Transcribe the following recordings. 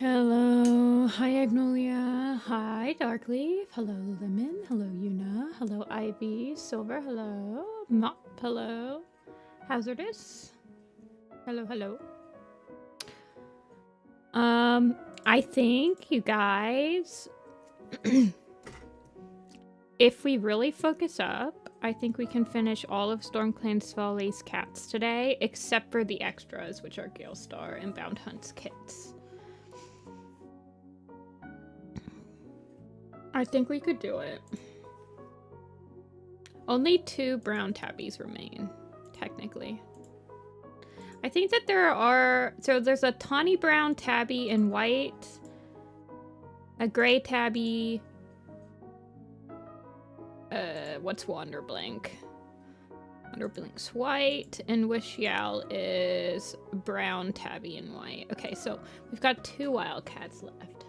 Hello, hi Agnolia, hi Darkleaf, hello Lemon, hello Yuna, hello Ivy, Silver, hello, Mop, hello, Hazardous, hello. I think you guys, if we really focus up, I think we can finish all of StormClan's Folly's cats today, except for the extras, which are Gale Star and Bound Hunt's kits. I think we could do it. Only 2 brown tabbies remain, technically. I think that there are... So there's a tawny brown tabby in white, a gray tabby... what's Wanderblink? Wanderblink's white, and Wishyal is brown tabby in white. Okay, so we've got 2 wildcats left.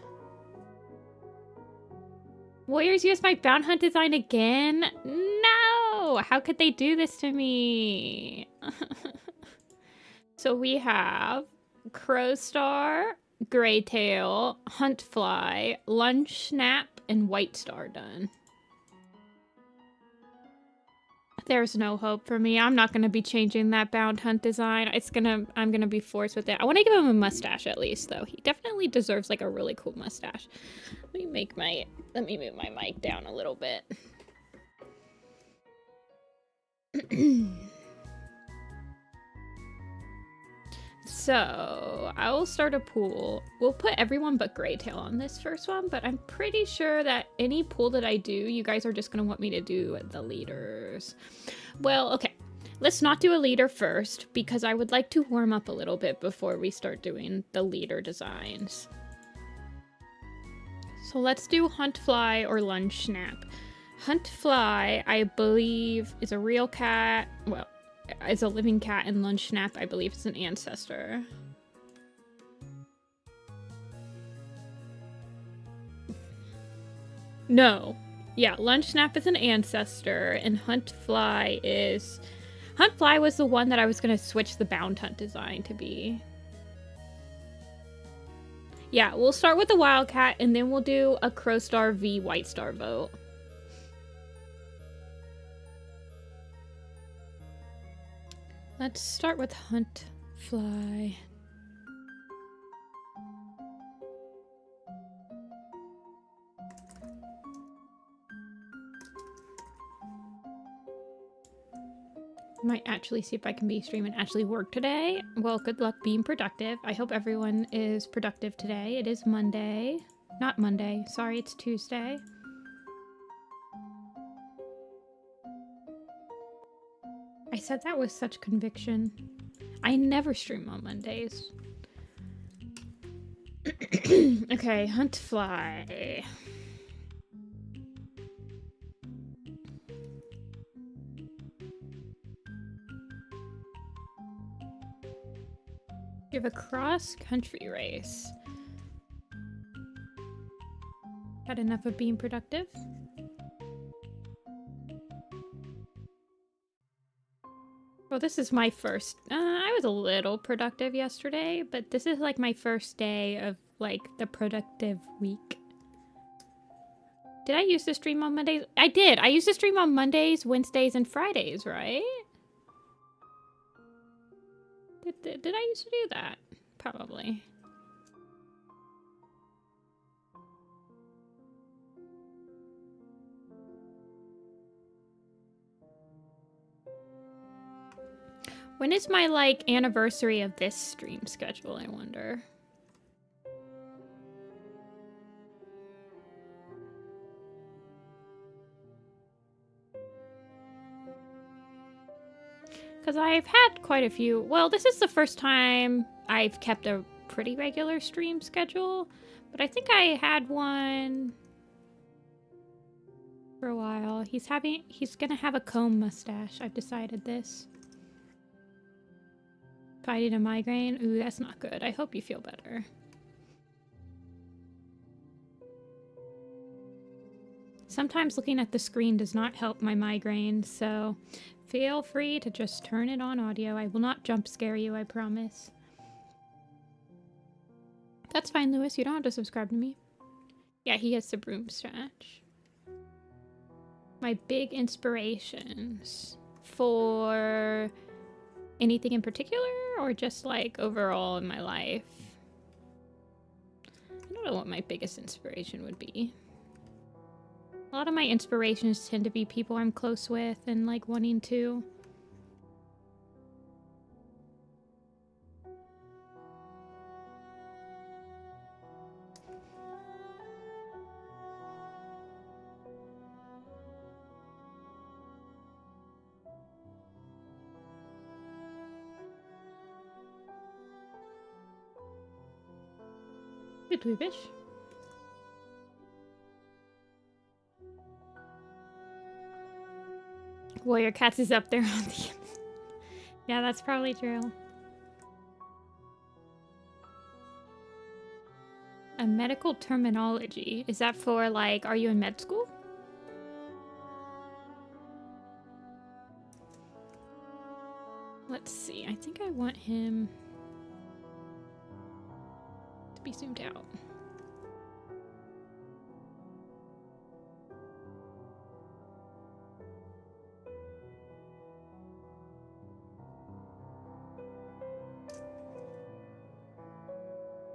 Warriors use my Bound Hunt design again? No! How could they do this to me? So we have Crowstar, Graytail, Huntfly, Lunch Snap, and White Star done. There's no hope for me. I'm not going to be changing that Bound Hunt design. I'm going to be forced with it. I want to give him a mustache at least, though. He definitely deserves, like, a really cool mustache. Let me move my mic down a little bit. So, I will start a pool. We'll put everyone but Graytail on this first one, but I'm pretty sure that any pool that I do, you guys are just going to want me to do the leaders. Well, okay. Let's not do a leader first, because I would like to warm up a little bit before we start doing the leader designs. So let's do Huntfly or Lunch Snap. Huntfly, I believe, is a real cat. Well, is a living cat, and Lunch Snap, I believe, is an ancestor. No. Yeah, Lunch Snap is an ancestor, and Huntfly is... Huntfly was the one that I was going to switch the Bound Hunt design to be. Yeah, we'll start with the Wildcat, and then we'll do a Crowstar v White Star vote. Let's start with Huntfly. Might actually see if I can be stream and actually work today. Well, good luck being productive. I hope everyone is productive today. It is Monday. Not Monday. Sorry, it's Tuesday. I said that with such conviction. I never stream on Mondays. Okay, Huntfly. You have a cross-country race. Had enough of being productive? Well, this is my first... I was a little productive yesterday, but this is like my first day of like the productive week. Did I used to stream on Mondays? I did! I used to stream on Mondays, Wednesdays, and Fridays, right? Did I used to do that? Probably. When is my, like, anniversary of this stream schedule, I wonder? Because I've had quite a few... Well, this is the first time I've kept a pretty regular stream schedule. But I think I had one for a while. He's gonna have a comb mustache. I've decided this. Fighting a migraine? Ooh, that's not good. I hope you feel better. Sometimes looking at the screen does not help my migraine, so feel free to just turn it on audio. I will not jump scare you, I promise. That's fine, Lewis. You don't have to subscribe to me. Yeah, he has the broom stretch. My big inspirations for anything in particular or just like overall in my life? I don't know what my biggest inspiration would be. A lot of my inspirations tend to be people I'm close with and like wanting to. Good Weebish. Warrior Cats is up there on the... Yeah, that's probably true. A medical terminology. Is that for, like, are you in med school? Let's see. I think I want him to be zoomed out.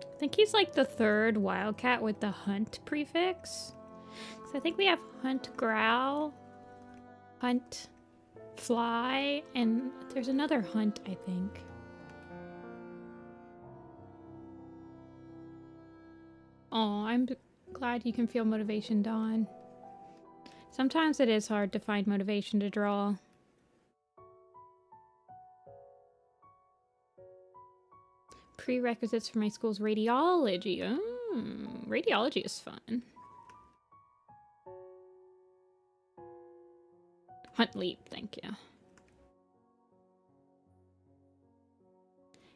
I think he's like the third wildcat with the hunt prefix. So I think we have hunt growl, hunt fly, and there's another hunt, I think. Oh, I'm glad you can feel motivation, Dawn. Sometimes it is hard to find motivation to draw. Prerequisites for my school's radiology. Oh, radiology is fun. Hunt leap, thank you.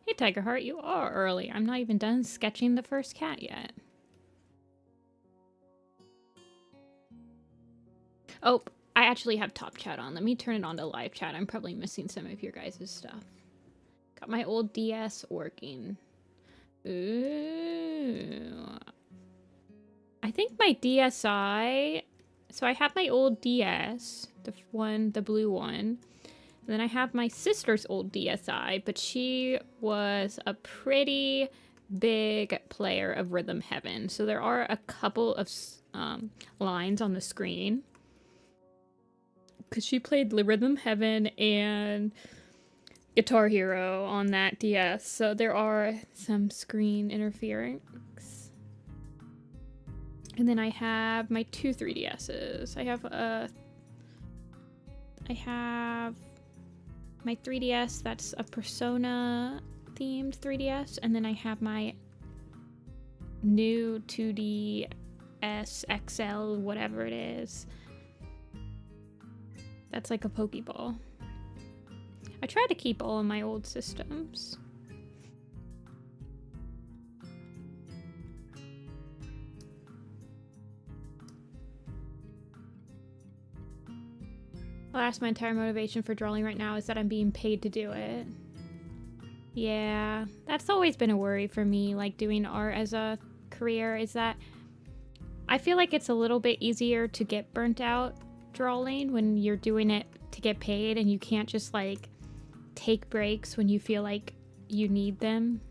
Hey, Tigerheart, you are early. I'm not even done sketching the first cat yet. Oh, I actually have top chat on. Let me turn it on to live chat. I'm probably missing some of your guys' stuff. Got my old DS working. Ooh. I think my DSi... So I have my old DS, the blue one. And then I have my sister's old DSi, but she was a pretty big player of Rhythm Heaven. So there are a couple of lines on the screen. Because she played Rhythm Heaven and Guitar Hero on that DS, so there are some screen interference. And then I have my two 3DSs. I have my 3DS that's a Persona themed 3DS, and then I have my new 2DS XL, whatever it is. That's like a Pokeball. I try to keep all of my old systems. Alas, my entire motivation for drawing right now is that I'm being paid to do it. Yeah, that's always been a worry for me, like doing art as a career, is that I feel like it's a little bit easier to get burnt out drawing when you're doing it to get paid and you can't just like take breaks when you feel like you need them.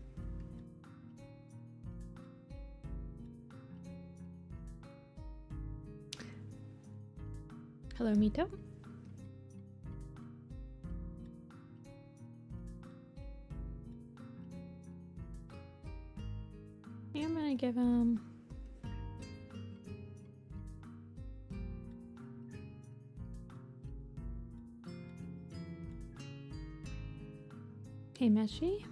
Hello, Mito. I'm gonna give him hey, Meshi.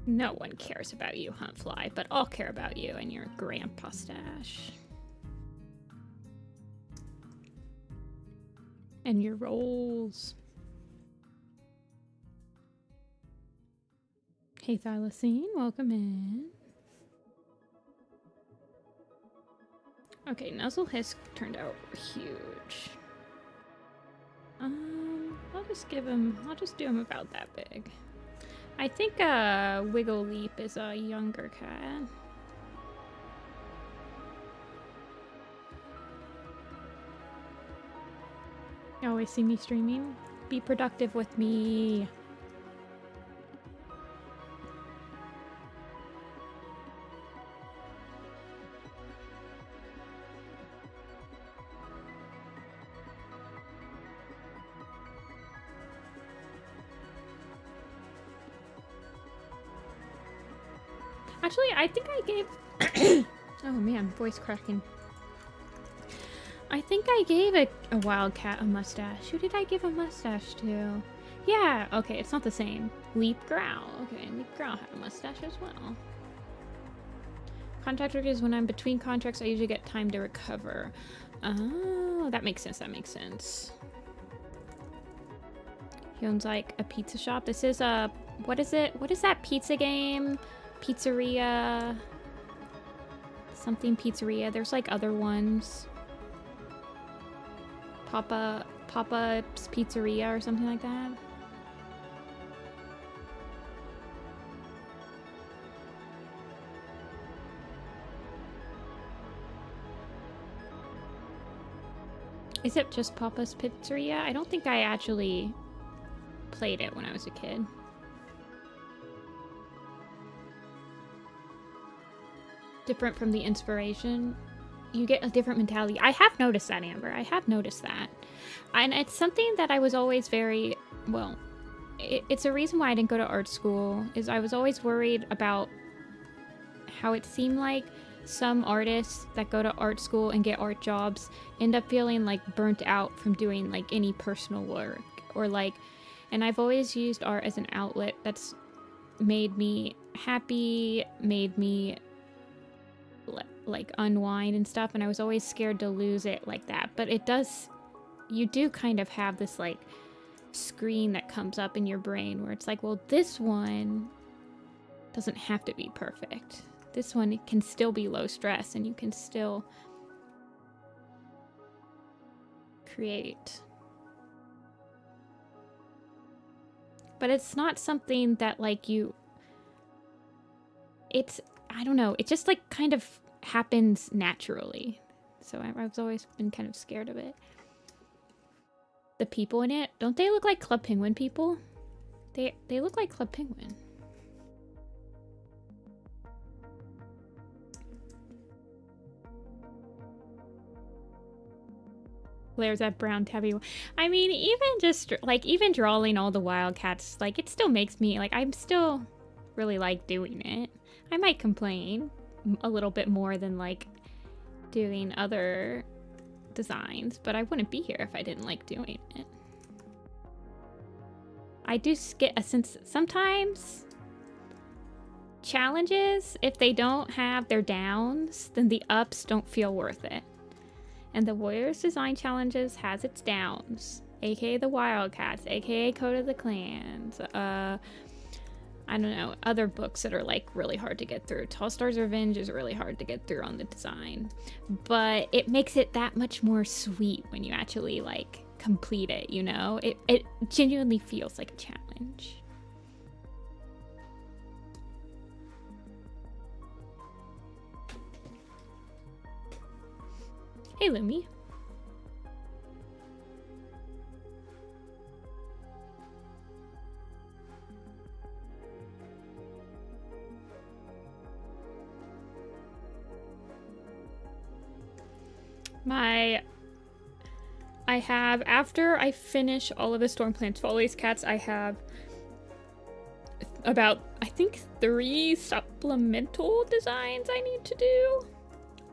No one cares about you, Huntfly, but I'll care about you and your grandpa stash. And your rolls. Hey, Thylacine, welcome in. Okay, Nuzzle has turned out huge. I'll just do him about that big. I think Wiggle Leap is a younger cat. You always see me streaming. Be productive with me. Actually, I think I gave... oh man, voice cracking. I think I gave a wildcat a mustache. Who did I give a mustache to? Yeah, okay, it's not the same. Leap Growl. Okay, Leap Growl had a mustache as well. Contract is when I'm between contracts, I usually get time to recover. Oh, that makes sense, that makes sense. He owns like a pizza shop. This is a... what is it? What is that pizza game? Pizzeria... something pizzeria. There's like other ones. Papa's Pizzeria or something like that. Is it just Papa's Pizzeria? I don't think I actually played it when I was a kid. Different from the inspiration. You get a different mentality. I have noticed that, Amber. I have noticed that. And it's something that I was always very, well, it's a reason why I didn't go to art school, is I was always worried about how it seemed like some artists that go to art school and get art jobs end up feeling like burnt out from doing like any personal work, or like, and I've always used art as an outlet that's made me happy, made me like unwind and stuff, and I was always scared to lose it like that. But it does, you do kind of have this like screen that comes up in your brain where it's like, well, this one doesn't have to be perfect. This one, it can still be low stress and you can still create. But it's not something that like you, it's, I don't know, it just like kind of happens naturally. So I've always been kind of scared of it. The people in it, don't they look like Club Penguin people? They look like Club Penguin. Blair's that brown tabby. I mean, even just like, even drawing all the wildcats, like it still makes me like, I'm still really like doing it. I might complain a little bit more than like doing other designs, but I wouldn't be here if I didn't like doing it. I do get a sense sometimes challenges, if they don't have their downs, then the ups don't feel worth it. And the Warriors Design Challenges has its downs, aka the Wildcats, aka Code of the Clans, I don't know, other books that are like really hard to get through. Tall Stars Revenge is really hard to get through on the design, but it makes it that much more sweet when you actually like complete it, you know? It genuinely feels like a challenge. Hey, Lumi. I have, after I finish all of the StormClan's Follies cats, I have about, I think, 3 supplemental designs I need to do.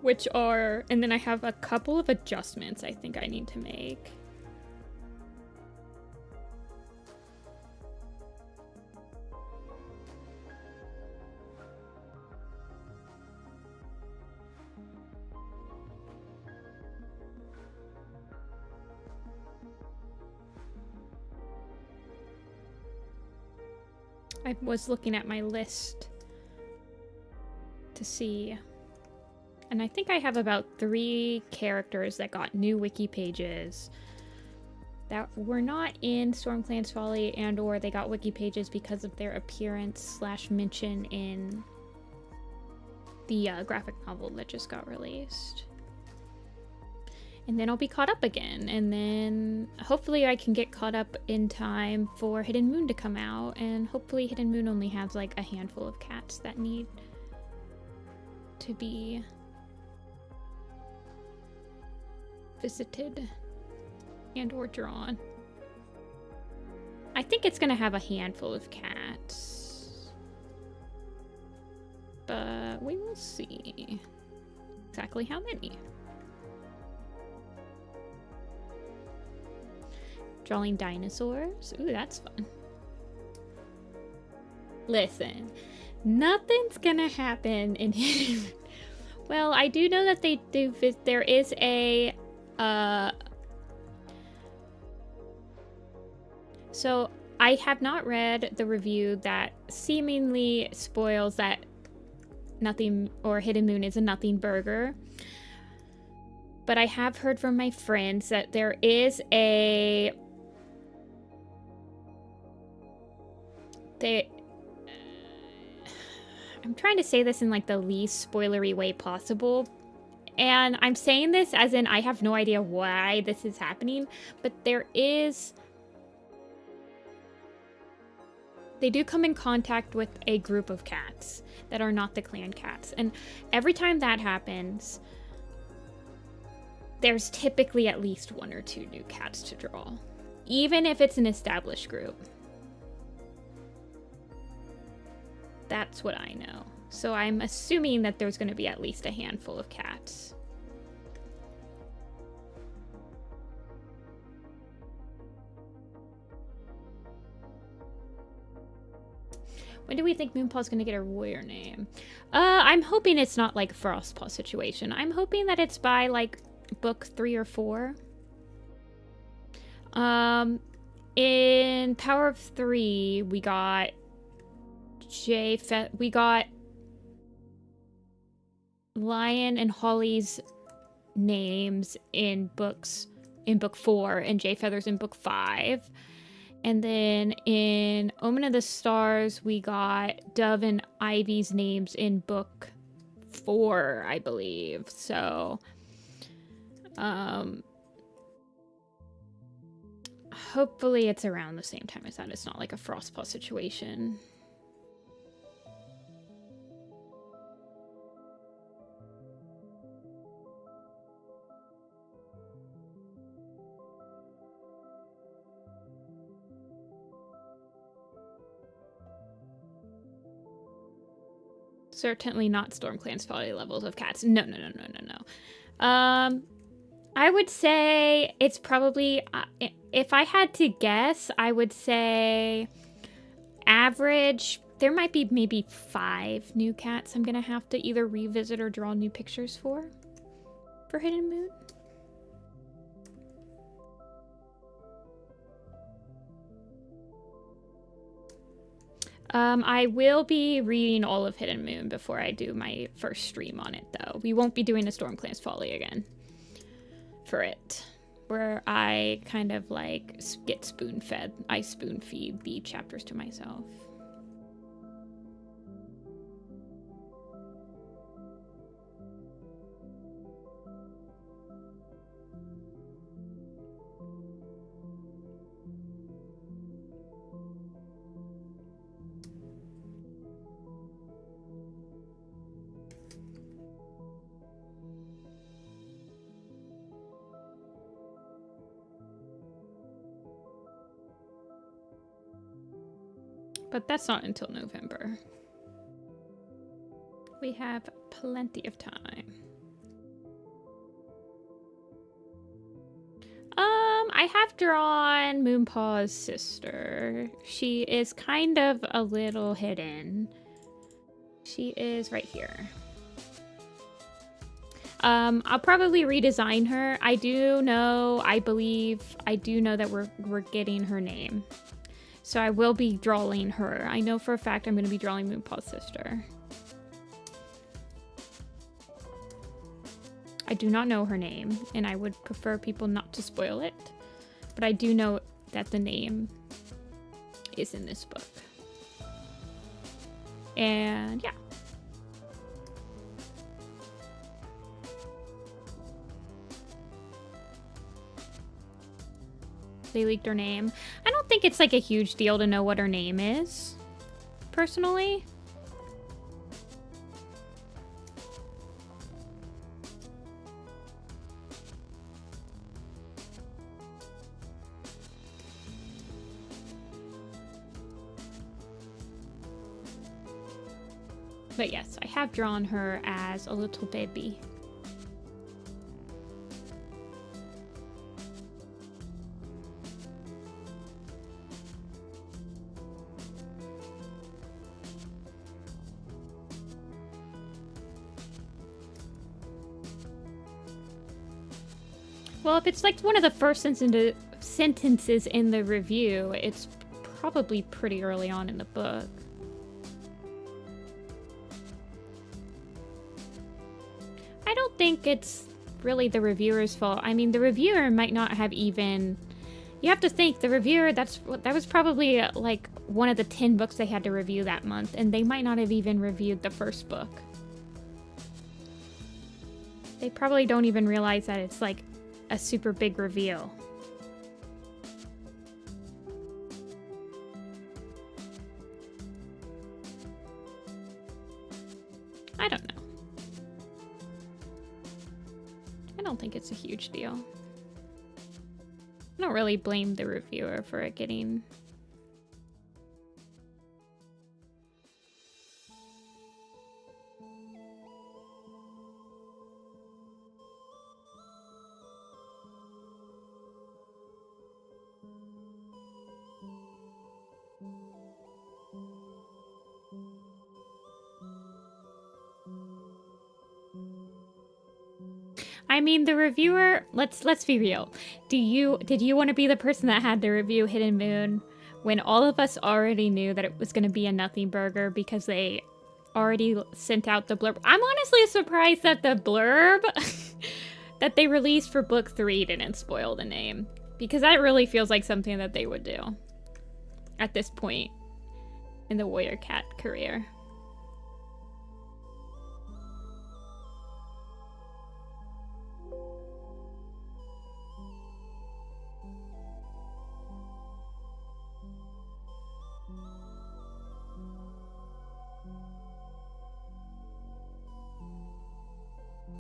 Which are, and then I have a couple of adjustments I think I need to make. I was looking at my list to see And I think I have about 3 characters that got new wiki pages that were not in StormClan's Folly, and or they got wiki pages because of their appearance / mention in the graphic novel that just got released. And then I'll be caught up again, and then hopefully I can get caught up in time for Hidden Moon to come out, and hopefully Hidden Moon only has like a handful of cats that need to be visited and or drawn. I think it's gonna have a handful of cats, but we will see exactly how many. Drawing dinosaurs. Ooh, that's fun. Listen, nothing's gonna happen in Hidden Moon. Well, I do know that they do. There is a so I have not read the review that seemingly spoils that Nothing or Hidden Moon is a nothing burger. But I have heard from my friends that there is a I'm trying to say this in like the least spoilery way possible. And I'm saying this as in I have no idea why this is happening, but they do come in contact with a group of cats that are not the clan cats. And every time that happens, there's typically at least 1 or 2 new cats to draw, even if it's an established group. That's what I know. So I'm assuming that there's going to be at least a handful of cats. When do we think Moonpaw's going to get her warrior name? I'm hoping it's not like a Frostpaw situation. I'm hoping that it's by like book 3 or 4. In Power of 3, we got we got Lion and Holly's names in book 4 and Jay Feathers in book 5. And then in Omen of the Stars, we got Dove and Ivy's names in book 4, I believe. So, hopefully it's around the same time as that. It's not like a Frostpaw situation. Certainly not StormClan's Folly levels of cats. No. I would say it's probably, if I had to guess, I would say average, there might be maybe 5 new cats I'm going to have to either revisit or draw new pictures for Hidden Moon. I will be reading all of Hidden Moon before I do my first stream on it, though. We won't be doing a StormClan's Folly again for it, where I kind of like get spoon-fed. I spoon-feed the chapters to myself. But that's not until November. We have plenty of time. I have drawn Moonpaw's sister. She is kind of a little hidden. She is right here. I'll probably redesign her. I do know that we're getting her name. So I will be drawing her. I know for a fact I'm going to be drawing Moonpaw's sister. I do not know her name, and I would prefer people not to spoil it. But I do know that the name is in this book. And yeah. They leaked her name. I don't think it's like a huge deal to know what her name is, personally. But yes, I have drawn her as a little baby. Well, if it's like one of the first sentences in the review, it's probably pretty early on in the book. I don't think it's really the reviewer's fault. I mean, the reviewer might not have even... You have to think, the reviewer, that was probably like one of the 10 books they had to review that month, and they might not have even reviewed the first book. They probably don't even realize that it's like a super big reveal. I don't know. I don't think it's a huge deal. I don't really blame the reviewer for it getting... I mean, the reviewer, let's be real. Did you want to be the person that had to review Hidden Moon when all of us already knew that it was going to be a nothing burger because they already sent out the blurb? I'm honestly surprised that the blurb that they released for book 3 didn't spoil the name, because that really feels like something that they would do at this point in the Warrior Cat career.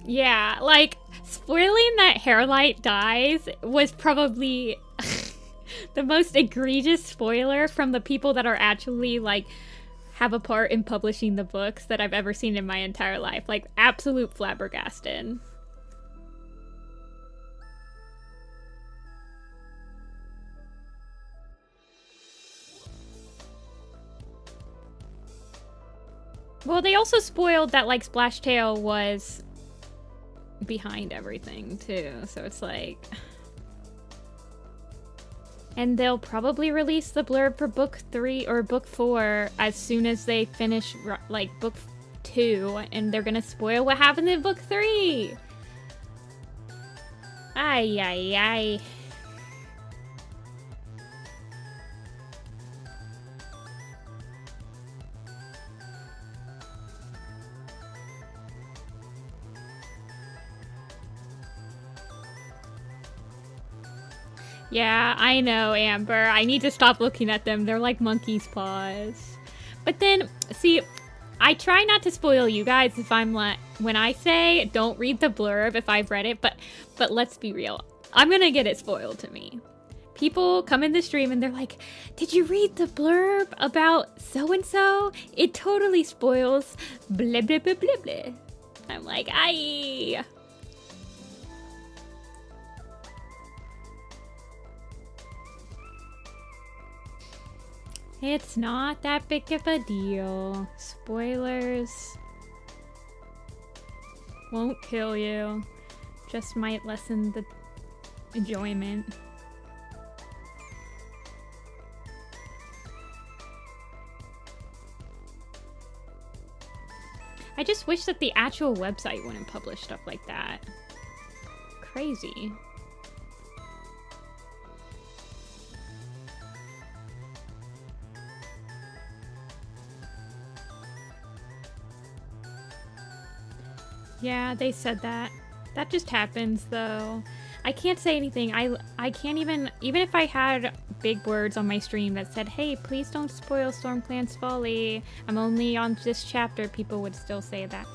Yeah, like, spoiling that Hairlight dies was probably the most egregious spoiler from the people that are actually, like, have a part in publishing the books that I've ever seen in my entire life. Like, absolute flabbergasted. Well, they also spoiled that, like, Splashtail was behind everything too, so it's like... And they'll probably release the blurb for book 3 or book 4 as soon as they finish, like, book 2, and they're gonna spoil what happened in book 3! Ay, ay, ay. Yeah, I know, Amber. I need to stop looking at them. They're like monkey's paws. But then, see, I try not to spoil you guys if I'm like, when I say don't read the blurb if I've read it, but let's be real. I'm gonna get it spoiled to me. People come in the stream and they're like, did you read the blurb about so-and-so? It totally spoils blah, blah, blah, blah, blah. I'm like, aye. It's not that big of a deal. Spoilers won't kill you. Just might lessen the enjoyment. I just wish that the actual website wouldn't publish stuff like that. crazy. Yeah, they said that. That just happens, though. I can't say anything. I can't even if I had big words on my stream that said, hey, please don't spoil StormClan's Folly. I'm only on this chapter, people would still say that.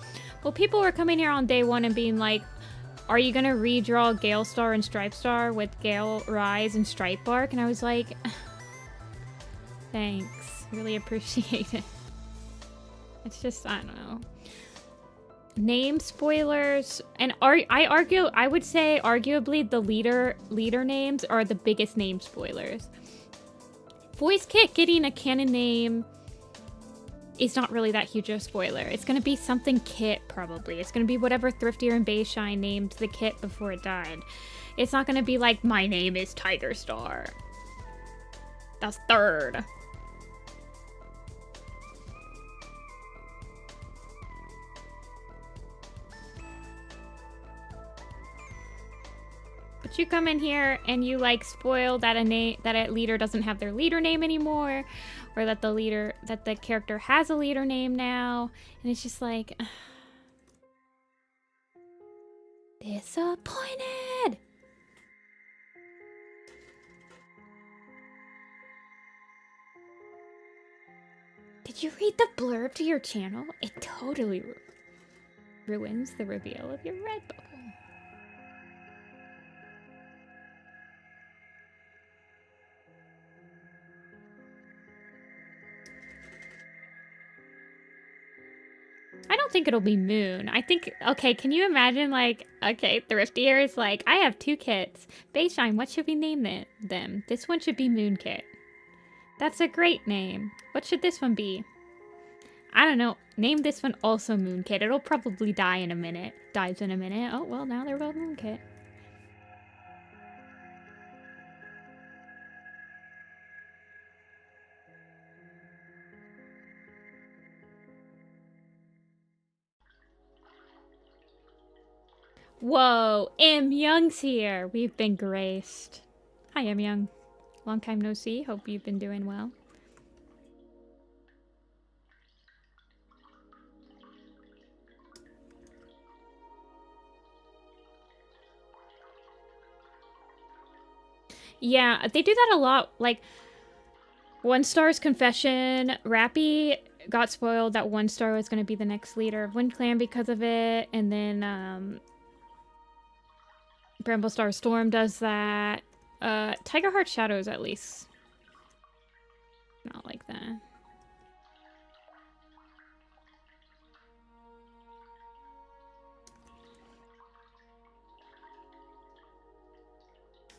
Well, people were coming here on day one and being like, are you gonna redraw Gale Star and Stripe Star with Gale Rise and Stripe Bark? And I was like, thanks. Really appreciate it. It's just, I don't know. Name spoilers, and I would say arguably the leader names are the biggest name spoilers. Voice Kit getting a canon name is not really that huge a spoiler. It's gonna be something Kit, probably. It's gonna be whatever Thriftier and Bayshine named the Kit before it died. It's not gonna be like, my name is Tiger Star. That's third. But you come in here and you like spoil that a leader doesn't have their leader name anymore, or that the character has a leader name now, and it's just like disappointed. Did you read the blurb to your channel? It totally ruins the reveal of your red bubble. I don't think it'll be Moon. I think, okay, can you imagine, like, okay, Thriftier is like, I have 2 kits. Bayshine, what should we name them? This one should be Moon Kit. That's a great name. What should this one be? I don't know. Name this one also Moon Kit. It'll probably die in a minute. Dies in a minute. Oh, well, now they're both Moon Kit. Whoa, M. Young's here. We've been graced. Hi, M. Young. Long time no see. Hope you've been doing well. Yeah, they do that a lot. Like, 1 Star's Confession, Rappy got spoiled that 1 Star was going to be the next leader of Wind Clan because of it, and then Bramble Star Storm does that. Tiger Heart Shadows, at least. Not like that.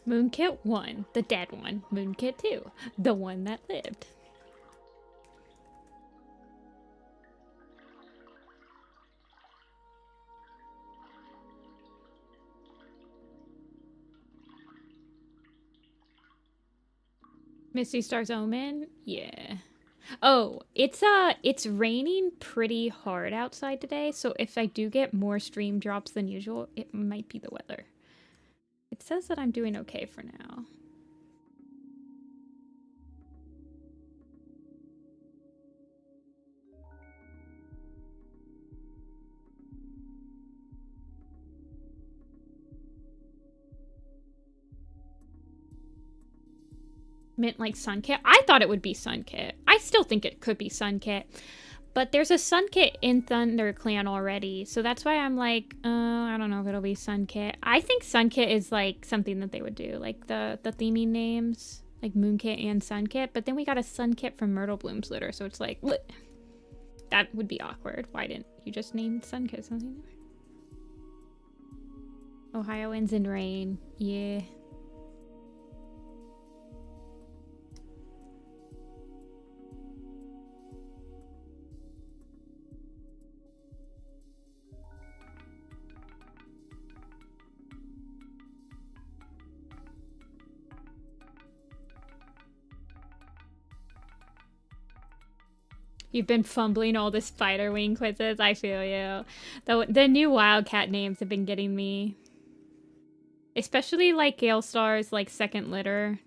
Moon Kit 1, the dead one. Moon Kit 2, the one that lived. Misty Star's Omen? Yeah. Oh, it's raining pretty hard outside today, so if I do get more stream drops than usual, it might be the weather. It says that I'm doing okay for now. Mint like Sun Kit. I thought it would be Sun Kit. I still think it could be Sun Kit. But there's a Sun Kit in ThunderClan already. So that's why I'm like, I don't know if it'll be Sun Kit. I think Sun Kit is like something that they would do. Like the theming names. Like Moon Kit and Sun Kit. But then we got a Sun Kit from Myrtle Bloom's litter. So it's like, bleh. That would be awkward. Why didn't you just name Sun Kit something? Ohio ends in rain. Yeah. You've been fumbling all the Spiderwing quizzes. I feel you. The new Wildcat names have been getting me. Especially like Gale Star's like second litter.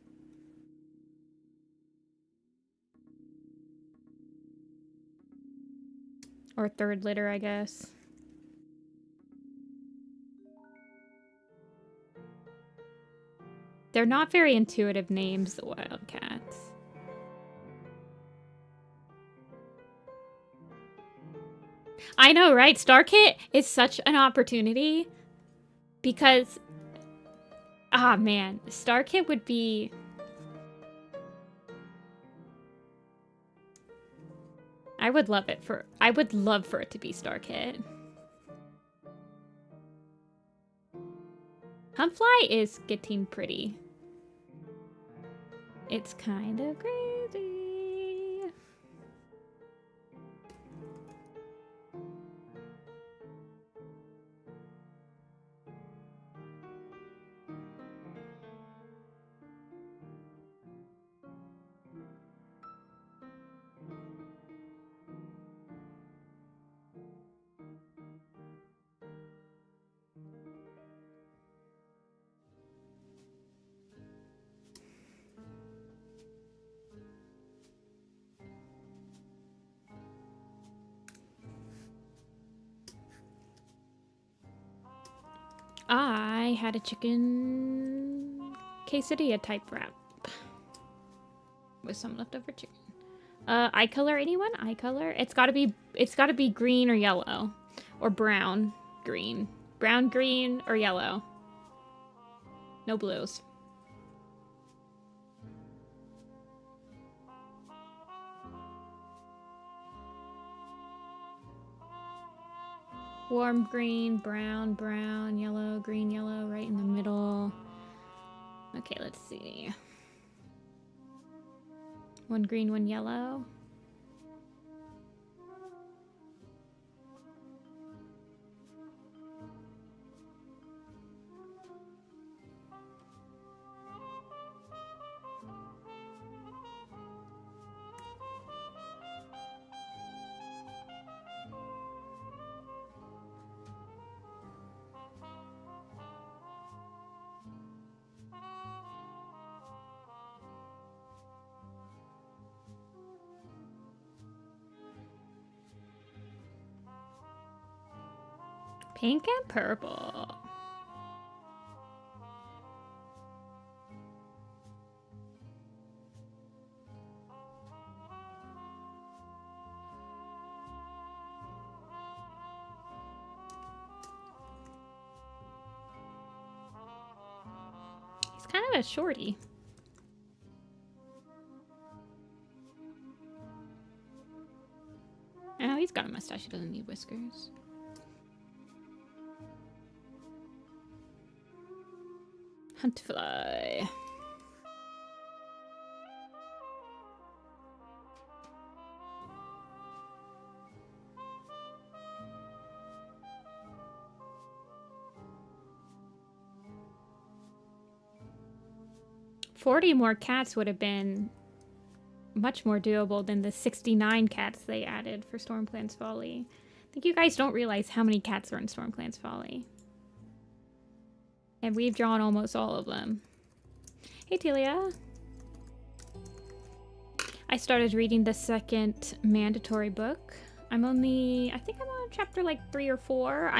Or third litter, I guess. They're not very intuitive names, the Wildcats. I know, right? StarKit is such an opportunity because, ah man, StarKit would be... I would love for it to be StarKit. Huntfly is getting pretty. It's kind of crazy. I had a chicken quesadilla type wrap with some leftover chicken. Eye color, anyone? Eye color? It's gotta be green or yellow. Or brown green. Brown, green, or yellow. No blues. Warm green, brown, brown, yellow, green, yellow, right in the middle. Okay, let's see. One green, one yellow. Pink and purple. He's kind of a shorty. Oh, he's got a mustache. He doesn't need whiskers. Huntfly. $40 more cats would have been much more doable than the 69 cats they added for StormClan's Folly. I think you guys don't realize how many cats are in StormClan's Folly. And we've drawn almost all of them. Hey, Telia. I started reading the second mandatory book. I think I'm on chapter like 3 or 4.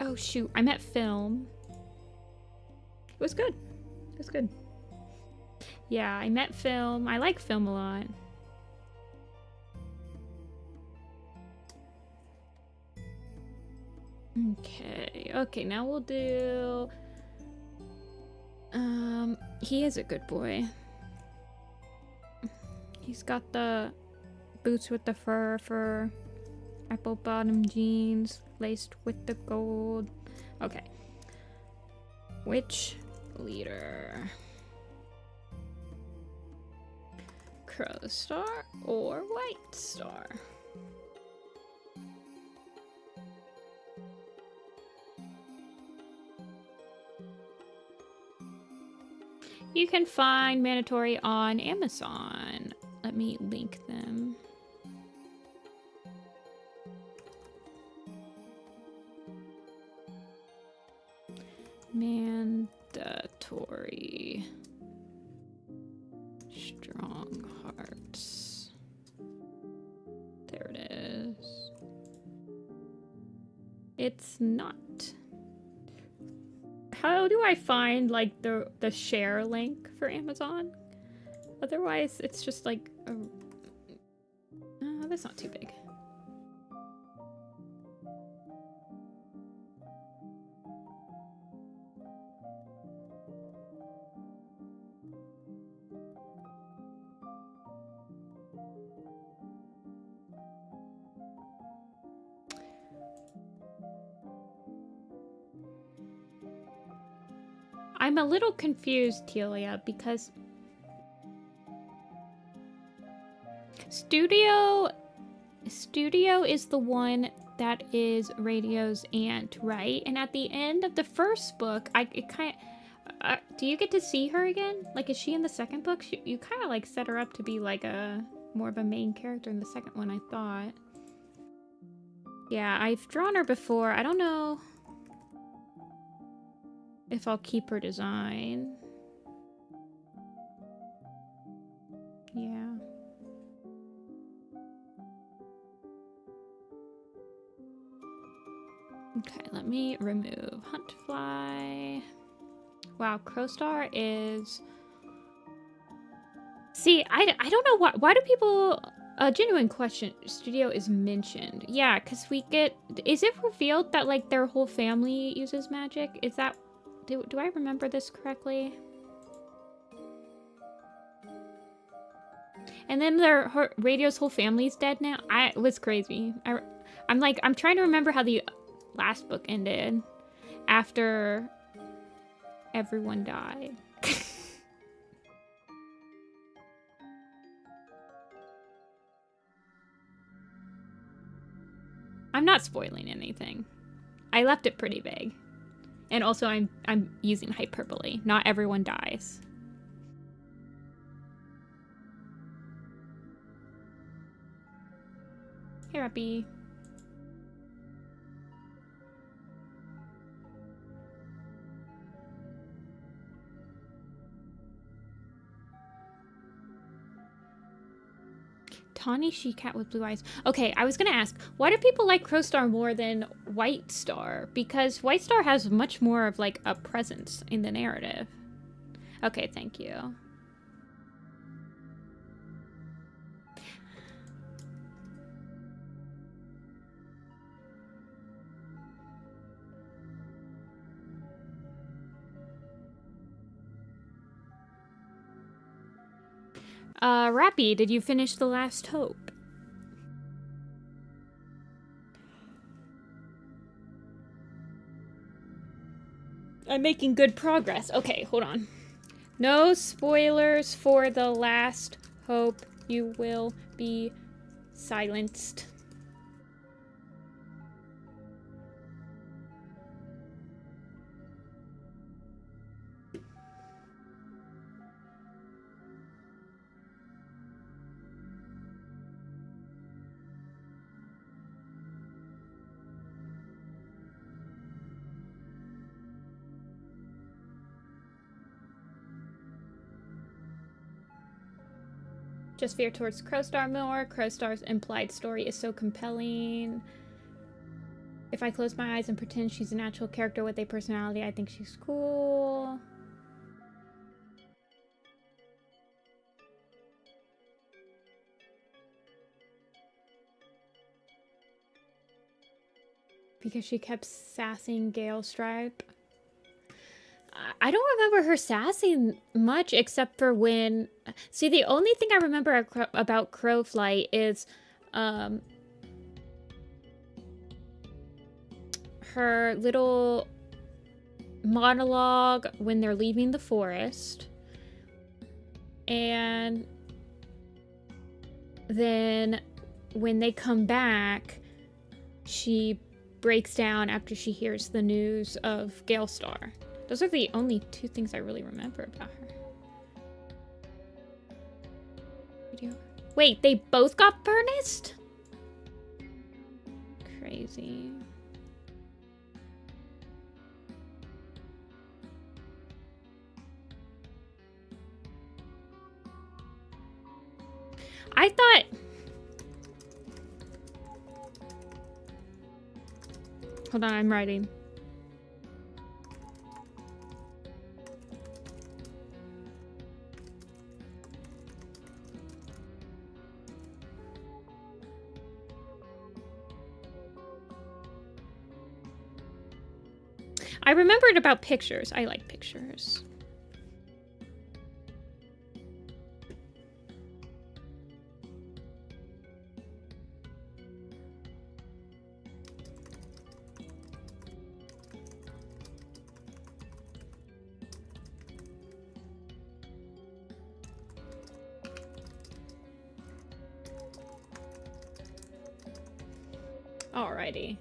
Oh shoot, I met Film. It was good. It was good. Yeah, I met Film. I like Film a lot. Okay, now we'll do... he is a good boy. He's got the boots with the fur, apple bottom jeans, laced with the gold. Okay. Which leader? Crow Star or White Star? You can find Mandatory on Amazon. Let me link them. Mandatory. Strong hearts. There it is. It's not. How do I find like the share link for Amazon? Otherwise, it's just like a... that's not too big. I'm a little confused, Telia, because Studio is the one that is Radio's aunt, right? And at the end of the first book, do you get to see her again? Like, is she in the second book? You kind of like set her up to be like more of a main character in the second one, I thought. Yeah, I've drawn her before. I don't know if I'll keep her design. Yeah. Okay, let me remove Huntfly. Wow, Crowstar is... See, I don't know why do people... A genuine question, Studio is mentioned. Yeah, because we get... Is it revealed that, like, their whole family uses magic? Is that... Do I remember this correctly? And then Radio's whole family's dead now? It was crazy. I'm trying to remember how the last book ended. After everyone died. I'm not spoiling anything. I left it pretty vague. And also I'm using hyperbole. Not everyone dies. Hey, Rappy. Tawny she-cat with blue eyes. Okay, I was gonna ask, why do people like Crowstar more than White Star? Because White Star has much more of like a presence in the narrative. Okay, thank you. Rappy, did you finish The Last Hope? I'm making good progress. Okay, hold on. No spoilers for The Last Hope. You will be silenced. Just veer towards Crowstar more. Crowstar's implied story is so compelling. If I close my eyes and pretend she's a natural character with a personality, I think she's cool. Because she kept sassing Gale Stripe. I don't remember her sassing much except for when... See, the only thing I remember about Crowflight is her little monologue when they're leaving the forest. And then when they come back, she breaks down after she hears the news of Gale Star. Those are the only two things I really remember about her. Wait, they both got furnace? Crazy. I thought... Hold on, I'm writing. I remembered about pictures. I like pictures. Alrighty.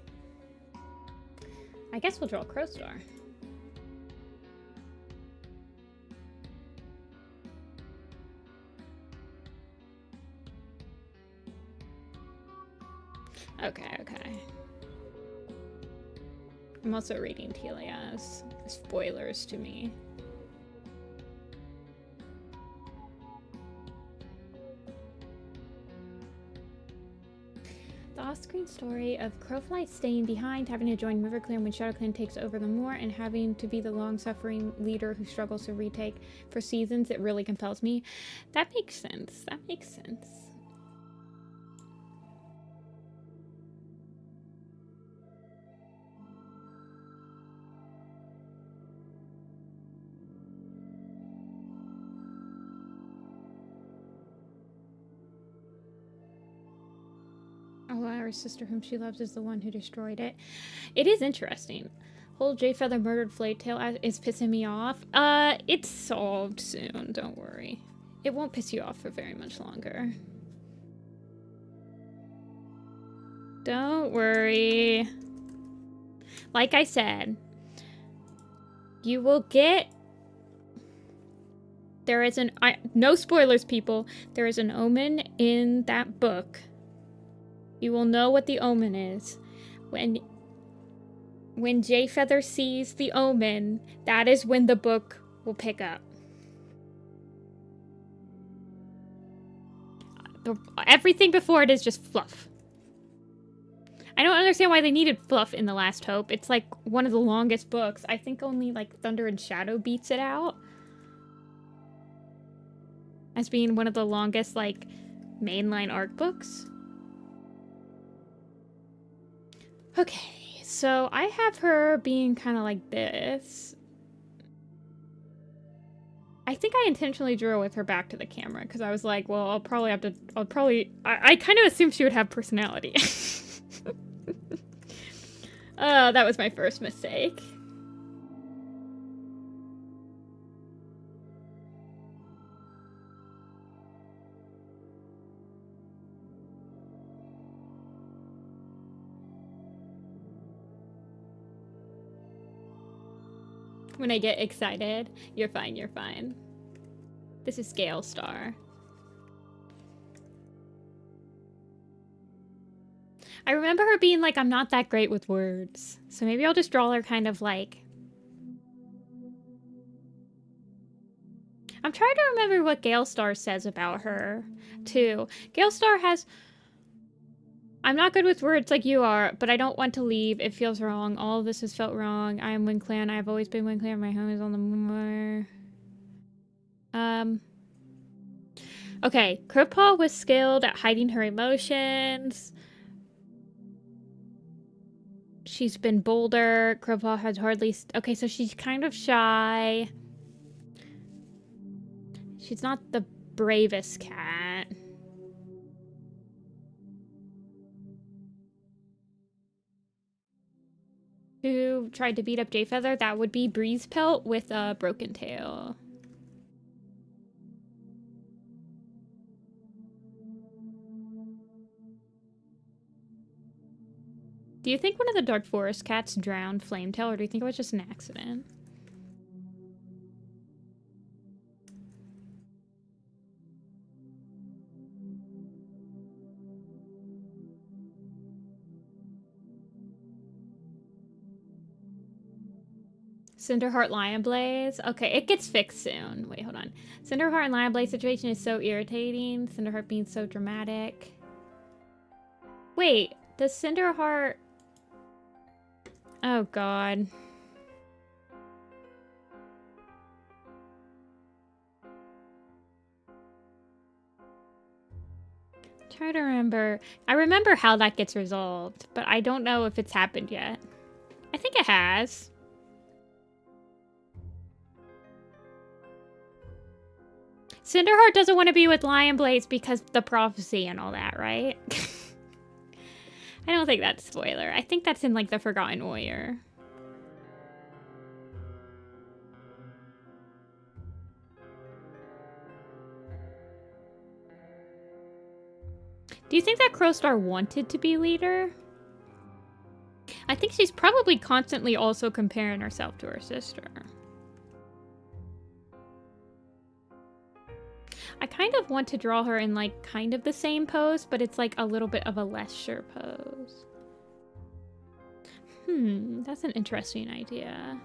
I guess we'll draw a crow star. Okay, okay. I'm also reading Telia's spoilers to me. The off-screen story of Crowfly staying behind, having to join RiverClan when ShadowClan takes over the moor, and having to be the long-suffering leader who struggles to retake for seasons, it really compels me. That makes sense. That makes sense. Our sister whom she loves is the one who destroyed it. It is interesting. Whole J-Feather murdered Flaytail is pissing me off. It's solved soon, don't worry. It won't piss you off for very much longer. Don't worry. Like I said, you will get... There is an... no spoilers, people. There is an omen in that book. You will know what the omen is. When J-Feather sees the omen, that is when the book will pick up. Everything before it is just fluff. I don't understand why they needed fluff in The Last Hope. It's like one of the longest books. I think only like Thunder and Shadow beats it out as being one of the longest like mainline arc books. Okay, so I have her being kind of like this. I think I intentionally drew with her back to the camera because I was like, well, I kind of assumed she would have personality. That was my first mistake. When I get excited, you're fine, you're fine. This is Gale Star. I remember her being like, I'm not that great with words. So maybe I'll just draw her kind of like... I'm trying to remember what Gale Star says about her, too. Gale Star has... I'm not good with words like you are, but I don't want to leave. It feels wrong. All of this has felt wrong. I am WindClan. I have always been WindClan. My home is on the moor. Okay. Crowpaw was skilled at hiding her emotions. She's been bolder. Crowpaw has hardly... Okay, so she's kind of shy. She's not the bravest cat. Who tried to beat up J-Feather? That would be Breezepelt with a broken tail. Do you think one of the Dark Forest cats drowned Flametail, or do you think it was just an accident? Cinderheart Lion Blaze. Okay, it gets fixed soon. Wait, hold on. Cinderheart and Lion Blaze situation is so irritating. Cinderheart being so dramatic. Wait, does Cinderheart... Oh, God. Try to remember. I remember how that gets resolved, but I don't know if it's happened yet. I think it has. Cinderheart doesn't want to be with Lion Blaze because the prophecy and all that, right? I don't think that's spoiler. I think that's in like the Forgotten Warrior. Do you think that Crowstar wanted to be leader? I think she's probably constantly also comparing herself to her sister. I kind of want to draw her in like kind of the same pose, but it's like a little bit of a less sure pose. That's an interesting idea.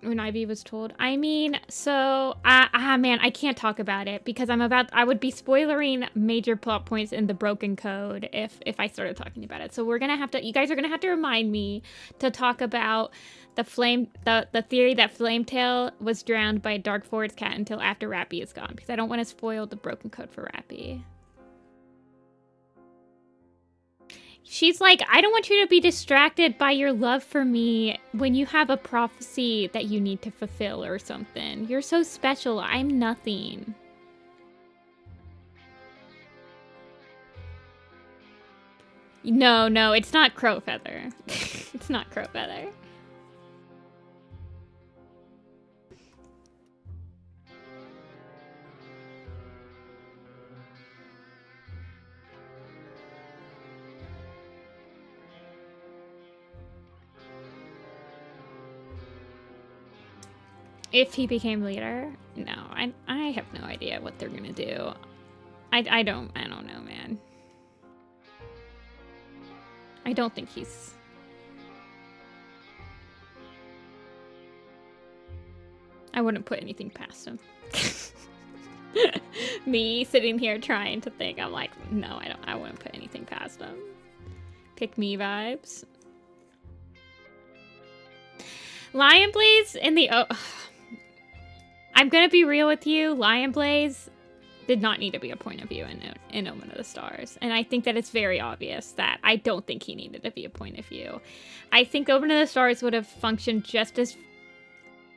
When Ivy was told. I mean, so man, I can't talk about it because I would be spoilering major plot points in the Broken Code if I started talking about it. So we're gonna have to, you guys are gonna have to remind me to talk about the theory that Flametail was drowned by a Dark Forest cat until after Rappy is gone, because I don't want to spoil the Broken Code for Rappy. She's like, I don't want you to be distracted by your love for me when you have a prophecy that you need to fulfill or something. You're so special. I'm nothing. No, it's not Crowfeather. It's not Crowfeather. If he became leader? No, I have no idea what they're gonna do. I don't know, man. I don't think he's... I wouldn't put anything past him. Me sitting here trying to think, I'm like, no, I wouldn't put anything past him. Pick me vibes. Lion Blaze in the... I'm gonna be real with you. Lion Blaze did not need to be a point of view in Omen of the Stars. And I think that it's very obvious that I don't think he needed to be a point of view. I think Omen of the Stars would have functioned just as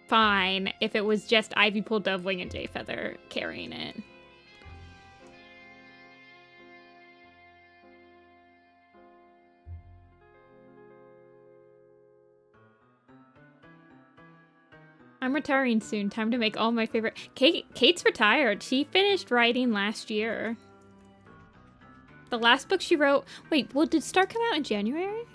fine if it was just Ivypool, Dovewing, and Jayfeather carrying it. I'm retiring soon. Time to make all my favorite... Kate's retired. She finished writing last year. The last book she wrote... Wait, well, did Star come out in January?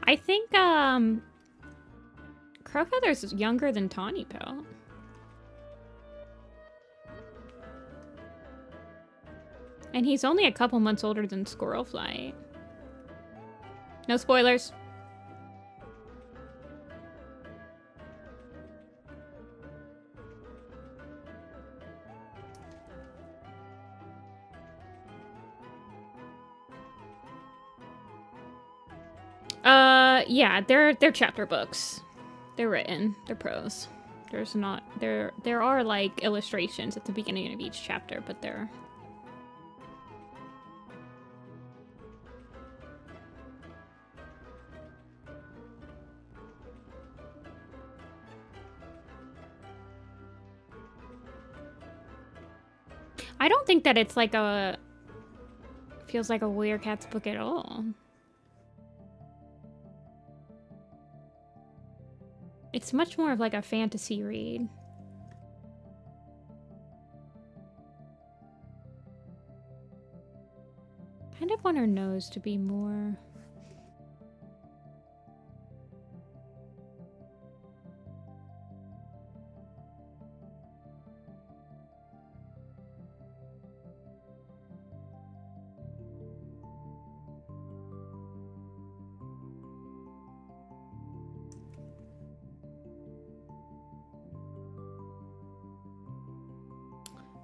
I think, Crowfeather's younger than Tawny Pelt. And he's only a couple months older than Squirrelflight. No spoilers. Yeah, they're chapter books. They're written. They're prose. There's not... There are, like, illustrations at the beginning of each chapter, but they're... I don't think that it's like a... feels like a Weircats book at all. It's much more of like a fantasy read. Kind of want her nose to be more...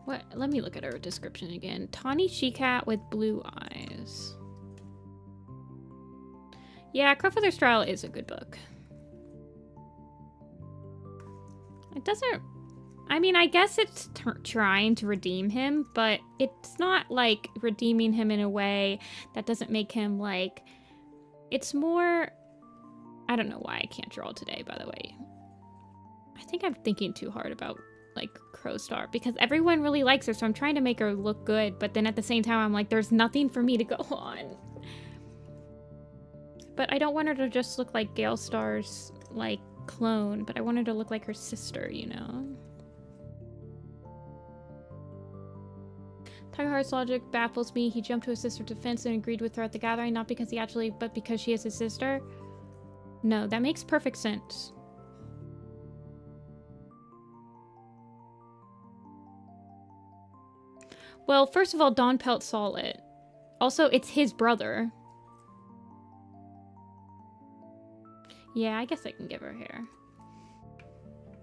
What? Let me look at her description again. Tawny she-cat with blue eyes. Yeah, Crowfeather's Trial is a good book. It doesn't... I mean, I guess it's trying to redeem him, but it's not, like, redeeming him in a way that doesn't make him, like... It's more... I don't know why I can't draw today, by the way. I think I'm thinking too hard about, like, Crowstar, because everyone really likes her, so I'm trying to make her look good, but then at the same time, I'm like, there's nothing for me to go on. But I don't want her to just look like Gale Star's, like, clone, but I want her to look like her sister, you know? Tigerheart's logic baffles me. He jumped to his sister's defense and agreed with her at the gathering, not because he actually, but because she is his sister. No, that makes perfect sense. Well, first of all, Dawn Pelt saw it. Also, it's his brother. Yeah, I guess I can give her hair.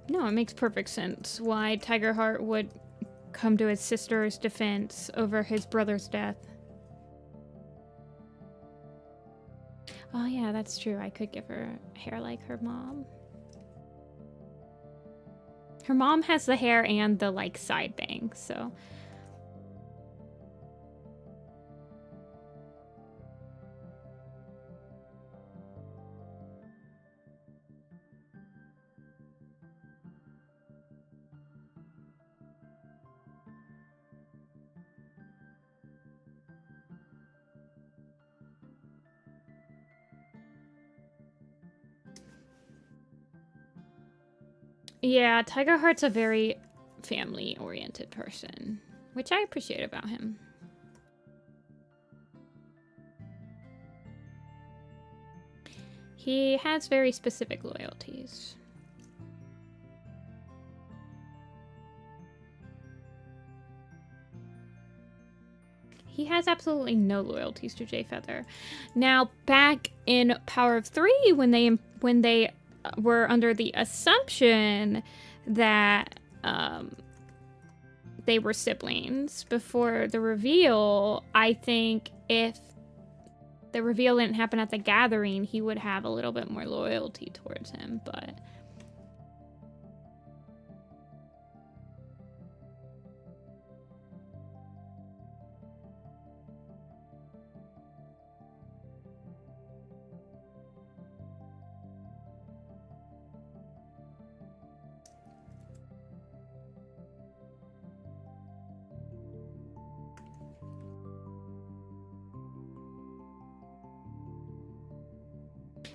No, it makes perfect sense why Tigerheart would come to his sister's defense over his brother's death. Oh yeah, that's true. I could give her hair like her mom. Her mom has the hair and the, like, side bangs, so... Yeah, Tigerheart's a very family-oriented person, which I appreciate about him. He has very specific loyalties. He has absolutely no loyalties to Jay Feather. Now, back in Power of Three, when they were under the assumption that they were siblings before the reveal, I think if the reveal didn't happen at the gathering, he would have a little bit more loyalty towards him, but...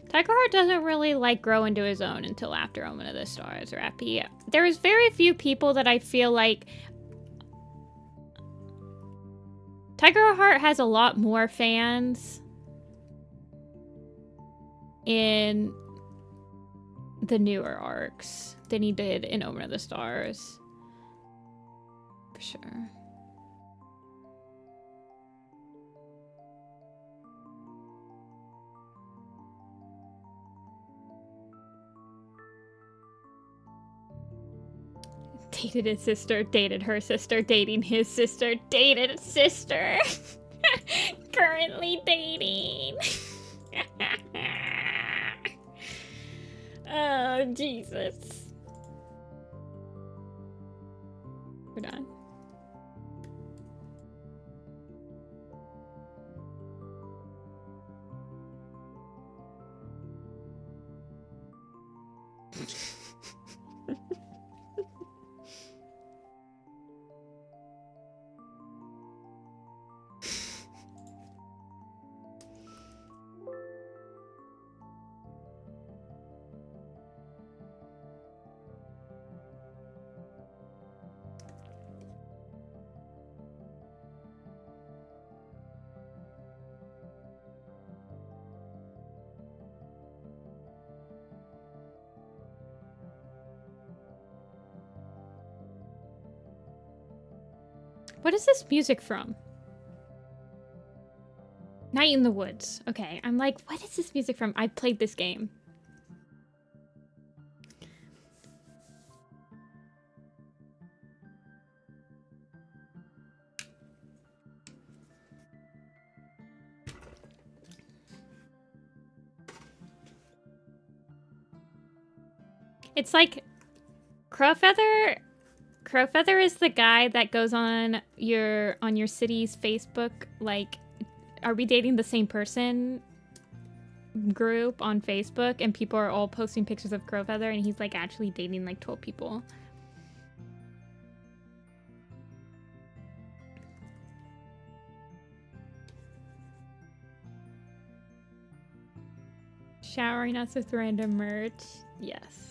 Tigerheart doesn't really, like, grow into his own until after Omen of the Stars or Epi. There's very few people that I feel like... Tigerheart has a lot more fans in the newer arcs than he did in Omen of the Stars. For sure. Dated his sister, dated her sister, dating his sister, dated a sister. Currently dating. Oh, Jesus. We're done. What is this music from? Night in the Woods. Okay, I'm like, what is this music from? I played this game. It's like Crowfeather. Crowfeather is the guy that goes on your city's Facebook, like, are we dating the same person group on Facebook, and people are all posting pictures of Crowfeather, and he's like actually dating like 12 people. Showering us with random merch. Yes.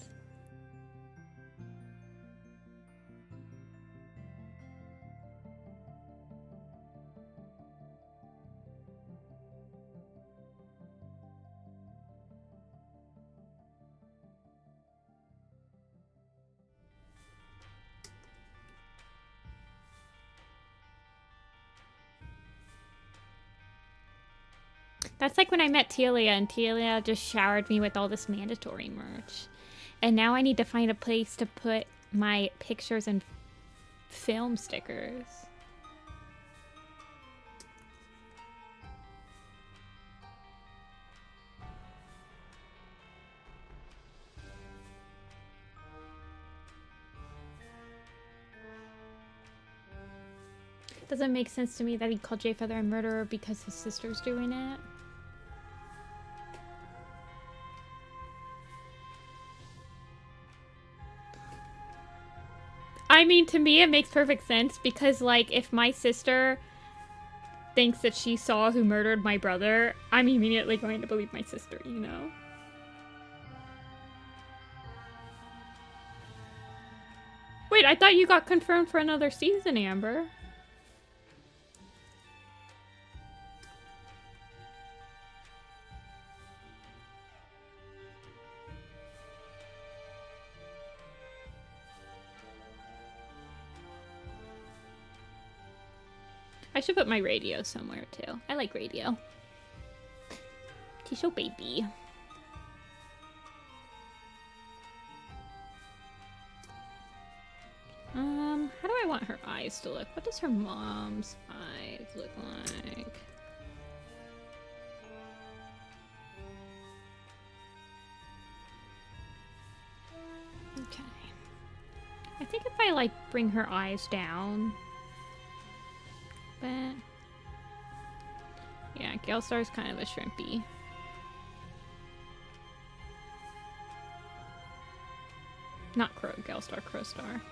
That's like when I met Telia, and Telia just showered me with all this mandatory merch. And now I need to find a place to put my pictures and film stickers. Doesn't make sense to me that he called Jay Feather a murderer because his sister's doing it. I mean, to me, it makes perfect sense because, like, if my sister thinks that she saw who murdered my brother, I'm immediately going to believe my sister, you know? Wait, I thought you got confirmed for another season, Amber. I should put my radio somewhere, too. I like radio. Tisho baby. How do I want her eyes to look? What does her mom's eyes look like? Okay. I think if I, like, bring her eyes down... But yeah, Galestar's kind of a shrimpy. Not Galestar, Crowstar.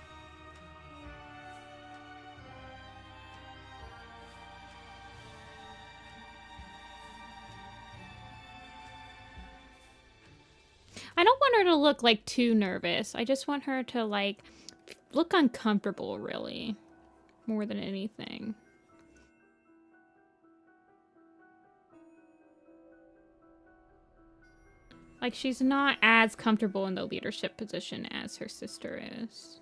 I don't want her to look like too nervous. I just want her to like look uncomfortable, really, more than anything. Like, she's not as comfortable in the leadership position as her sister is.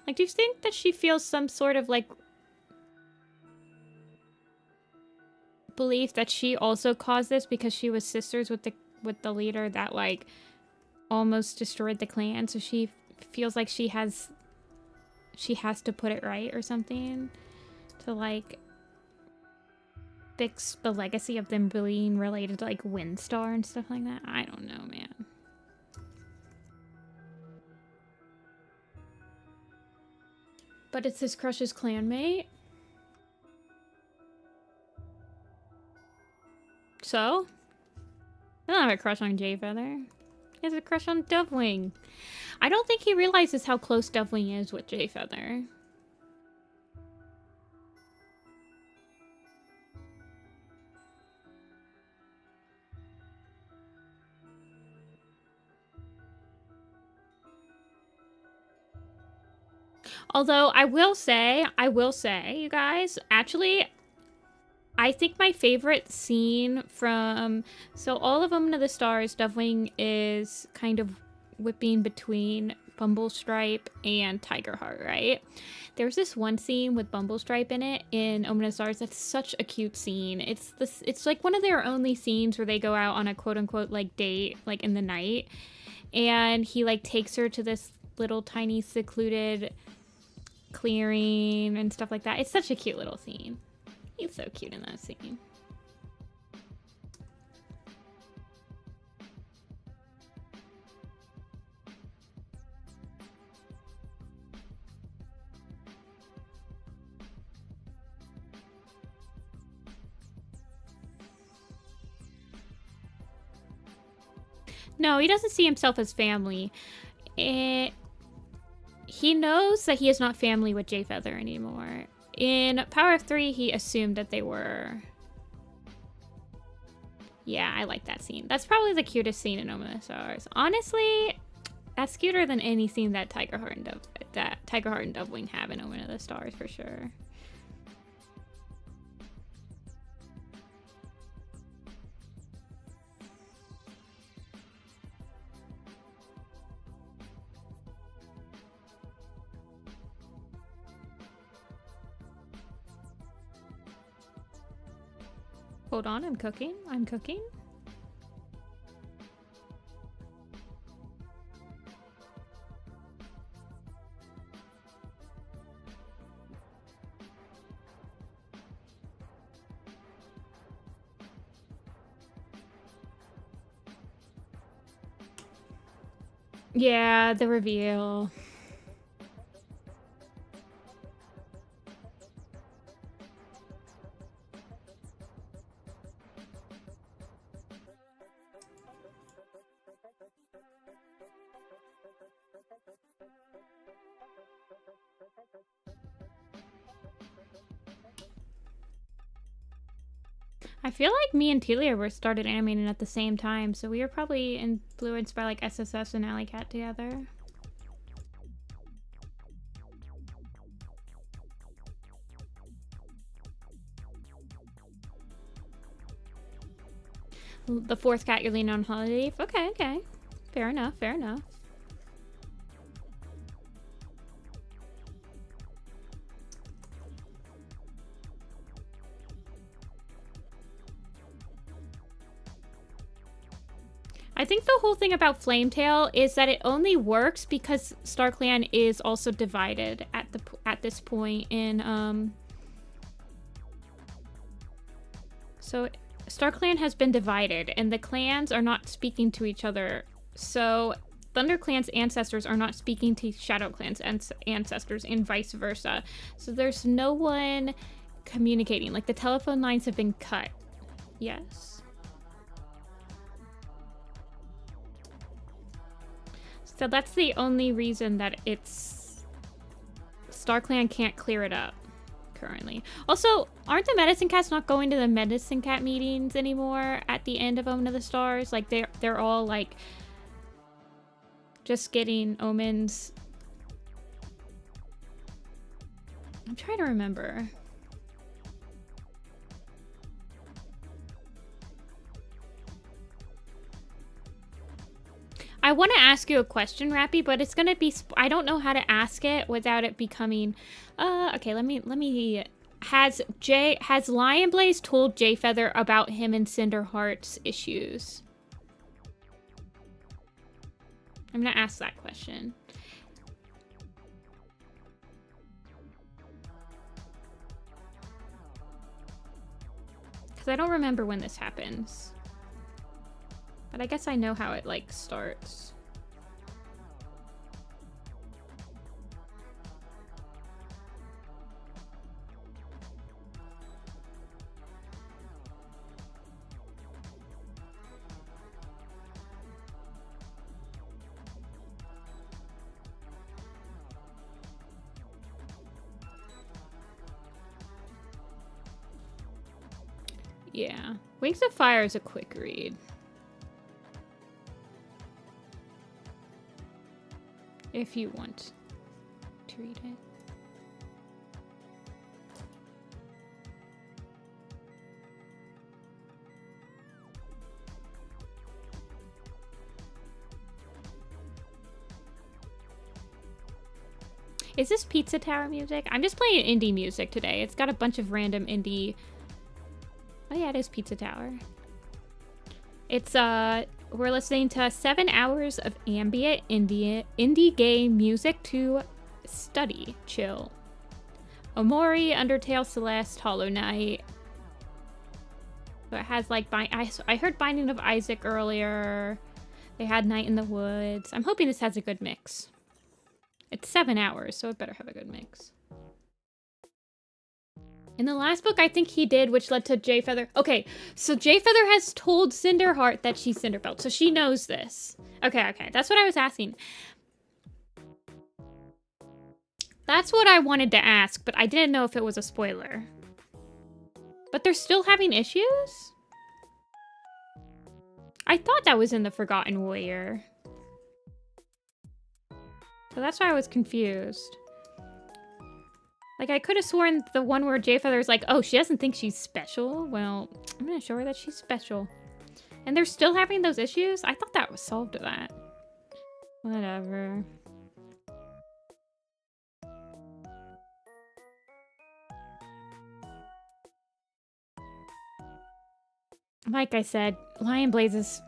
Like, do you think that she feels some sort of, like, belief that she also caused this because she was sisters with the leader that, like, almost destroyed the clan? So she feels like she has to put it right or something to, like... fix the legacy of them being related to like Windstar and stuff like that. I don't know, man. But it's his crush's clanmate. So? I don't have a crush on Jay Feather. He has a crush on Dovewing. I don't think he realizes how close Dovewing is with Jay Feather. Although, I will say, you guys, actually, I think my favorite scene from... So, all of Woman of the Stars, Dovewing is kind of whipping between Bumblestripe and Tigerheart, right? There's this one scene with Bumblestripe in it in Omen of Stars that's such a cute scene. It's like one of their only scenes where they go out on a quote-unquote like date, like in the night, and he like takes her to this little tiny secluded clearing and stuff like that. It's such a cute little scene. He's so cute in that scene. No, he doesn't see himself as family. He knows that he is not family with Jayfeather anymore. In Power of Three, he assumed that they were. Yeah, I like that scene. That's probably the cutest scene in Omen of Stars. Honestly, that's cuter than any scene that Tigerheart and Dovewing have in Omen of the Stars for sure. Hold on, I'm cooking. I'm cooking. Yeah, the reveal. I feel like me and Telia were started animating at the same time, so we were probably influenced by like SSS and Alley Cat together. The fourth cat you're leaning on Holiday Leaf? Okay, okay. Fair enough, fair enough. I think the whole thing about Flametail is that it only works because StormClan is also divided at this point in so StormClan has been divided and the clans are not speaking to each other. So ThunderClan's ancestors are not speaking to ShadowClan's ancestors and vice versa. So there's no one communicating. Like the telephone lines have been cut. Yes. So that's the only reason that it's StormClan can't clear it up currently. Also, aren't the Medicine Cats not going to the Medicine Cat meetings anymore at the end of Omen of the Stars? Like they're all like just getting omens. I'm trying to remember. I want to ask you a question, Rappy, but it's gonna be. I don't know how to ask it without it becoming. Okay, let me. Has Lionblaze told Jayfeather about him and Cinderheart's issues? I'm gonna ask that question. Because I don't remember when this happens. But I guess I know how it, like, starts. Yeah. Wings of Fire is a quick read. If you want to read it. Is this Pizza Tower music? I'm just playing indie music today. It's got a bunch of random indie... Oh yeah, it is Pizza Tower. It's, we're listening to 7 hours of ambient indie game music to study. Chill. Omori, Undertale, Celeste, Hollow Knight. So it has like, I heard Binding of Isaac earlier. They had Night in the Woods. I'm hoping this has a good mix. It's 7 hours, so it better have a good mix. In the last book, I think he did, which led to Jay Feather. Okay, so Jay Feather has told Cinderheart that she's Cinderbelt, so she knows this. Okay, okay, that's what I was asking. That's what I wanted to ask, but I didn't know if it was a spoiler. But they're still having issues? I thought that was in the Forgotten Warrior. So that's why I was confused. Like, I could have sworn the one where Jay Feather's like, oh, she doesn't think she's special. Well, I'm gonna show her that she's special. And they're still having those issues? I thought that was solved to that. Whatever. Like I said, Lion Blaze's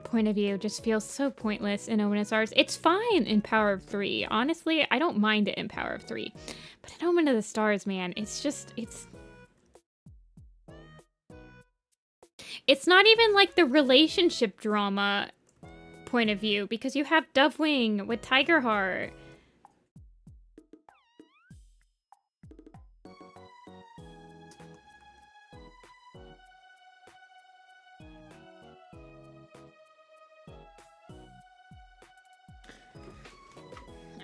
point of view just feels so pointless in Omen of Stars. It's fine in Power of 3. Honestly, I don't mind it in Power of 3. But in Omen of the Stars, man, it's just, it's not even like the relationship drama point of view, because you have Dovewing with Tigerheart.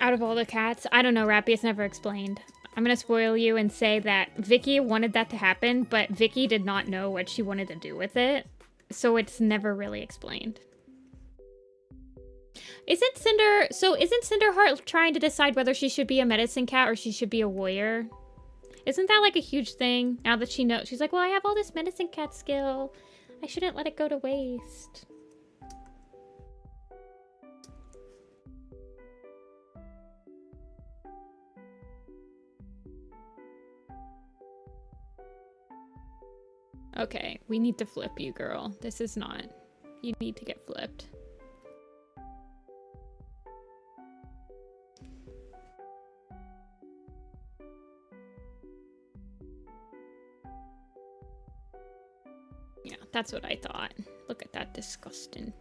Out of all the cats, I don't know, Rappy, it's never explained. I'm gonna spoil you and say that Vicky wanted that to happen, but Vicky did not know what she wanted to do with it, so it's never really explained. Isn't Cinderheart trying to decide whether she should be a medicine cat or she should be a warrior? Isn't that like a huge thing now that she knows? She's like, well, I have all this medicine cat skill. I shouldn't let it go to waste. Okay, we need to flip you, girl. This is not... You need to get flipped. Yeah, that's what I thought. Look at that, disgusting.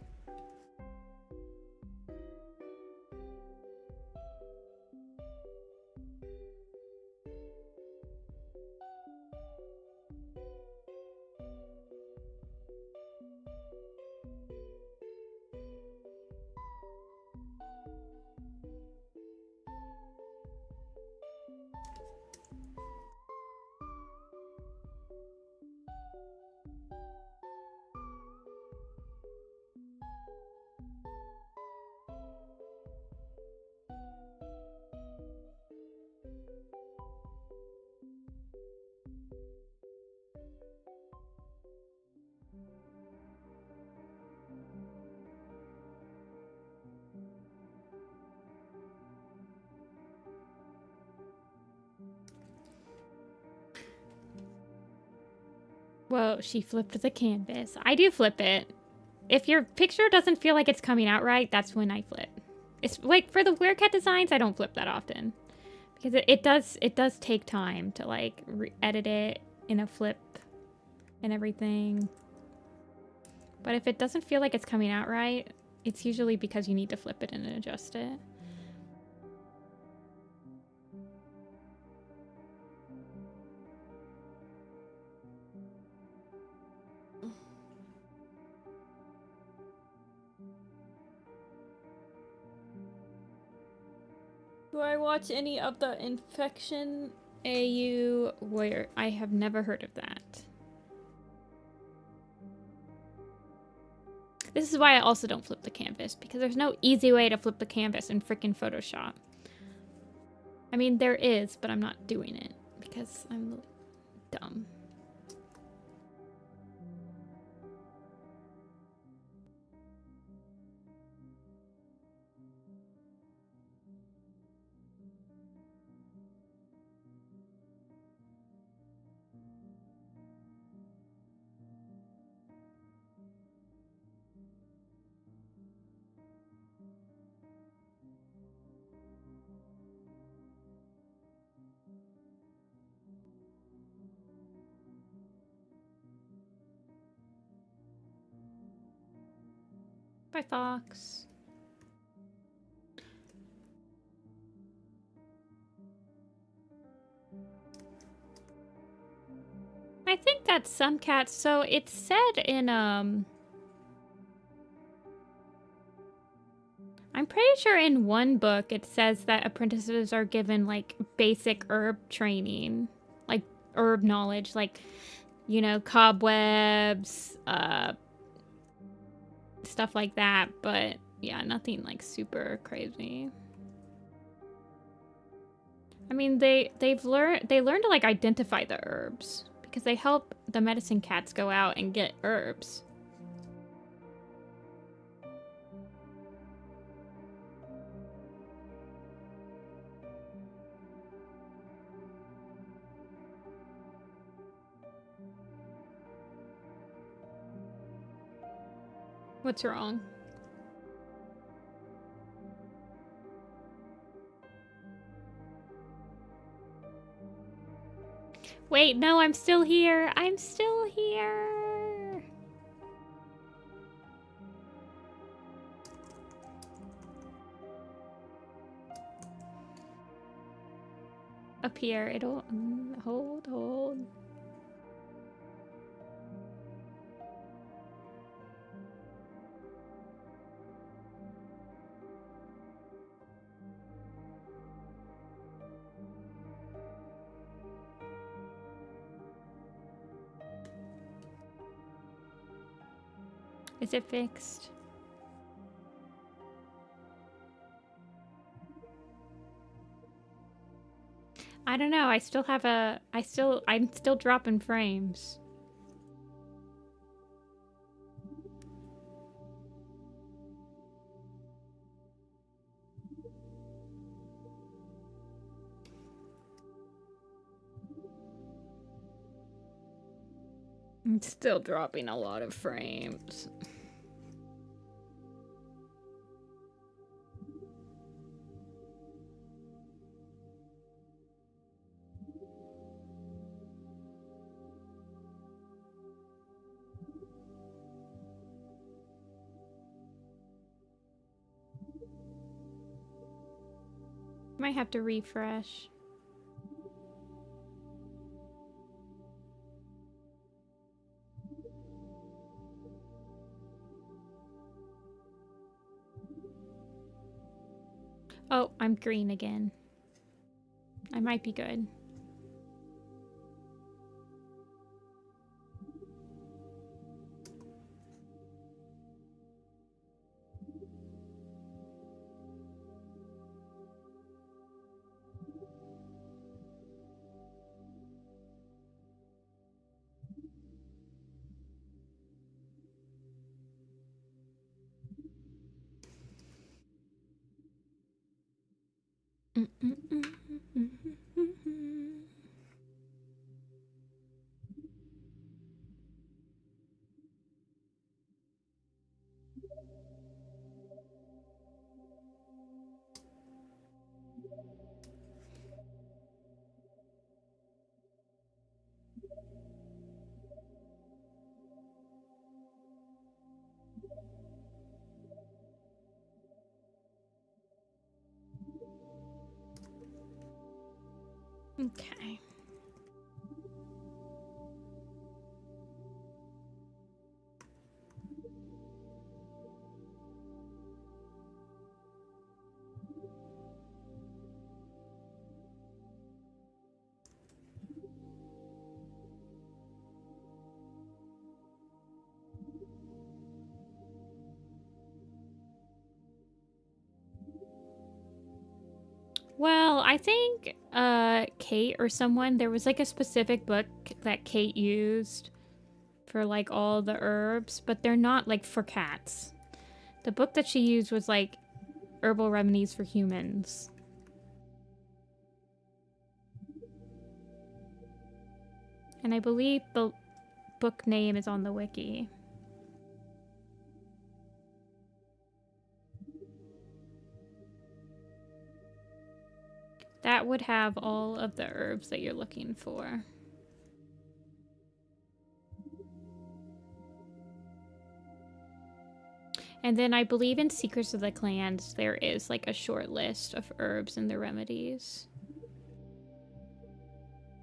Well, she flipped the canvas. I do flip it. If your picture doesn't feel like it's coming out right, that's when I flip. It's like for the Werecat designs, I don't flip that often. Because it does take time to like edit it in a flip and everything. But if it doesn't feel like it's coming out right, it's usually because you need to flip it and adjust it. Do I watch any of the Infection AU Warrior? I have never heard of that. This is why I also don't flip the canvas, because there's no easy way to flip the canvas in frickin' Photoshop. I mean, there is, but I'm not doing it because I'm dumb. Bye, Fox. I think that's some cats. So it said in I'm pretty sure in one book it says that apprentices are given like basic herb training, like herb knowledge, like, you know, cobwebs, stuff like that. But yeah, nothing like super crazy. I mean, they learn to like identify the herbs because they help the medicine cats go out and get herbs. What's wrong? Wait, no, I'm still here. I'm still here. Up here, it'll hold. Is it fixed? I don't know. I'm still dropping frames. I'm still dropping a lot of frames. Might have to refresh. Oh, I'm green again. I might be good. Okay. Well, I think Kate or someone, there was like a specific book that Kate used for like all the herbs, but they're not like for cats. The book that she used was like herbal remedies for humans. And I believe the book name is on the wiki. That would have all of the herbs that you're looking for. And then I believe in Secrets of the Clans, there is like a short list of herbs and the remedies.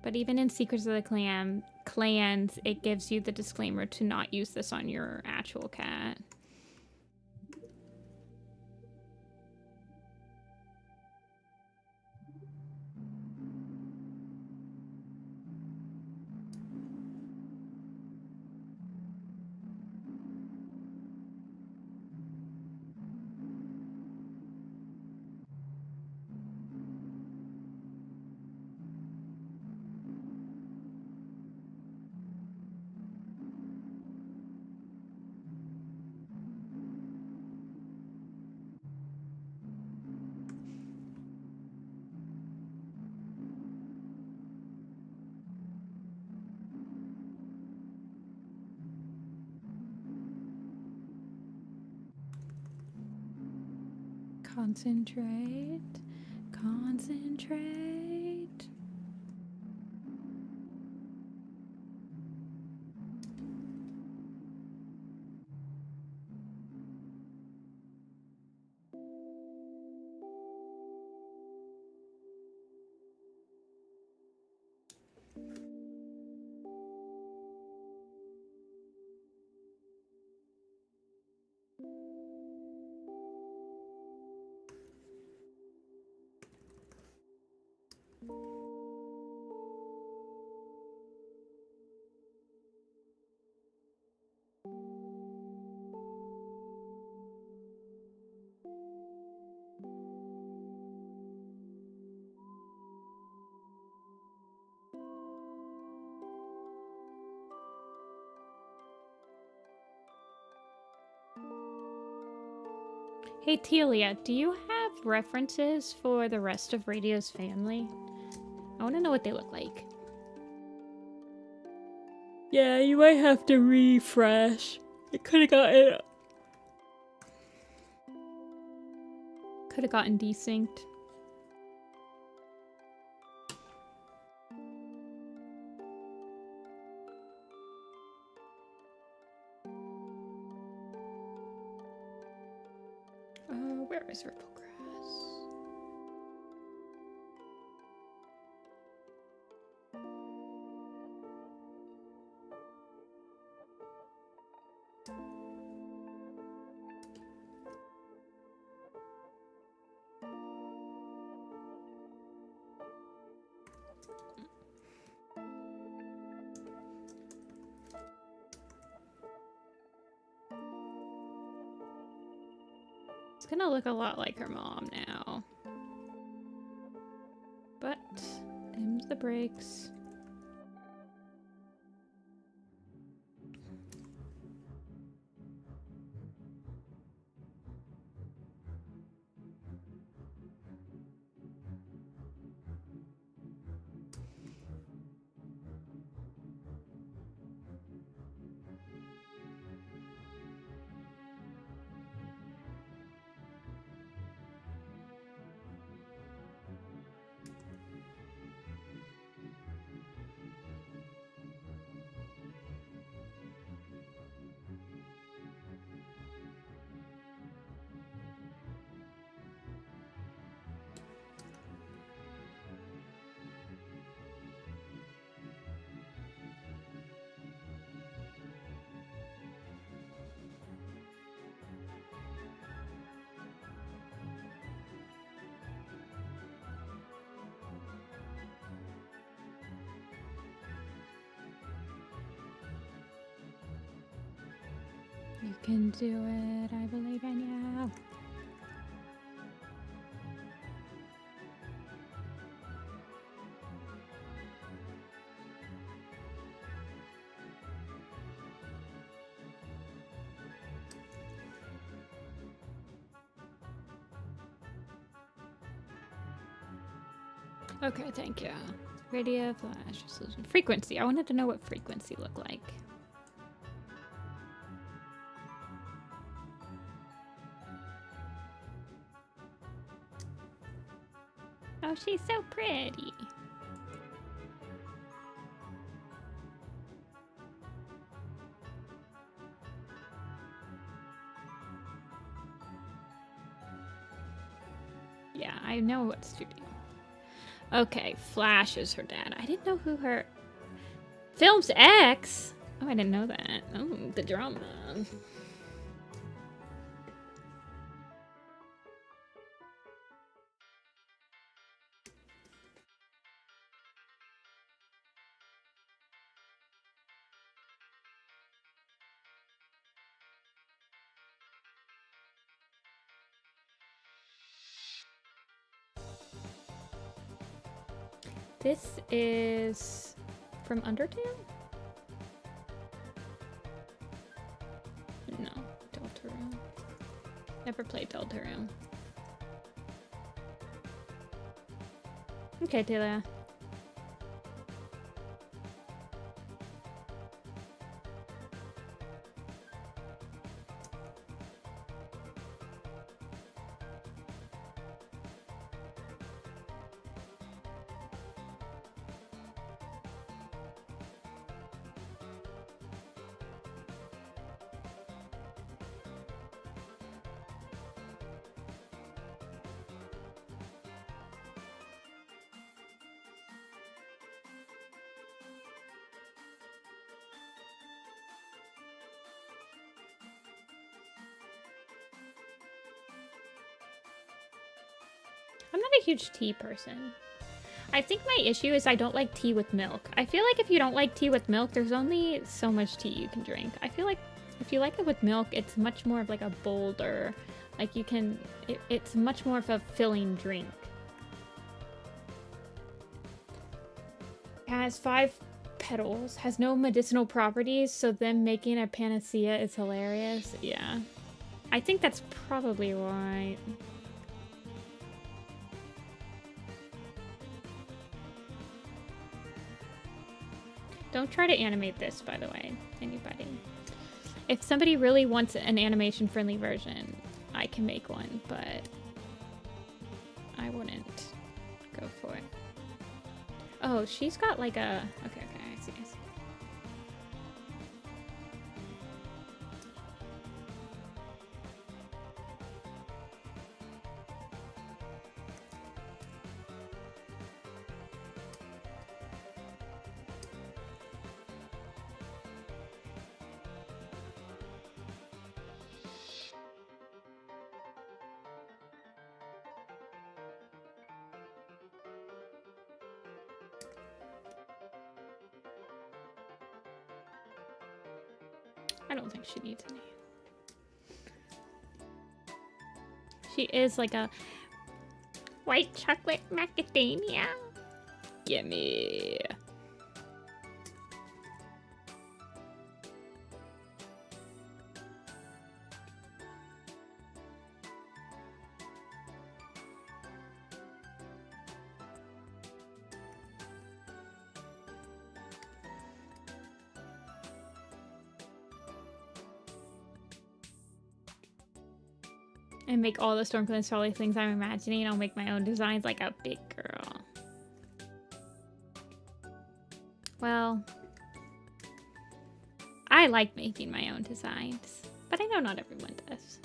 But even in Secrets of the Clans, it gives you the disclaimer to not use this on your actual cat. Concentrate. Concentrate. Hey Telia, do you have references for the rest of Radio's family? I want to know what they look like. Yeah, you might have to refresh. It could have gotten... Could have gotten desynced. Where is Ripple Grass? It's gonna look a lot like her mom now. But, them's the breaks. You can do it, I believe in you. Okay, thank you. Radio, flash, frequency. I wanted to know what frequency looked like. Oh, she's so pretty. Yeah, I know what studio. Okay, Flash is her dad. I didn't know who her... Film's ex? Oh, I didn't know that. Oh, the drama. This is from Undertale? No, Deltarune. Never played Deltarune. Okay, Taylor. I'm not a huge tea person. I think my issue is I don't like tea with milk. I feel like if you don't like tea with milk, there's only so much tea you can drink. I feel like if you like it with milk, it's much more of like a bolder, like you can, it's much more of a filling drink. It has 5 petals, has no medicinal properties, so them making a panacea is hilarious. Yeah. I think that's probably right. Don't try to animate this, by the way, anybody. If somebody really wants an animation-friendly version, I can make one, but I wouldn't go for it. Oh, she's got like a... Okay, I see. I don't think she needs any. She is like a white chocolate macadamia. Gimme. And make all the StormClan's Folly things I'm imagining. I'll make my own designs like a big girl. Well, I like making my own designs, but I know not everyone does.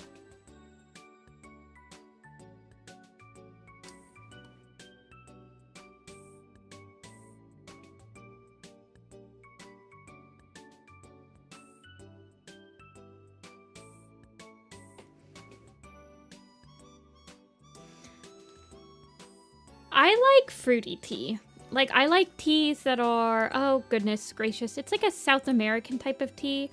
I like fruity tea. Like, I like teas that are... Oh, goodness gracious. It's like a South American type of tea.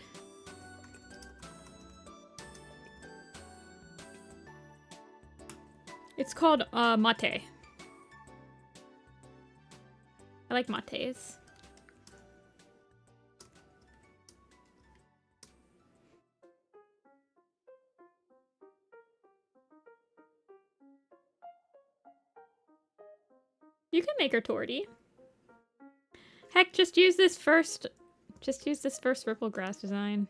It's called mate. I like mates. You can make her torty. Heck, just use this first Ripple Grass design.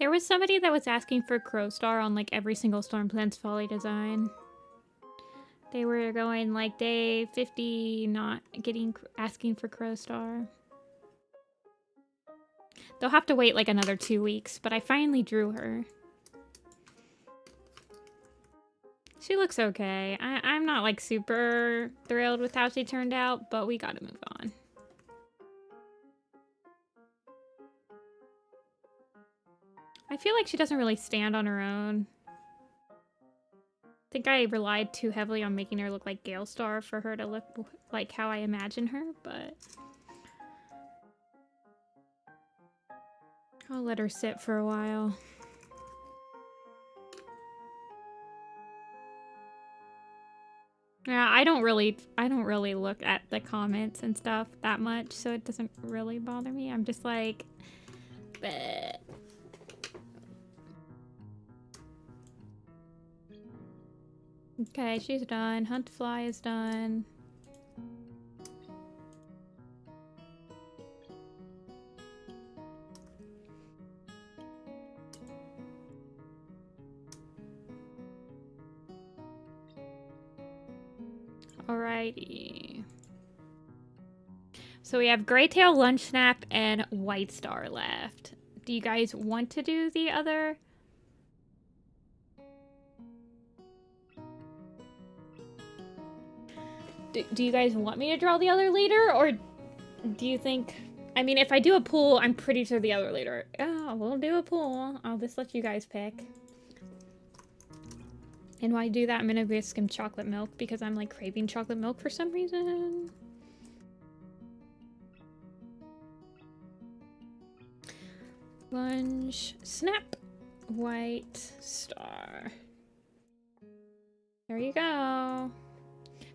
There was somebody that was asking for Crowstar on like every single StormClan's Folly design. They were going like day 50 not asking for Crowstar. They'll have to wait like another 2 weeks, but I finally drew her. She looks okay. I'm not like super thrilled with how she turned out, but we gotta move on. I feel like she doesn't really stand on her own. I think I relied too heavily on making her look like Galestar for her to look like how I imagine her, but I'll let her sit for a while. Yeah, I don't really look at the comments and stuff that much, so it doesn't really bother me. I'm just like, bleh. Okay, she's done. Hunt Fly is done. Alrighty. So we have Graytail, Lunch Snap, and White Star left. Do you guys want to do the other? Do you guys want me to draw the other leader, or do you think... I mean, if I do a pool, I'm pretty sure the other leader... Oh, we'll do a pool. I'll just let you guys pick. And while I do that, I'm gonna whisk him chocolate milk because I'm like craving chocolate milk for some reason. Lunge, snap, White Star. There you go.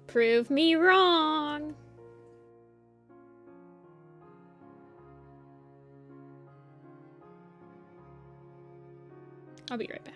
Prove me wrong. I'll be right back.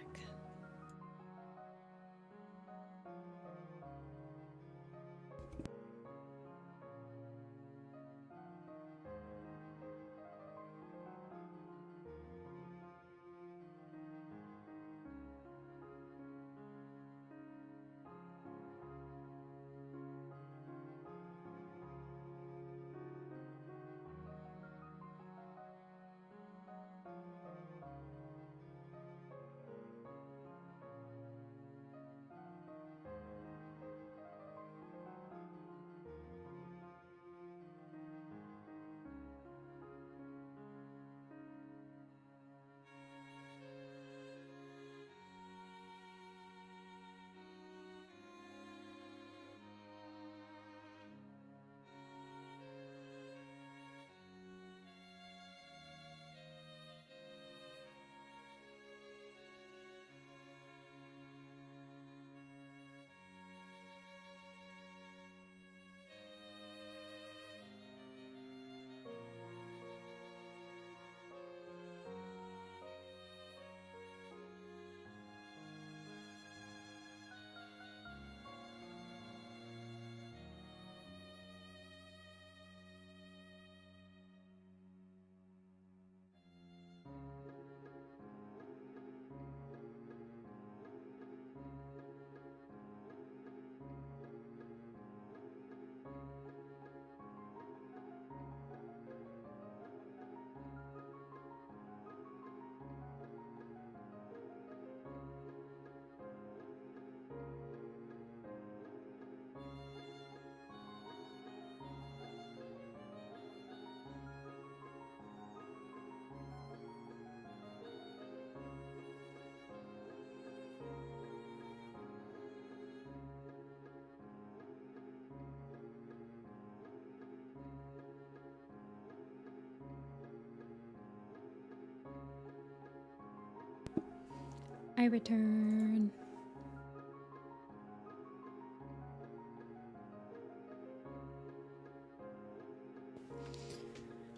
I return.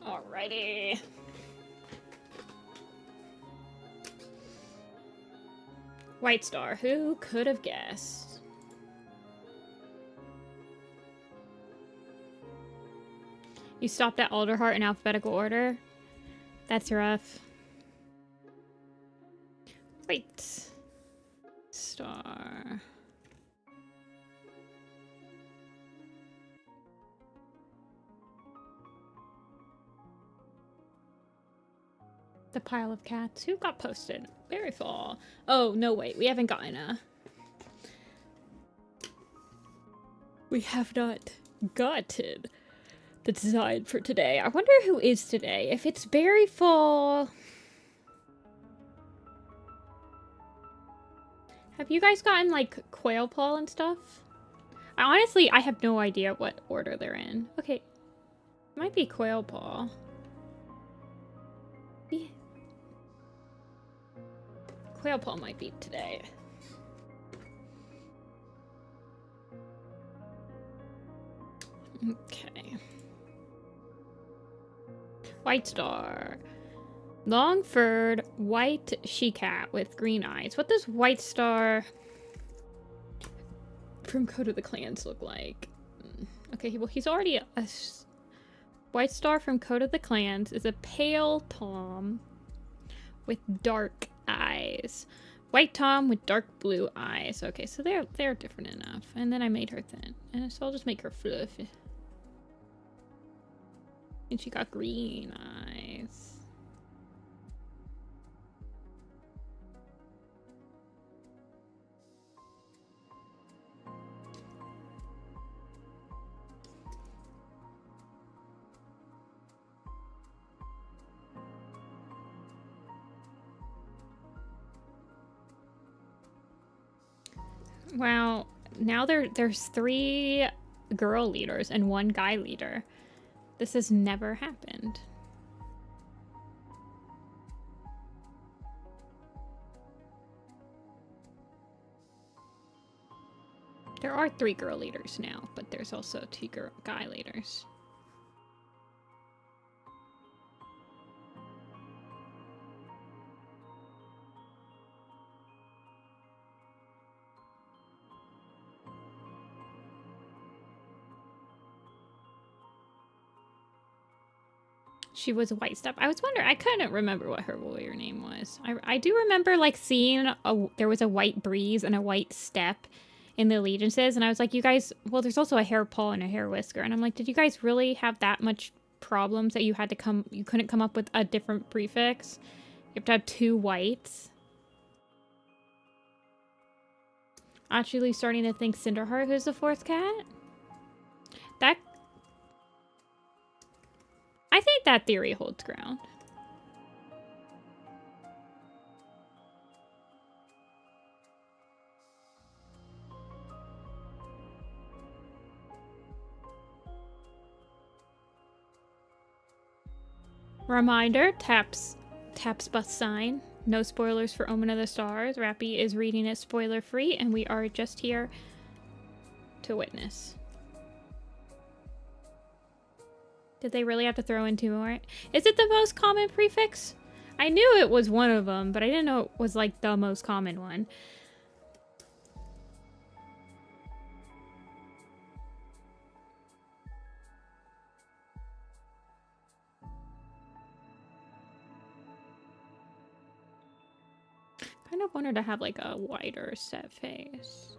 Alrighty. White Star, who could have guessed? You stopped at Alderheart in alphabetical order? That's rough. The pile of cats who got posted. Berry fall. Oh, no, wait. We haven't gotten a... We have not gotten the design for today. I wonder who is today. If it's Berry fall... Have you guys gotten, like, quail paw and stuff? Honestly, I have no idea what order they're in. Okay. It might be quail paw. Yeah. Quail paw might be today. Okay. White star. Long-furred white she-cat with green eyes. What does White Star from Code of the Clans look like? Okay, well, he's already a... White Star from Code of the Clans is a pale Tom with dark eyes. White Tom with dark blue eyes. Okay, so they're different enough. And then I made her thin. And so I'll just make her fluffy. And she got green eyes. Wow, now there's 3 girl leaders and 1 guy leader. This has never happened. There are 3 girl leaders now, but there's also 2 guy leaders. She was a white step. I was wondering, I couldn't remember what her warrior name was. I do remember like seeing there was a white breeze and a white step in the allegiances, and I was like, you guys, well, there's also a hair paw and a hair whisker, and I'm like, did you guys really have that much problems that you couldn't come up with a different prefix? You have to have 2 whites. Actually starting to think Cinderheart, who's the 4th cat? I think that theory holds ground. Reminder, taps bus sign. No spoilers for Omen of the Stars. Rappy is reading it spoiler free, and we are just here to witness. Did they really have to throw in 2 more? Is it the most common prefix? I knew it was one of them, but I didn't know it was like the most common one. Kind of wanted to have like a wider set face.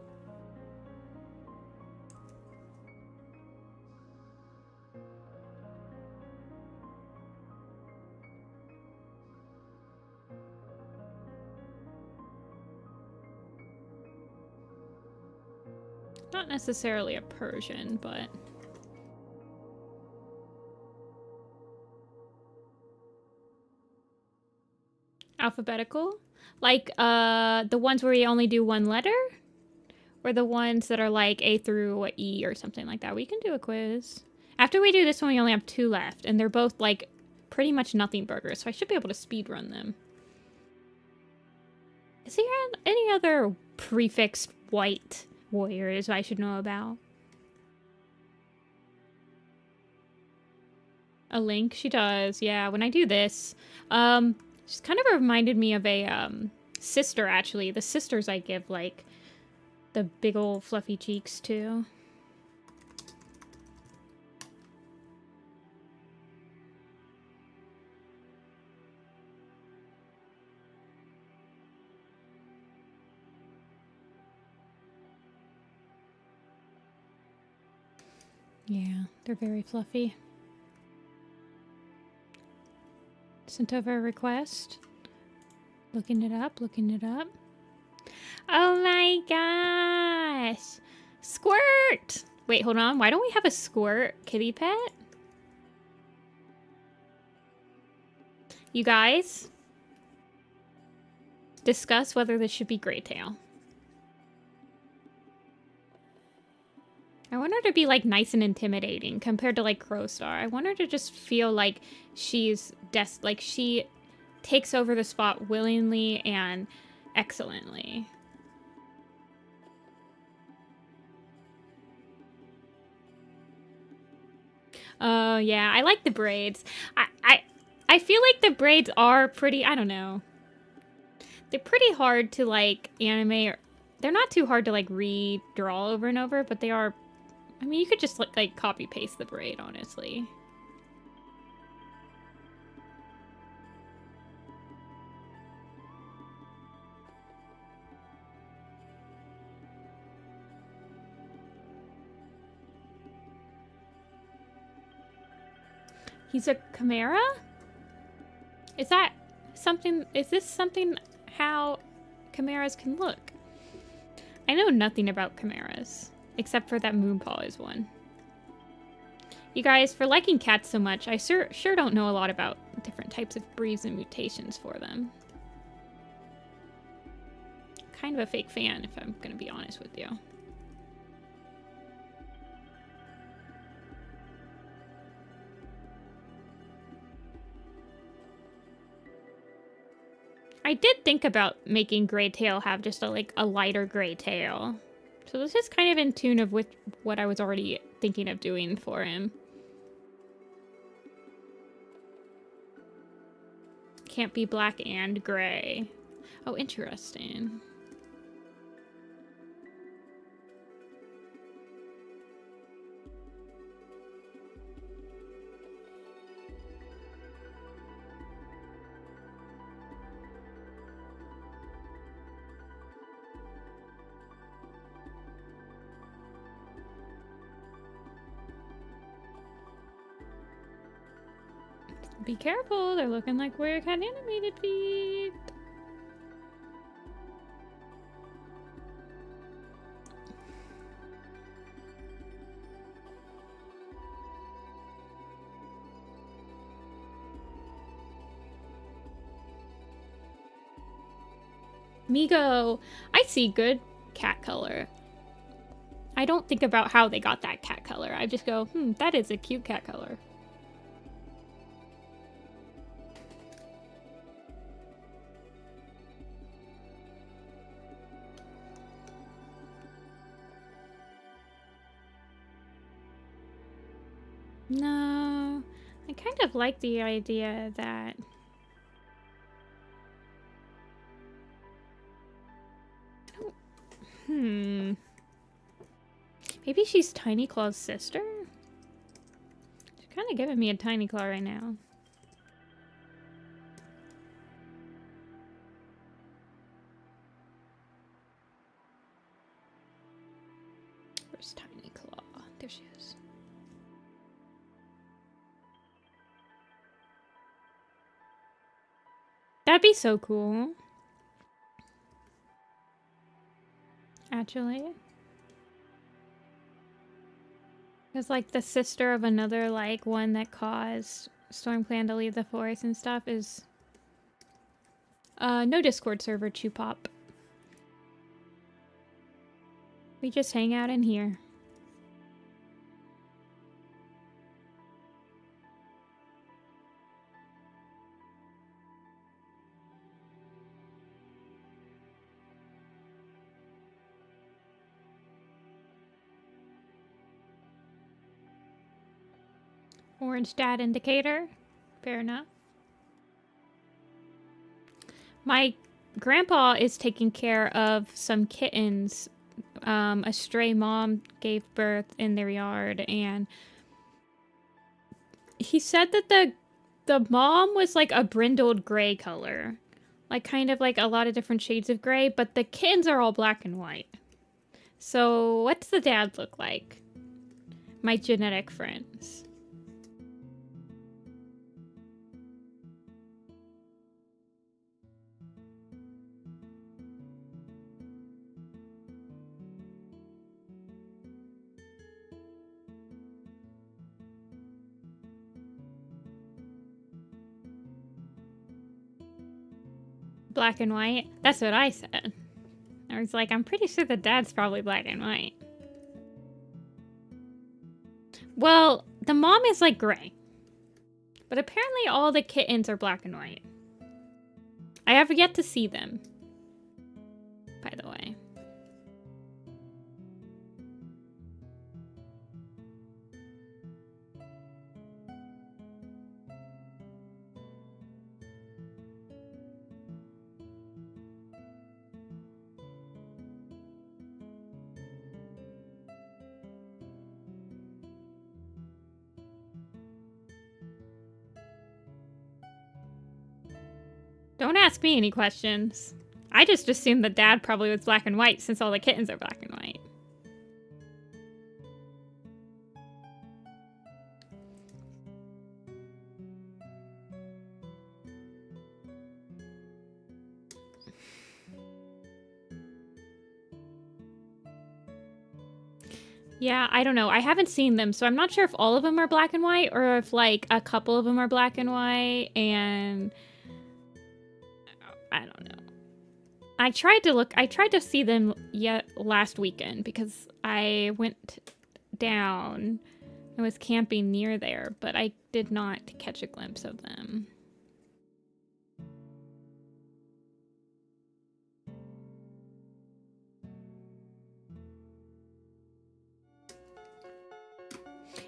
Not necessarily a Persian, but... Alphabetical? Like, the ones where you only do 1 letter? Or the ones that are like A through E or something like that? We can do a quiz. After we do this one, we only have 2 left, and they're both like pretty much nothing burgers, so I should be able to speedrun them. Is there any other prefixed white warriors I should know about? A link? She does, yeah. When I do this, she's kind of reminded me of a sister, actually. The sisters I give, like, the big old fluffy cheeks, too. Yeah, they're very fluffy. Sent over a request. Looking it up, looking it up. Oh my gosh! Squirt! Wait, hold on. Why don't we have a Squirt kitty pet? You guys, discuss whether this should be Greytail. I want her to be like nice and intimidating compared to like Crowstar. I want her to just feel like she's like she takes over the spot willingly and excellently. Oh yeah, I like the braids. I feel like the braids are pretty, I don't know. They're pretty hard to like animate. They're not too hard to like redraw over and over, but they are, I mean, you could just like copy paste the braid, honestly. He's a chimera? Is that something, is this something how chimeras can look? I know nothing about chimeras, except for that Moonpaw is one. You guys, for liking cats so much, I sure don't know a lot about different types of breeds and mutations for them. Kind of a fake fan, if I'm gonna be honest with you. I did think about making Greytail have just a lighter gray tail. So this is kind of in tune with what I was already thinking of doing for him. Can't be black and gray. Oh, interesting. Be careful, they're looking like Warrior Cat animated feet. Migo, I see good cat color. I don't think about how they got that cat color. I just go, that is a cute cat color. No, I kind of like the idea that maybe she's Tiny Claw's sister? She's kind of giving me a Tiny Claw right now. Where's Tiny Claw? There she is. That'd be so cool. Actually. Because, like, the sister of another, like, one that caused StormClan to leave the forest and stuff is... no Discord server, Chupop. We just hang out in here. Orange dad indicator. Fair enough. My grandpa is taking care of some kittens. A stray mom gave birth in their yard, and he said that the mom was like a brindled gray color. Like kind of like a lot of different shades of gray, but the kittens are all black and white. So what's the dad look like? My genetic friends. Black and white? That's what I said. I was like, I'm pretty sure the dad's probably black and white. Well, the mom is like gray. But apparently all the kittens are black and white. I have yet to see them, by the way. Don't ask me any questions. I just assumed the dad probably was black and white since all the kittens are black and white. Yeah, I don't know. I haven't seen them, so I'm not sure if all of them are black and white or if like a couple of them are black and white and I don't know. I tried to see them last weekend because I went down and was camping near there, but I did not catch a glimpse of them.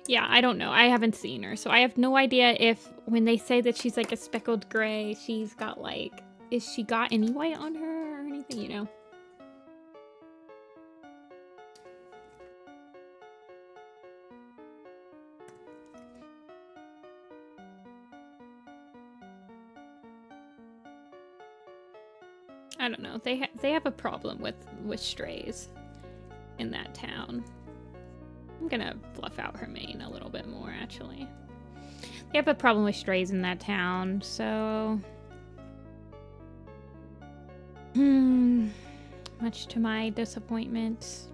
Yeah, I don't know. I haven't seen her, so I have no idea if when they say that she's like a speckled gray, she's got like, is she got any white on her or anything, you know? I don't know. They have a problem with strays in that town. I'm gonna fluff out her mane a little bit more, actually. They have a problem with strays in that town, so... much to my disappointment.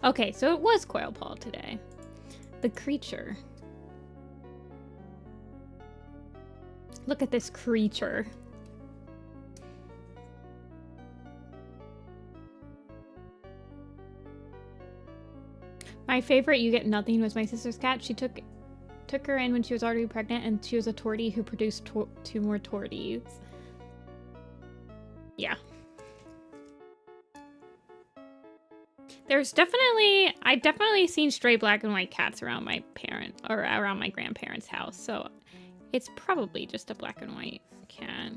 Okay, so it was Coil Paul today. The creature. Look at this creature. My favorite You Get Nothing was my sister's cat. She took her in when she was already pregnant, and she was a tortie who produced 2 more torties. Yeah. I've definitely seen stray black and white cats around my around my grandparents' house, so it's probably just a black and white cat.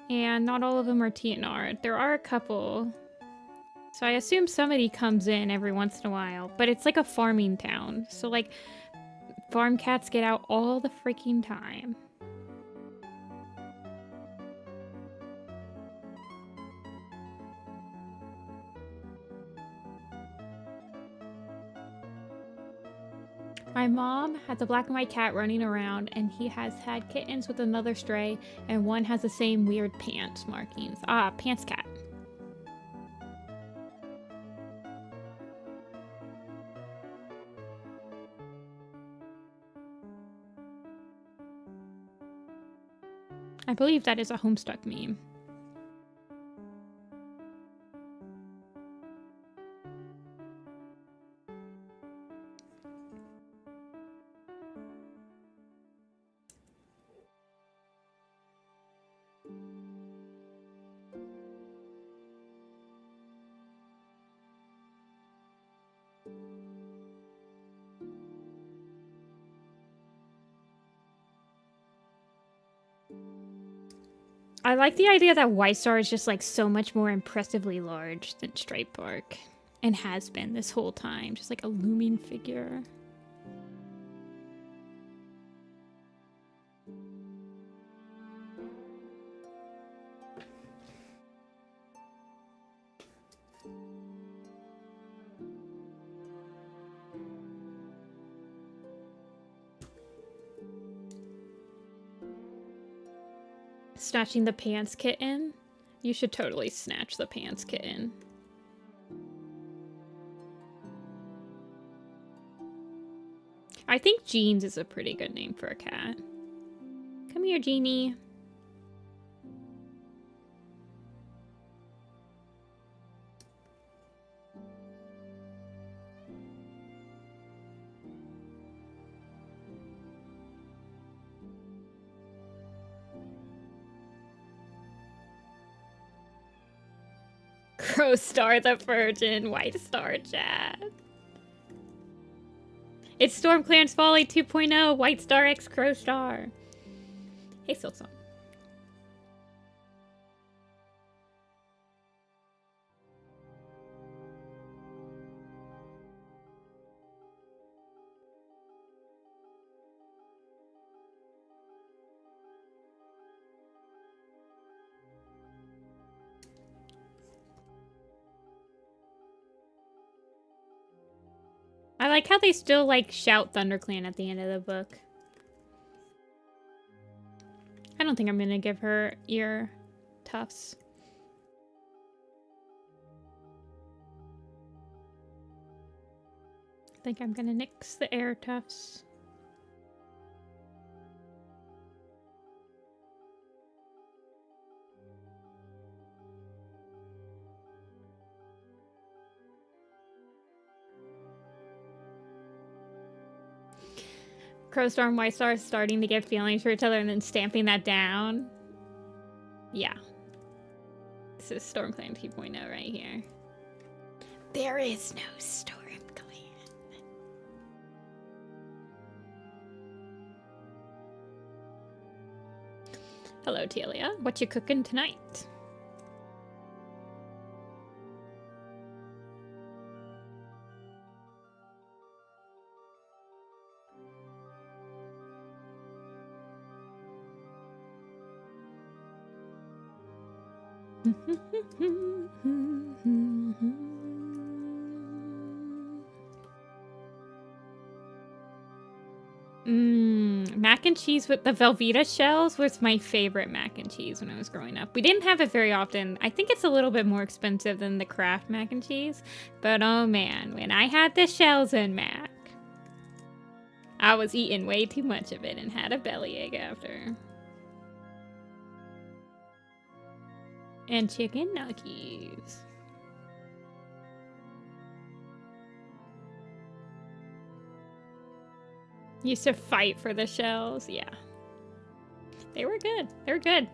And not all of them are TNR. There are a couple. So I assume somebody comes in every once in a while, but it's like a farming town. So like farm cats get out all the freaking time. My mom has a black and white cat running around, and he has had kittens with another stray, and one has the same weird pants markings. Ah, pants cat. I believe that is a Homestuck meme. I like the idea that White Star is just like so much more impressively large than Stripe Bark, and has been this whole time, just like a looming figure. Snatching the pants kitten? You should totally snatch the pants kitten. I think Jeans is a pretty good name for a cat. Come here, Jeannie. Crow Star the Virgin, White Star chat. It's StormClan's Folly 2.0, White Star X Crow Star. Hey, Silksong. I like how they still, like, shout ThunderClan at the end of the book. I don't think I'm gonna give her ear tufts. I think I'm gonna nix the air tufts. Crowstar and White Star starting to get feelings for each other and then stamping that down. Yeah. This is StormClan 2.0 right here. There is no StormClan. Hello, Telia. What you cooking tonight? Mac and cheese with the Velveeta shells was my favorite mac and cheese when I was growing up. We didn't have it very often. I think it's a little bit more expensive than the Kraft mac and cheese. But oh man, when I had the shells in mac, I was eating way too much of it and had a bellyache after. And chicken nuggets. Used to fight for the shells. Yeah. They were good. They were good.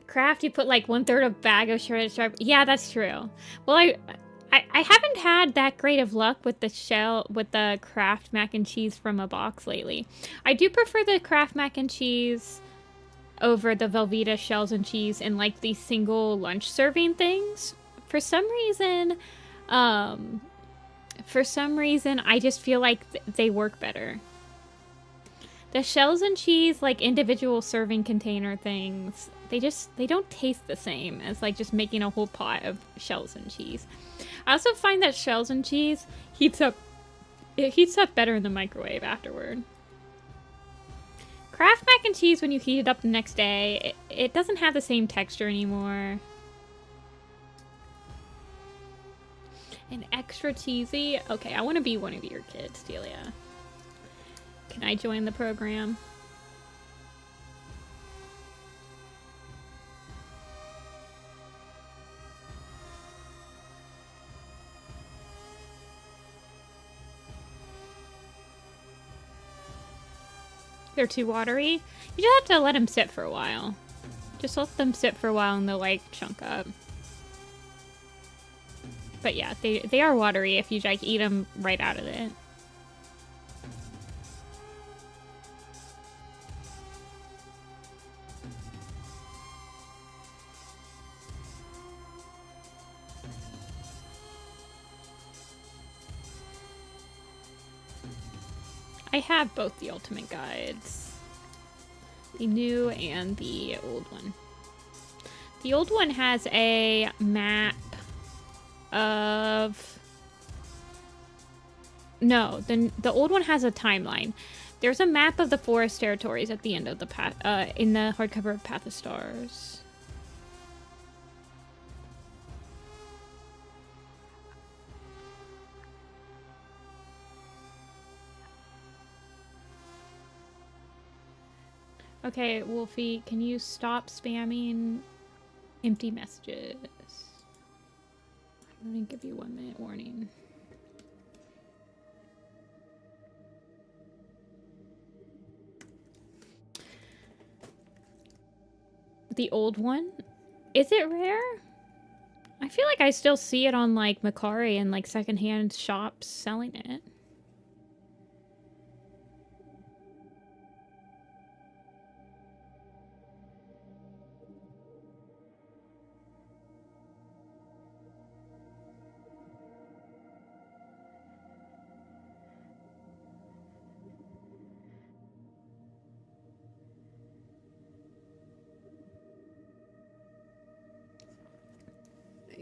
Kraft, you put like 1/3 of bag of shredded sharp. Yeah, that's true. Well, I haven't had that great of luck with the Kraft mac and cheese from a box lately. I do prefer the Kraft mac and cheese over the Velveeta shells and cheese in like these single lunch serving things. For some reason, I just feel like they work better. The shells and cheese, like individual serving container things, they don't taste the same as like just making a whole pot of shells and cheese. I also find that shells and cheese heats up better in the microwave afterward. Kraft mac and cheese, when you heat it up the next day, it doesn't have the same texture anymore. And extra cheesy? Okay, I want to be one of your kids, Delia. Can I join the program? They're too watery? You just have to let them sit for a while. Just let them sit for a while and they'll like chunk up. But yeah, they are watery if you like eat them right out of it. I have both the ultimate guides. The new and the old one. The old one has a map of... No, the old one has a timeline. There's a map of the forest territories at the end of the path, in the hardcover of Path of Stars. Okay, Wolfie, can you stop spamming empty messages? I'm gonna give you 1 minute warning. The old one? Is it rare? I feel like I still see it on like Macari and like secondhand shops selling it.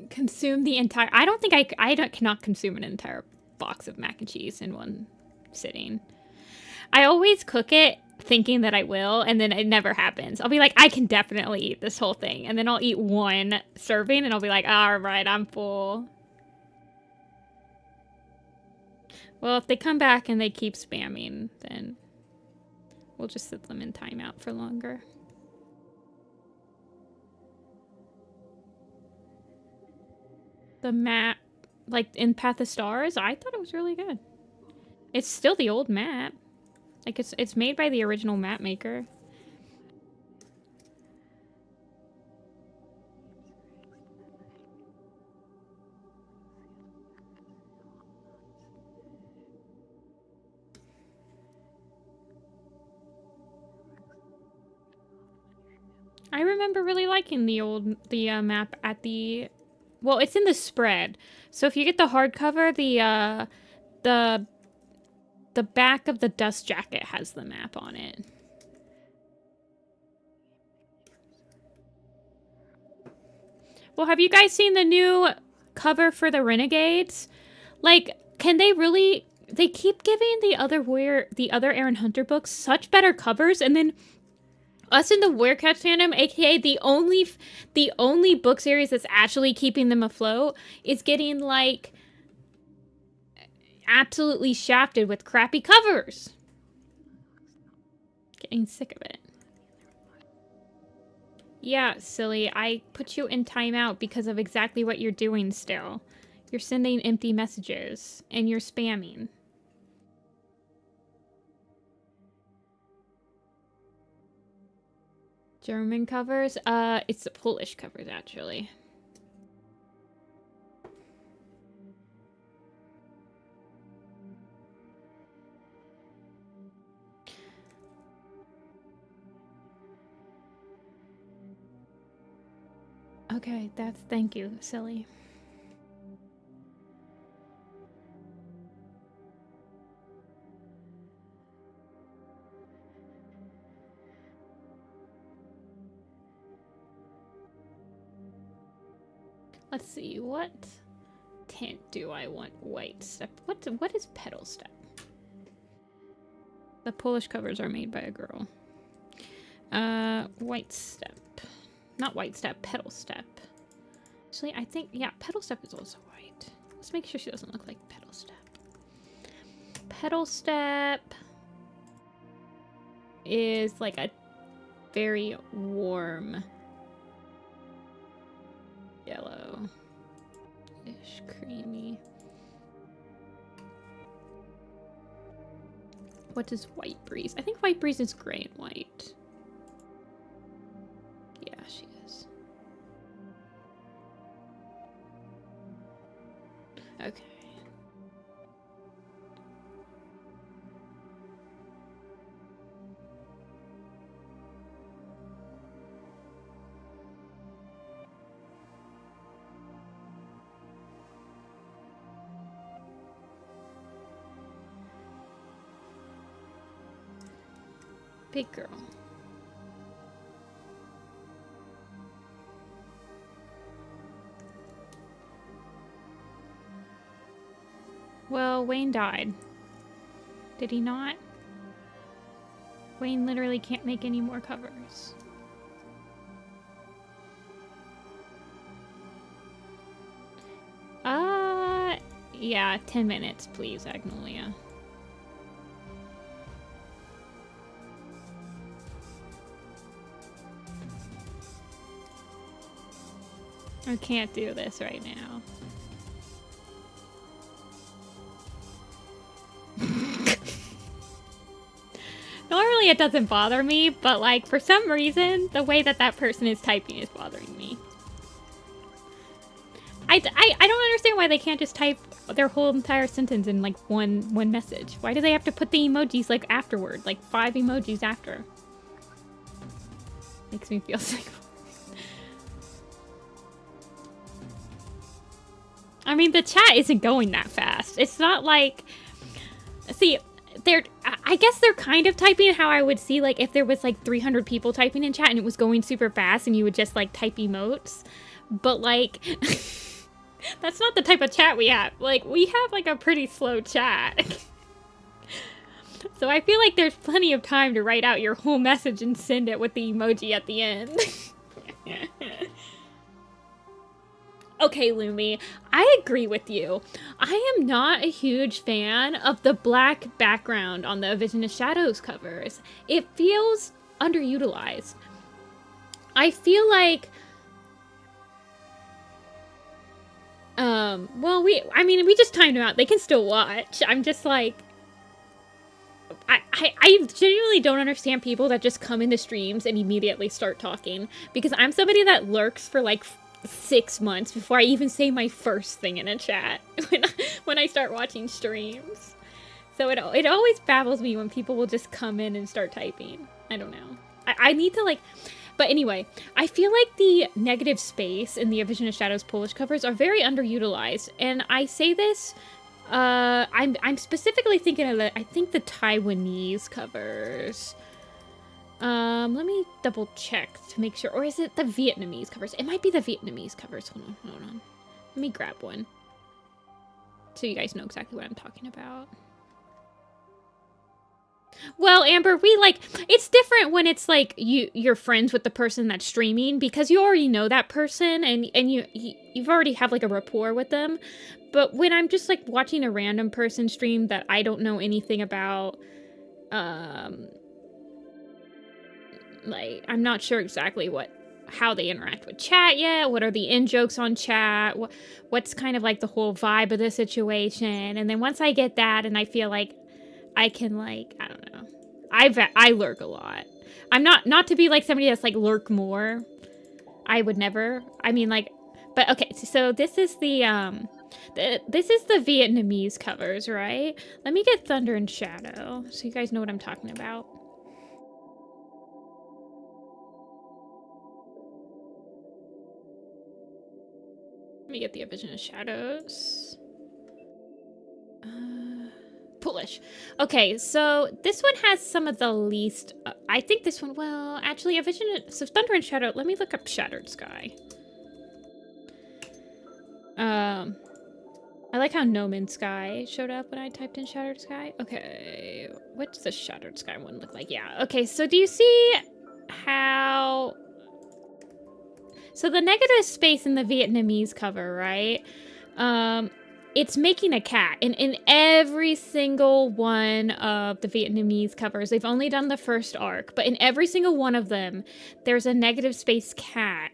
Consume the entire... I don't think cannot consume an entire box of mac and cheese in one sitting. I always cook it thinking that I will, and then it never happens. I'll be like, I can definitely eat this whole thing, and then I'll eat one serving, and I'll be like, all right, I'm full. Well, if they come back and they keep spamming, then we'll just sit them in timeout for longer. The map, like in Path of Stars, I thought it was really good. It's still the old map. Like it's made by the original map maker. I remember really liking the map at the... Well, it's in the spread. So if you get the hardcover, the back of the dust jacket has the map on it. Well, have you guys seen the new cover for the Renegades? Like, can they really... They keep giving the other Aaron Hunter books such better covers, and then us in the Werecat fandom, aka the only book series that's actually keeping them afloat, is getting like absolutely shafted with crappy covers. Getting sick of it. Yeah, silly. I put you in timeout because of exactly what you're doing still. You're sending empty messages and you're spamming. German covers? It's the Polish covers, actually. Okay, thank you, silly. Let's see, what tint do I want? White step. What is petal step? The Polish covers are made by a girl. White step. Not white step, petal step. Actually, I think, yeah, petal step is also white. Let's make sure she doesn't look like petal step. Petal step is like a very warm yellow-ish, creamy. What is White Breeze? I think White Breeze is gray and white. Yeah, she is. Okay. Big girl. Well, Wayne died. Did he not? Wayne literally can't make any more covers. Yeah, 10 minutes, please, Agnolia. I can't do this right now. Normally it doesn't bother me, but like for some reason, the way that that person is typing is bothering me. I don't understand why they can't just type their whole entire sentence in like one message. Why do they have to put the emojis like afterward, like 5 emojis after? Makes me feel sick. I mean, the chat isn't going that fast. It's not like, see, I guess they're kind of typing how I would see like if there was like 300 people typing in chat and it was going super fast and you would just like type emotes. But like, that's not the type of chat we have. Like, we have like a pretty slow chat. So I feel like there's plenty of time to write out your whole message and send it with the emoji at the end. Okay, Lumi, I agree with you. I am not a huge fan of the black background on the A Vision of Shadows covers. It feels underutilized. I feel like, well, we just timed them out. They can still watch. I'm just like, I genuinely don't understand people that just come into streams and immediately start talking, because I'm somebody that lurks for like 6 months before I even say my first thing in a chat when I start watching streams. So it always baffles me when people will just come in and start typing. I don't know. I need to like, but anyway, I feel like the negative space in the A Vision of Shadows Polish covers are very underutilized, and I say this, I'm specifically thinking of I think the Taiwanese covers. Let me double check to make sure. Or is it the Vietnamese covers? It might be the Vietnamese covers. Hold on. Let me grab one, so you guys know exactly what I'm talking about. Well, Amber, it's different when it's like you're friends with the person that's streaming, because you already know that person and you've already have like a rapport with them. But when I'm just like watching a random person stream that I don't know anything about, like, I'm not sure exactly how they interact with chat yet. What are the in-jokes on chat? What's kind of like the whole vibe of the situation? And then once I get that and I feel like I can, like, I don't know. I lurk a lot. I'm not to be like somebody that's like lurk more. I would never. I mean, like, but okay. So this is this is the Vietnamese covers, right? Let me get Thunder and Shadow so you guys know what I'm talking about. Let me get the A Vision of Shadows. Polish. Okay, so this one has some of the least, I think this one, well, actually, A Vision of, so Thunder and Shadow, let me look up Shattered Sky. I like how No Man's Sky showed up when I typed in Shattered Sky. Okay, what's the Shattered Sky one look like? Yeah, okay, so do you see how, so the negative space in the Vietnamese cover, right? It's making a cat. And in every single one of the Vietnamese covers, they've only done the first arc, but in every single one of them, there's a negative space cat.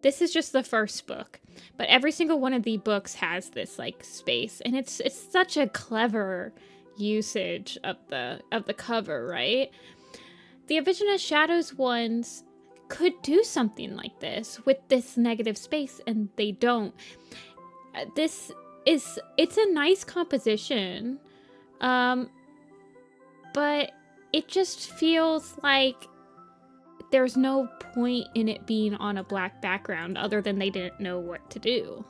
This is just the first book, but every single one of the books has this like space, and it's such a clever usage of the cover, right? The A Vision of Shadows ones could do something like this with this negative space, and they don't. It's a nice composition, but it just feels like there's no point in it being on a black background other than they didn't know what to do.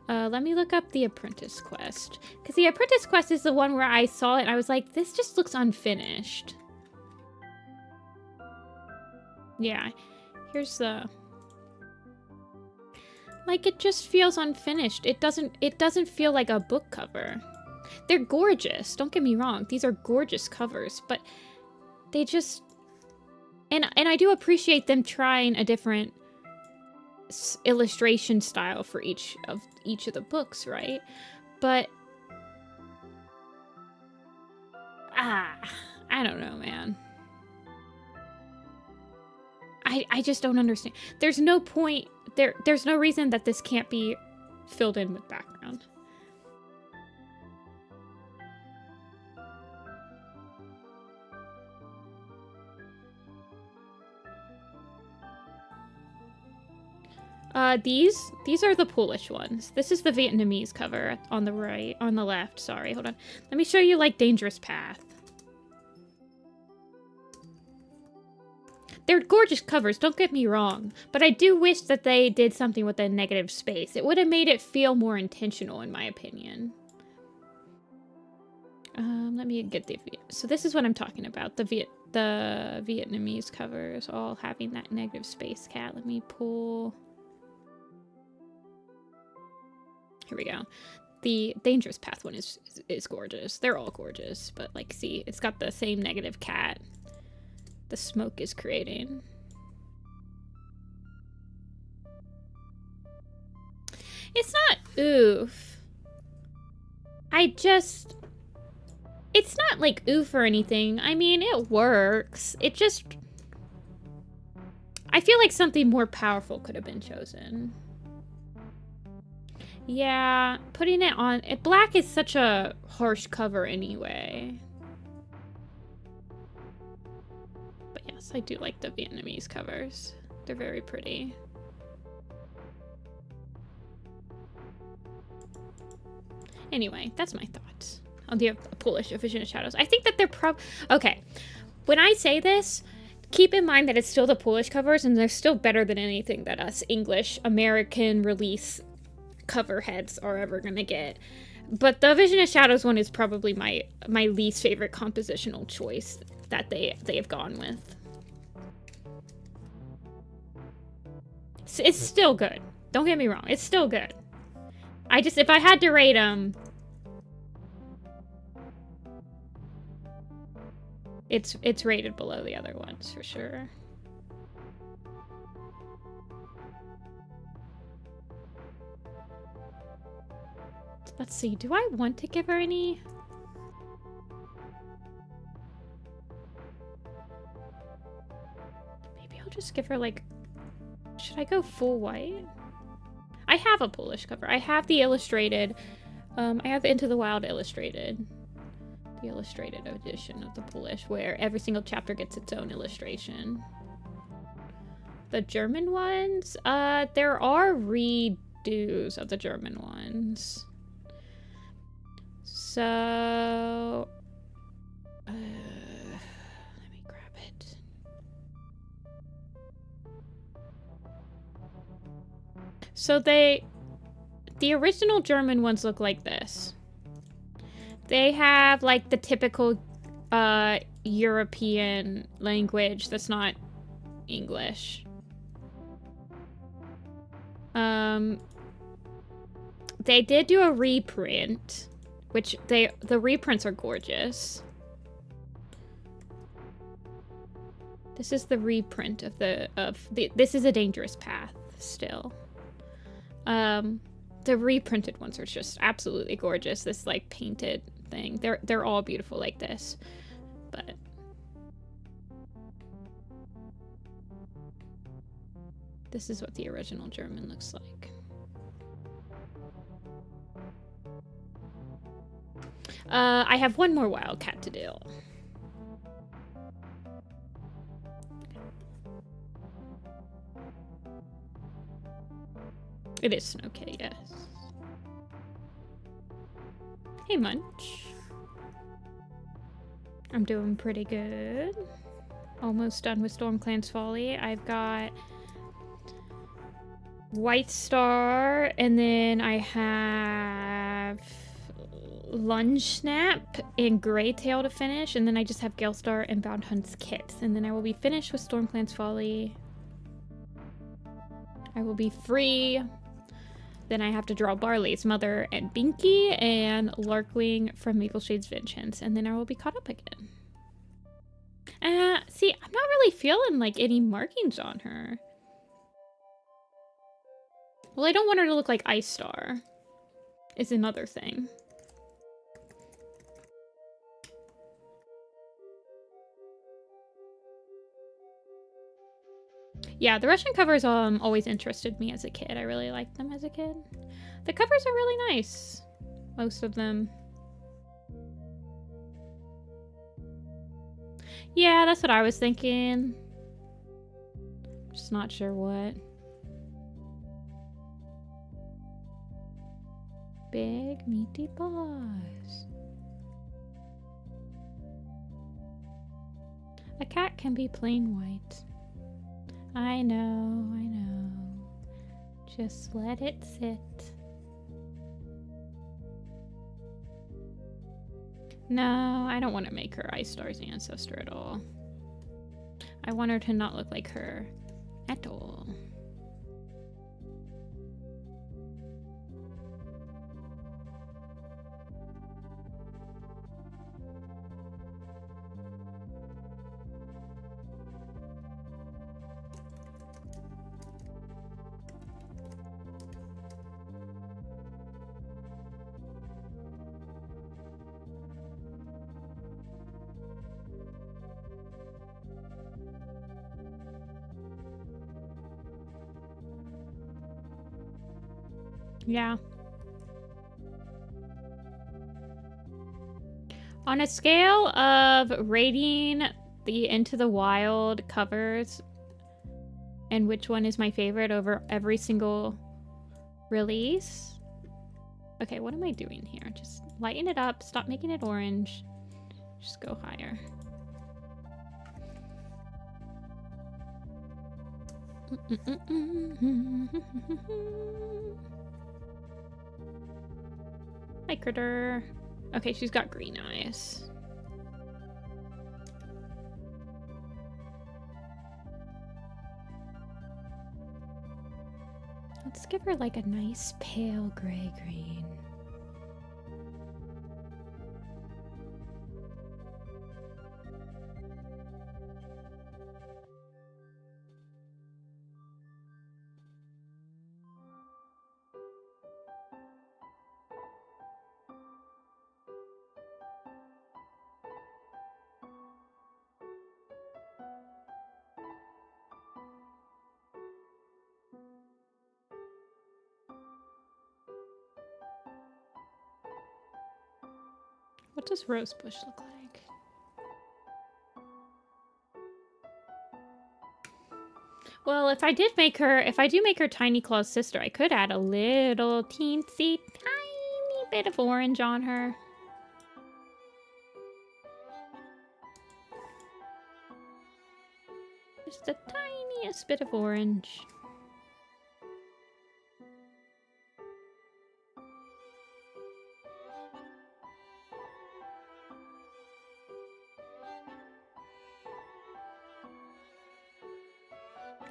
Let me look up the Apprentice Quest, because the Apprentice Quest is the one where I saw it and I was like, this just looks unfinished. Yeah, here's the... Like, it just feels unfinished. It doesn't feel like a book cover. They're gorgeous, don't get me wrong. These are gorgeous covers, but they just... And I do appreciate them trying a different illustration style for each of the books, right? But... I don't know, man. I just don't understand. There's no point. There's no reason that this can't be filled in with background. These are the Polish ones. This is the Vietnamese cover on the right, on the left. Sorry, hold on. Let me show you like Dangerous Path. They're gorgeous covers, don't get me wrong, but I do wish that they did something with the negative space. It would have made it feel more intentional, in my opinion. Let me get the... So this is what I'm talking about, the Vietnamese covers all having that negative space cat. Let me pull... Here we go. The Dangerous Path one is gorgeous. They're all gorgeous, but like, see, it's got the same negative cat the smoke is creating. It's not oof. It's not like oof or anything. I mean, it works. It just... I feel like something more powerful could have been chosen. Yeah, putting it on... Black is such a harsh cover anyway. But yes, I do like the Vietnamese covers. They're very pretty. Anyway, that's my thoughts on the Polish Vision of Shadows. I think that they're okay, when I say this, keep in mind that it's still the Polish covers, and they're still better than anything that us English American release cover heads are ever gonna get. But the Vision of Shadows one is probably my least favorite compositional choice that they have gone with. It's still good. Don't get me wrong. It's still good. If I had to rate them, it's rated below the other ones for sure. Let's see. Do I want to give her any? Maybe I'll just give her like... Should I go full white? I have a Polish cover. I have the illustrated. I have the Into the Wild illustrated. The illustrated edition of the Polish, where every single chapter gets its own illustration. The German ones? There are redos of the German ones. So... let me grab it. So the original German ones look like this. They have like the typical European language that's not English. They did do a reprint, which the reprints are gorgeous. This is the reprint of this is a Dangerous Path still. The reprinted ones are just absolutely gorgeous. This like painted thing. They're all beautiful like this. But this is what the original German looks like. I have one more Wildcat to do. It is Snowkay, yes. Hey, Munch. I'm doing pretty good. Almost done with StormClan's Folly. I've got White Star, and then I have Lunge Snap and Grey Tail to finish, and then I just have Gale Star and Bound Hunt's kit. And then I will be finished with StormClan's Folly. I will be free. Then I have to draw Barley's Mother and Binky and Larkwing from Mapleshade's Vengeance, and then I will be caught up again. See, I'm not really feeling like any markings on her. Well, I don't want her to look like Ice Star, is another thing. Yeah, the Russian covers always interested me as a kid. I really liked them as a kid. The covers are really nice. Most of them. Yeah, that's what I was thinking. Just not sure what. Big meaty paws. A cat can be plain white. I know, I know. Just let it sit. No, I don't want to make her Ice Star's ancestor at all. I want her to not look like her at all. Yeah. On a scale of rating the Into the Wild covers and which one is my favorite over every single release. Okay, what am I doing here? Just lighten it up. Stop making it orange. Just go higher. Hi, critter. Okay, she's got green eyes. Let's give her like a nice pale gray green. What does Rosebush look like? Well, if I do make her Tiny Claw's sister, I could add a little teensy tiny bit of orange on her. Just the tiniest bit of orange.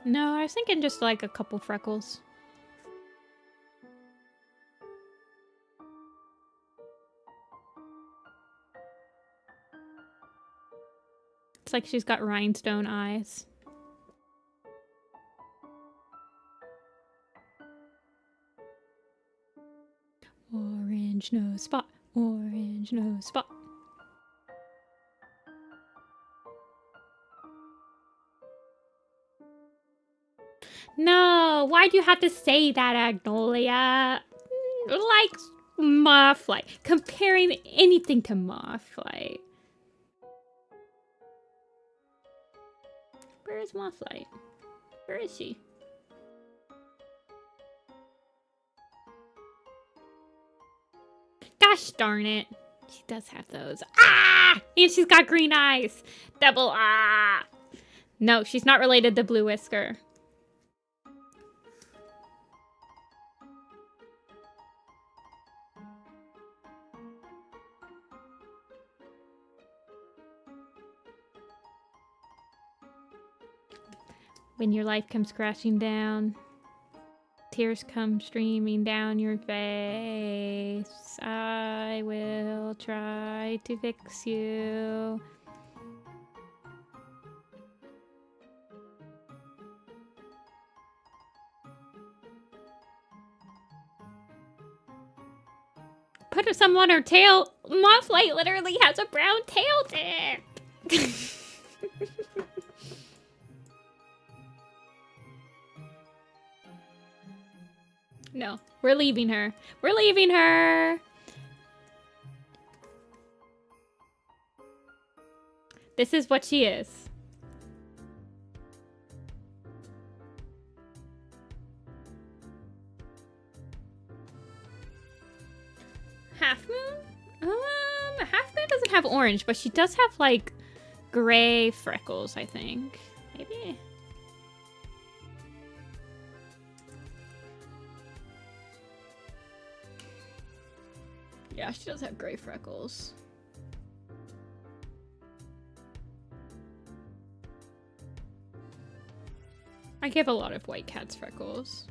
No, I was thinking just like a couple freckles. It's like she's got rhinestone eyes. Orange nose spot, orange nose spot. No, why'd you have to say that, Agnolia? Like Mothlight. Comparing anything to Mothlight. Where is Mothlight? Where is she? Gosh darn it. She does have those. Ah! And she's got green eyes. Double ah! No, she's not related to Blue Whisker. When your life comes crashing down, tears come streaming down your face, I will try to fix you. Put some on her tail. Mothlight literally has a brown tail tip. No, we're leaving her. We're leaving her. This is what she is. Half Moon? Half Moon doesn't have orange, but she does have like gray freckles, I think. Maybe. Yeah, she does have gray freckles. I give a lot of white cats freckles.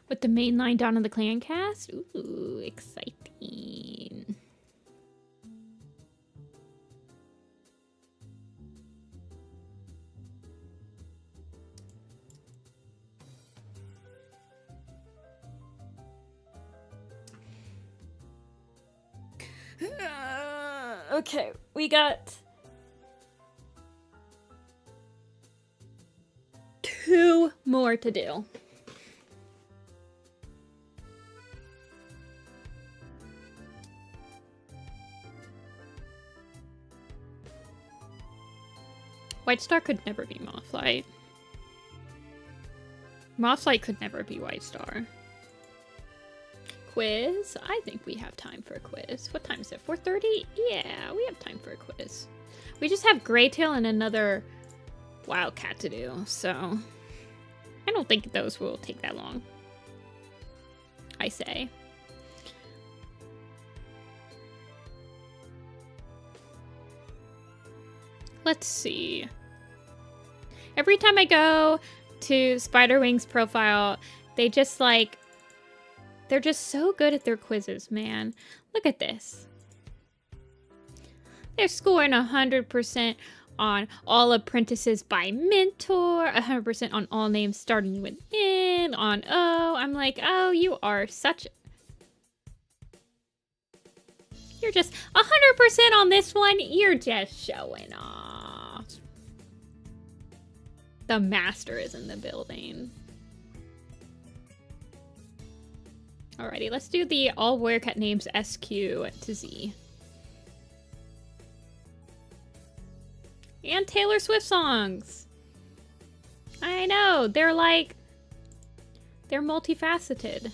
With the main line down in the clan cast? Ooh, exciting. Okay, we got 2 more to do. White Star could never be Mothlight. Mothlight could never be White Star. Quiz? I think we have time for a quiz. What time is it? 4:30? Yeah, we have time for a quiz. We just have Graytail and another Wildcat to do, so I don't think those will take that long. I say. Let's see. Every time I go to Spiderwing's profile, they just like, they're just so good at their quizzes, man. Look at this. They're scoring 100% on all apprentices by mentor, 100% on all names starting with N, on O. I'm like, oh, you are such... You're just 100% on this one. You're just showing off. The master is in the building. Alrighty, let's do the all Werecat names SQ to Z. And Taylor Swift songs. I know, they're like, they're multifaceted.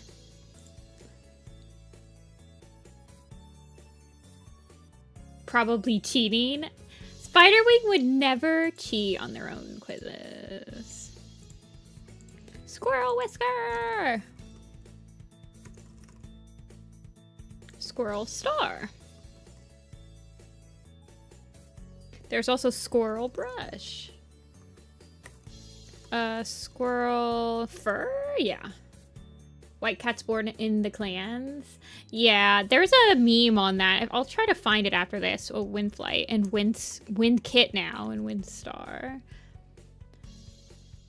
Probably cheating. Spiderwing would never cheat on their own quizzes. Squirrel Whisker! Squirrel Star. There's also Squirrel Brush. Squirrel Fur? Yeah. White Cat's born in the clans. Yeah, there's a meme on that. I'll try to find it after this. Oh, Windflight and Wind Kit now and Windstar.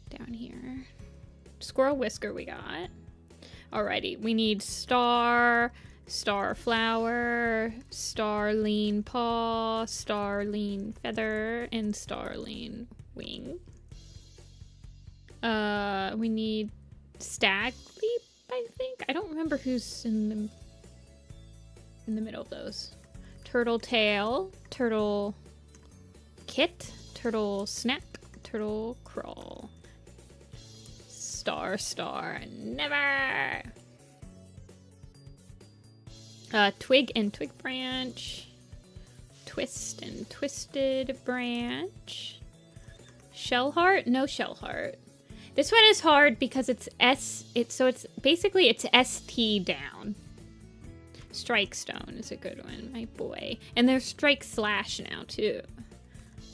Down here. Squirrel Whisker we got. Alrighty, we need Star, Starflower, Starling Paw, Starling Feather, and Starling Wing. We need Stag Leap, I think. I don't remember who's in the middle of those. Turtle Tail, Turtle Kit, Turtle Snap, Turtle Crawl. Star, never! Twig and Twig Branch. Twist and Twisted Branch. Shell Heart? No Shell Heart. This one is hard because it's basically it's ST down. Strike Stone is a good one, my boy. And there's Strike Slash now too.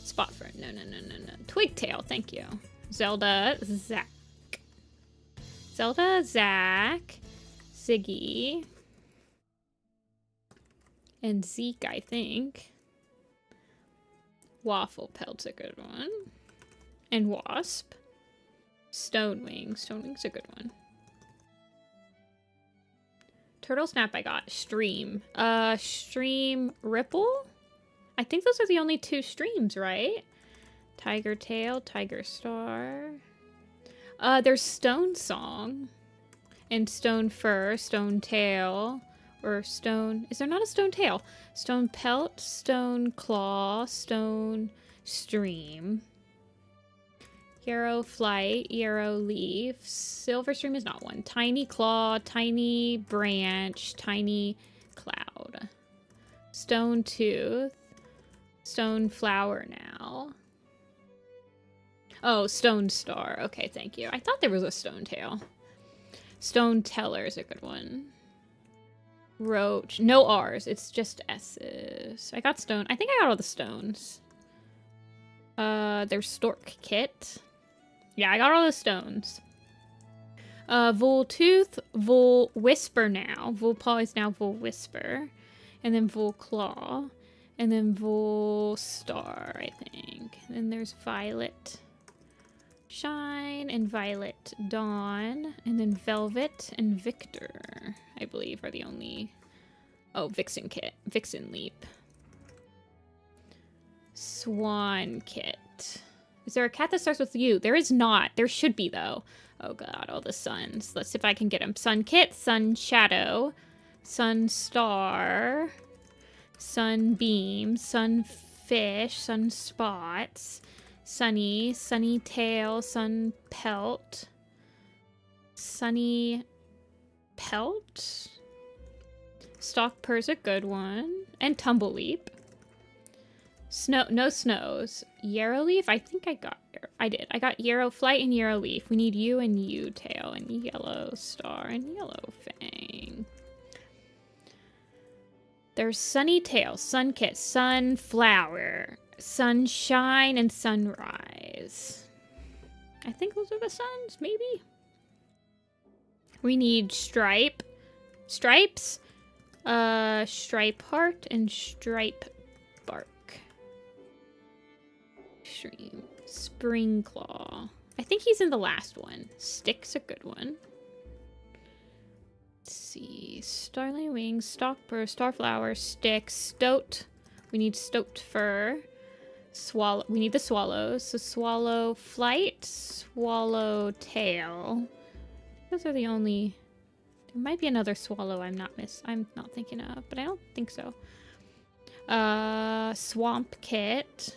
Spot Fern, no. Twigtail, thank you. Zelda, Zack. Zelda, Zack, Ziggy, and Zeke, I think. Waffle Pelt's a good one. And Wasp. Stonewing. Stonewing's a good one. Turtle Snap I got. Stream. Stream Ripple? I think those are the only 2 streams, right? Tiger Tail, Tiger Star. There's Stone Song. And Stone Fur, Stone Tail. Or Stone... Is there not a Stone Tail? Stone Pelt, Stone Claw, Stone Stream. Yarrow Flight, Yarrow Leaf. Silver Stream is not one. Tiny Claw, Tiny Branch, Tiny Cloud. Stone Tooth. Stone Flower now. Oh, Stone Star. Okay, thank you. I thought there was a Stone Tail. Stone Teller is a good one. Roach. No R's. It's just S's. I got stone. I think I got all the stones. There's Stork Kit. Yeah, I got all the stones. Vul Tooth, Vul Whisper now. Vul Paw is now Vul Whisper. And then Vul Claw. And then Vul Star, I think. And then there's Violet Shine and Violet Dawn. And then Velvet and Victor, I believe, are the only... Oh, Vixen Kit. Vixen Leap. Swan Kit. Is there a cat that starts with U? There is not. There should be, though. Oh, God. All the suns. Let's see if I can get them. Sun Kit. Sun Shadow. Sun Star. Sunbeam. Sunfish. Sun Spots. Sunny. Sunny Tail. Sun Pelt. Sunny Pelt. Stock Purr's a good one. And Tumbleleap. Snow, no snows. Yarrow Leaf? I think I got... I did. I got Yarrow Flight and Yarrow Leaf. We need you and you Tail and Yellow Star and Yellow Fang. There's Sunny Tail, Sun Kit, Sunflower, Sunshine, and Sunrise. I think those are the suns, maybe? We need Stripe. Stripes? Stripe Heart and Stripe Bark. Stream. Spring Claw. I think he's in the last one. Stick's a good one. Let's see. Starling Wings, Stalkpurr, Starflower, Stick, Stoat. We need Stoat Fur. Swallow. We need the swallows. So Swallow Flight, Swallow Tail. Those are the only... There might be another swallow I'm not thinking of, but I don't think so. Swamp Kit.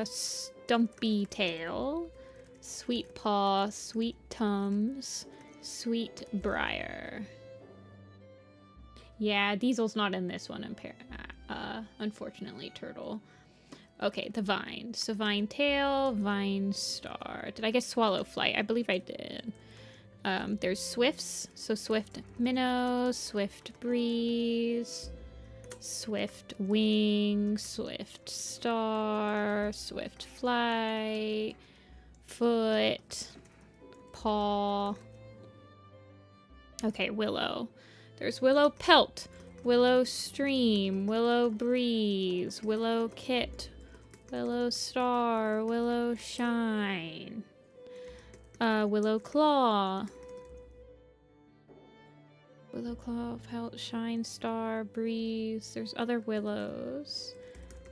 Stumpy Tail, Sweet Paw, Sweet Tums, Sweet Briar. Yeah, Diesel's not in this one, unfortunately, Turtle. Okay, the Vine. So Vine Tail, Vine Star. Did I get Swallow Flight? I believe I did. There's Swifts. So Swift Minnow, Swift Breeze, Swift Wing, Swift Star, Swift Flight, Foot, Paw. Okay, Willow. There's Willow Pelt, Willow Stream, Willow Breeze, Willow Kit, Willow Star, Willow Shine, Willow Claw. Willow Claw, Pelt, Shine, Star, Breeze. There's other Willows.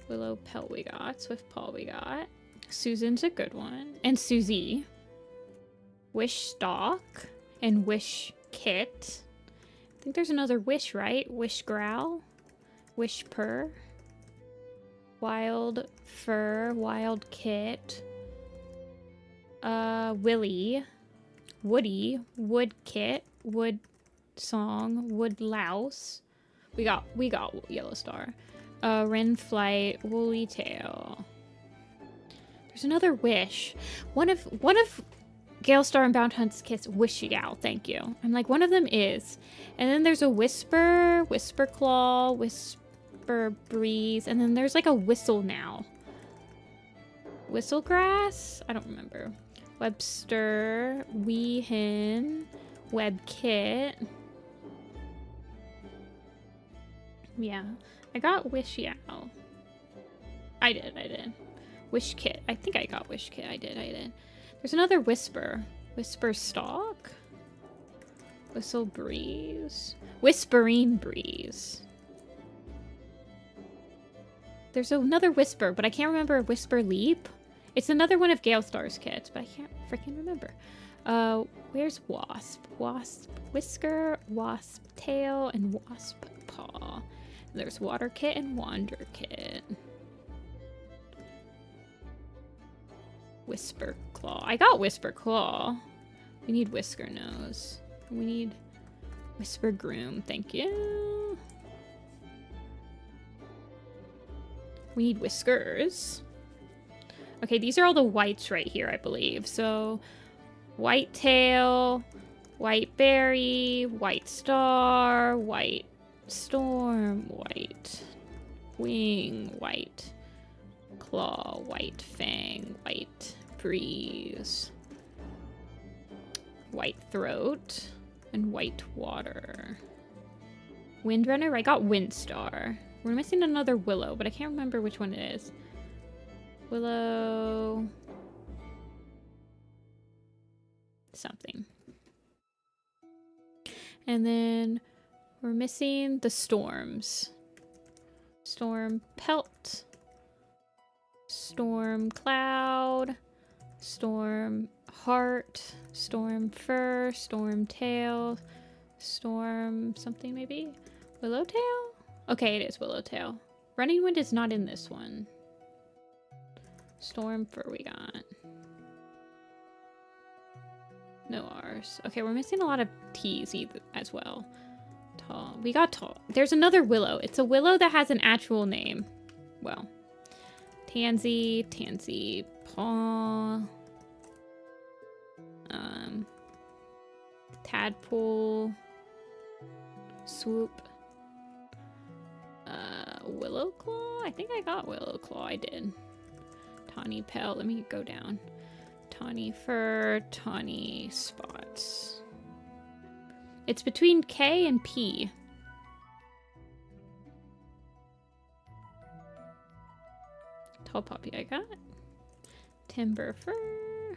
Willow Pelt we got. Swift Paw we got. Susan's a good one. And Susie. Wish Stalk. And Wish Kit. I think there's another Wish, right? Wish Growl. Wish Purr. Wild Fur. Wild Kit. Willy. Woody. Wood Kit. Wood Song, Wood Louse. We got Yellow Star. Wren Flight, Woolly Tail. There's another Wish. One of Gale Star and Bound Hunt's Kiss Wish Yow, thank you. I'm like, one of them is. And then there's a Whisper, Whisper Claw, Whisper Breeze, and then there's like a Whistle now. Whistlegrass? I don't remember. Webster, Weehin, Webkit. Yeah, I got Wish Yao. I did. Wish Kit. I think I got Wish Kit. I did. There's another Whisper. Whisper Stalk. Whistle Breeze. Whispering Breeze. There's another Whisper, but I can't remember. Whisper Leap? It's another one of Gale Star's kits, but I can't freaking remember. Where's Wasp? Wasp Whisker, Wasp Tail, and Wasp Paw. There's Water Kit and Wander Kit. Whisper Claw. I got Whisper Claw. We need Whisker Nose. We need Whisper Groom. Thank you. We need Whiskers. Okay, these are all the whites right here, I believe. So, White Tail, White Berry, White Star, White Storm, White Wing, White Claw, White Fang, White Breeze, White Throat, and White Water. Windrunner? I got Windstar. We're missing another Willow, but I can't remember which one it is. Willow... something. And then we're missing the Storms. Storm Pelt. Storm Cloud. Storm Heart. Storm Fur. Storm Tail. Storm something maybe? Willowtail? Okay, it is Willowtail. Running Wind is not in this one. Storm Fur we got. No R's. Okay, we're missing a lot of T's as well. Tall. We got Tall. There's another Willow. It's a Willow that has an actual name. Well. Tansy. Tansy. Paw. Tadpole. Swoop. Willow Claw? I think I got Willow Claw. I did. Tawny Pelt. Let me go down. Tawny Fur, Tawny Spots. It's between K and P. Tall Poppy I got. Timber Fur.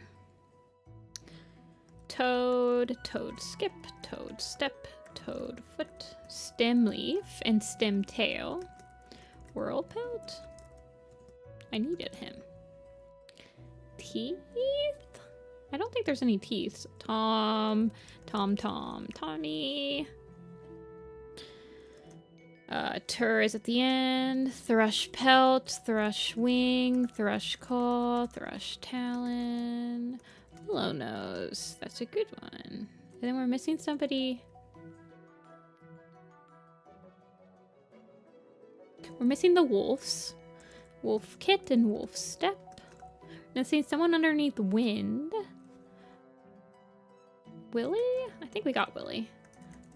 Toad, Toad Skip, Toad Step, Toad Foot, Stem Leaf, and Stem Tail. Whirl Pelt. I needed him. Teeth? I don't think there's any teeth. Tommy. Tur is at the end. Thrush Pelt, Thrush Wing, Thrush Claw, Thrush Talon. Willow Nose. That's a good one. And then we're missing somebody. We're missing the wolves. Wolf Kit and Wolf Step. Missing someone underneath Wind. Willy? I think we got Willy.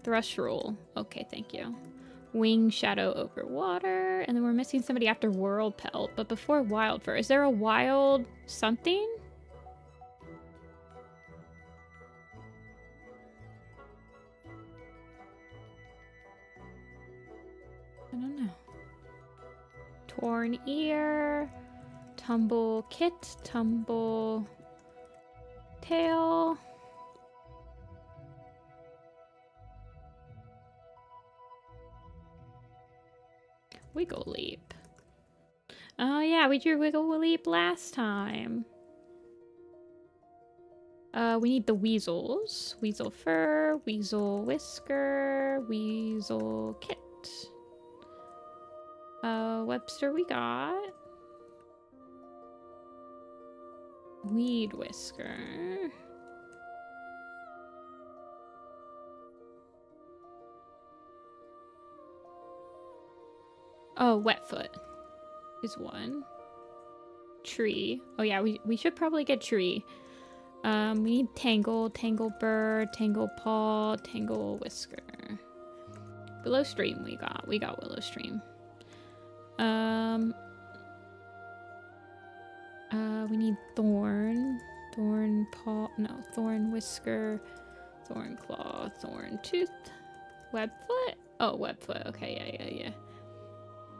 Thrush Roll. Okay, thank you. Wing Shadow over Water. And then we're missing somebody after Whirl Pelt. But before Wild Fur, is there a wild something? I don't know. Torn Ear. Tumble Kit. Tumble Tail. Wiggle Leap. Oh yeah, we drew Wiggle Leap last time. We need the Weasels. Weasel Fur, Weasel Whisker, Weasel Kit. Webster we got. Weed Whisker. Oh, Wetfoot is one. Tree. Oh yeah, we should probably get Tree. We need Tangle, Tangle Bird, Tangle Paw, Tangle Whisker. Willow Stream we got. We got Willow Stream. We need Thorn. Thorn paw, no, thorn whisker, thorn claw, thorn tooth, webfoot? Oh, webfoot, okay, yeah.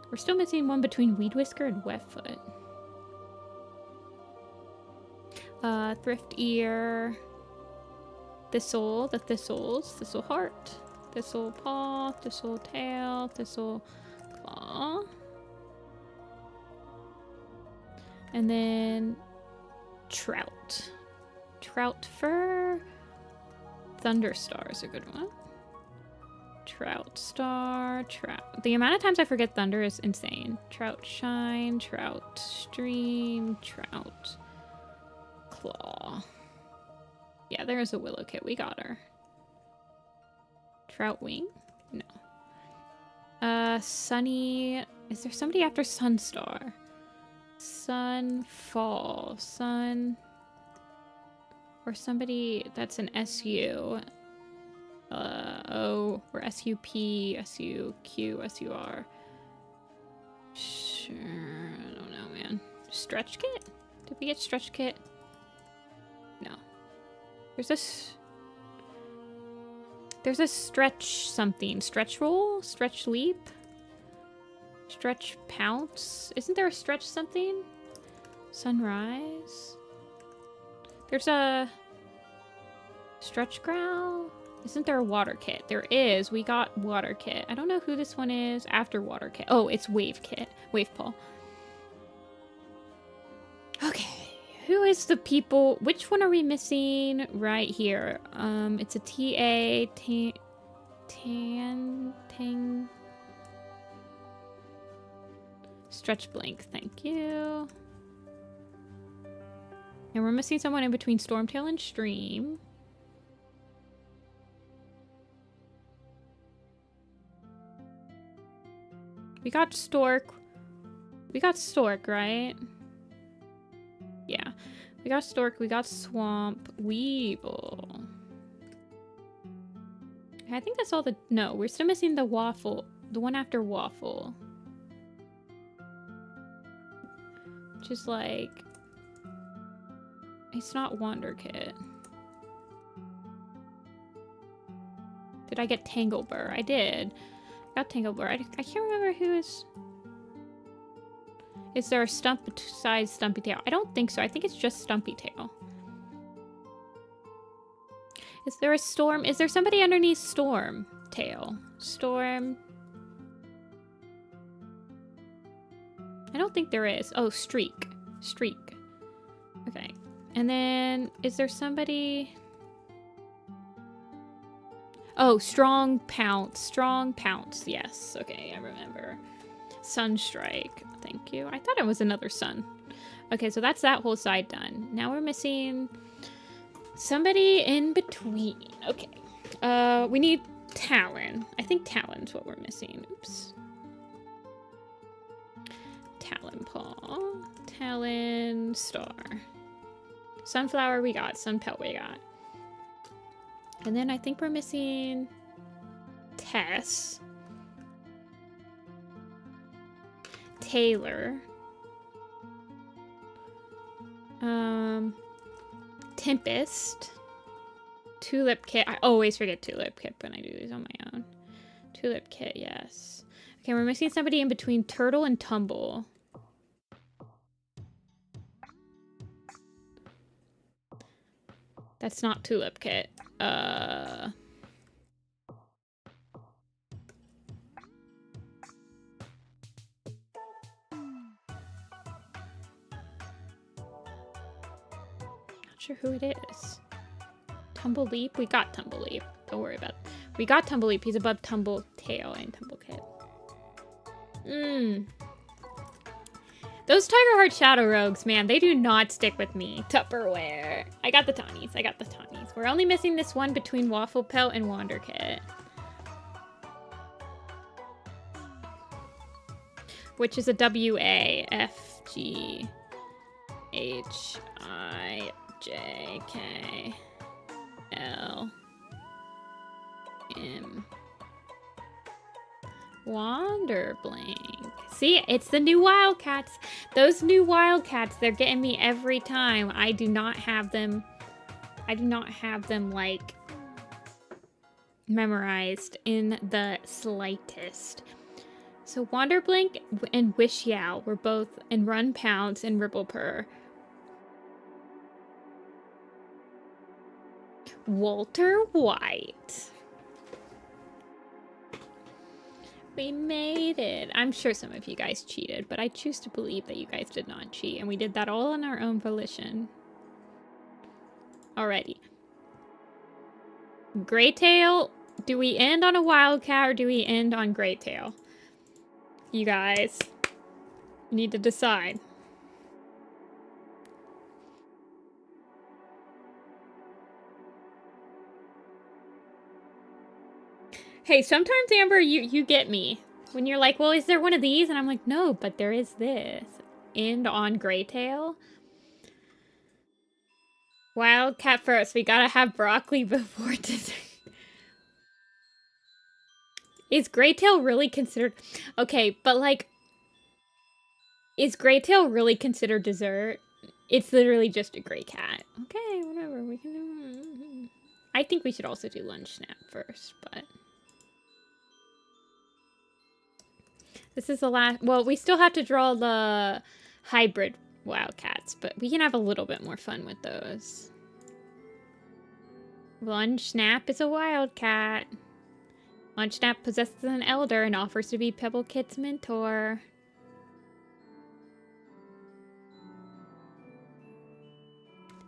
We're still missing one between weed whisker and webfoot. Thrift ear, thistle, the thistles, thistle heart, thistle paw, thistle tail, thistle claw. And then trout. Trout fur. Thunderstar is a good one. Trout star, trout. The amount of times I forget thunder is insane. Trout shine, trout stream, trout claw. Yeah, there is a willow kit. We got her. Trout wing? No. Sunny. Is there somebody after Sunstar? Sunfall. Sun. Or somebody that's an SU. O. Or SUP, SUQ, SUR. Sure. I don't know, man. Stretch kit? Did we get stretch kit? No. There's this. There's a stretch something. Stretch roll? Stretch leap? Stretch pounce? Isn't there a stretch something? Sunrise? There's a stretch growl? Isn't there a water kit? There is. We got water kit. I don't know who this one is after water kit. Oh, it's wave kit. Wave paw. Okay. Who is the people? Which one are we missing? Right here. It's a TA. Tang. Stretch blink. Thank you. And we're missing someone in between Stormtail and Stream. We got Stork. We got Stork, right? Yeah. We got Stork. We got Swamp. Weevil. I think that's all the... No, we're still missing the Waffle. The one after Waffle. Which is like... It's not Wander Kit. Did I get Tanglebur? I did. Got Tanglebur. I can't remember who is... Is there a stump-sized Stumpy Tail? I don't think so. I think it's just Stumpy Tail. Is there a Storm? Is there somebody underneath Storm Tail? Storm... I don't think there is. Oh, Streak. Streak. Okay. And then, is there somebody... Oh, Strong Pounce. Strong Pounce. Yes. Okay, I remember. Sunstrike. Thank you. I thought it was another sun. Okay, so that's that whole side done. Now we're missing somebody in between. Okay. We need Talon. I think Talon's what we're missing. Oops. Talon Paw. Talon Star. Sunflower we got. Sunpelt we got. And then I think we're missing Tess. Taylor. Tempest. Tulip Kit. I always forget Tulip Kit when I do these on my own. Tulip Kit, yes. Okay, we're missing somebody in between Turtle and Tumble. That's not Tulip Kit. Not sure who it is. Tumbleleap? We got Tumbleleap. Don't worry about it. We got Tumbleleap. He's above Tumbletail and Tumblekit. Those Tigerheart Shadow Rogues, man, they do not stick with me. Tupperware. I got the Tawnies. I got the Tawnies. We're only missing this one between Waffle Pelt and Wander Kit. Which is a WAFGHIJKLM. Wanderblink. See, it's the new Wildcats. Those new Wildcats, they're getting me every time. I do not have them, like, memorized in the slightest. So Wanderblink and Wishyao were both in Run Pounce and Ripple Purr. Walter White. We made it. I'm sure some of you guys cheated, but I choose to believe that you guys did not cheat, and we did that all on our own volition. Alrighty. Greytail, do we end on a Wildcat or do we end on Greytail? You guys need to decide. Hey, sometimes, Amber, you get me. When you're like, well, is there one of these? And I'm like, no, but there is this. End on Greytail. Wildcat first. We gotta have broccoli before dessert. Is Greytail really considered... Okay, but like... Is Greytail really considered dessert? It's literally just a gray cat. Okay, whatever. We can do... I think we should also do lunch snap first, but... This is the last... Well, we still have to draw the hybrid Wildcats, but we can have a little bit more fun with those. Lunch Snap is a Wildcat. Lunch Snap possesses an elder and offers to be Pebble Kit's mentor.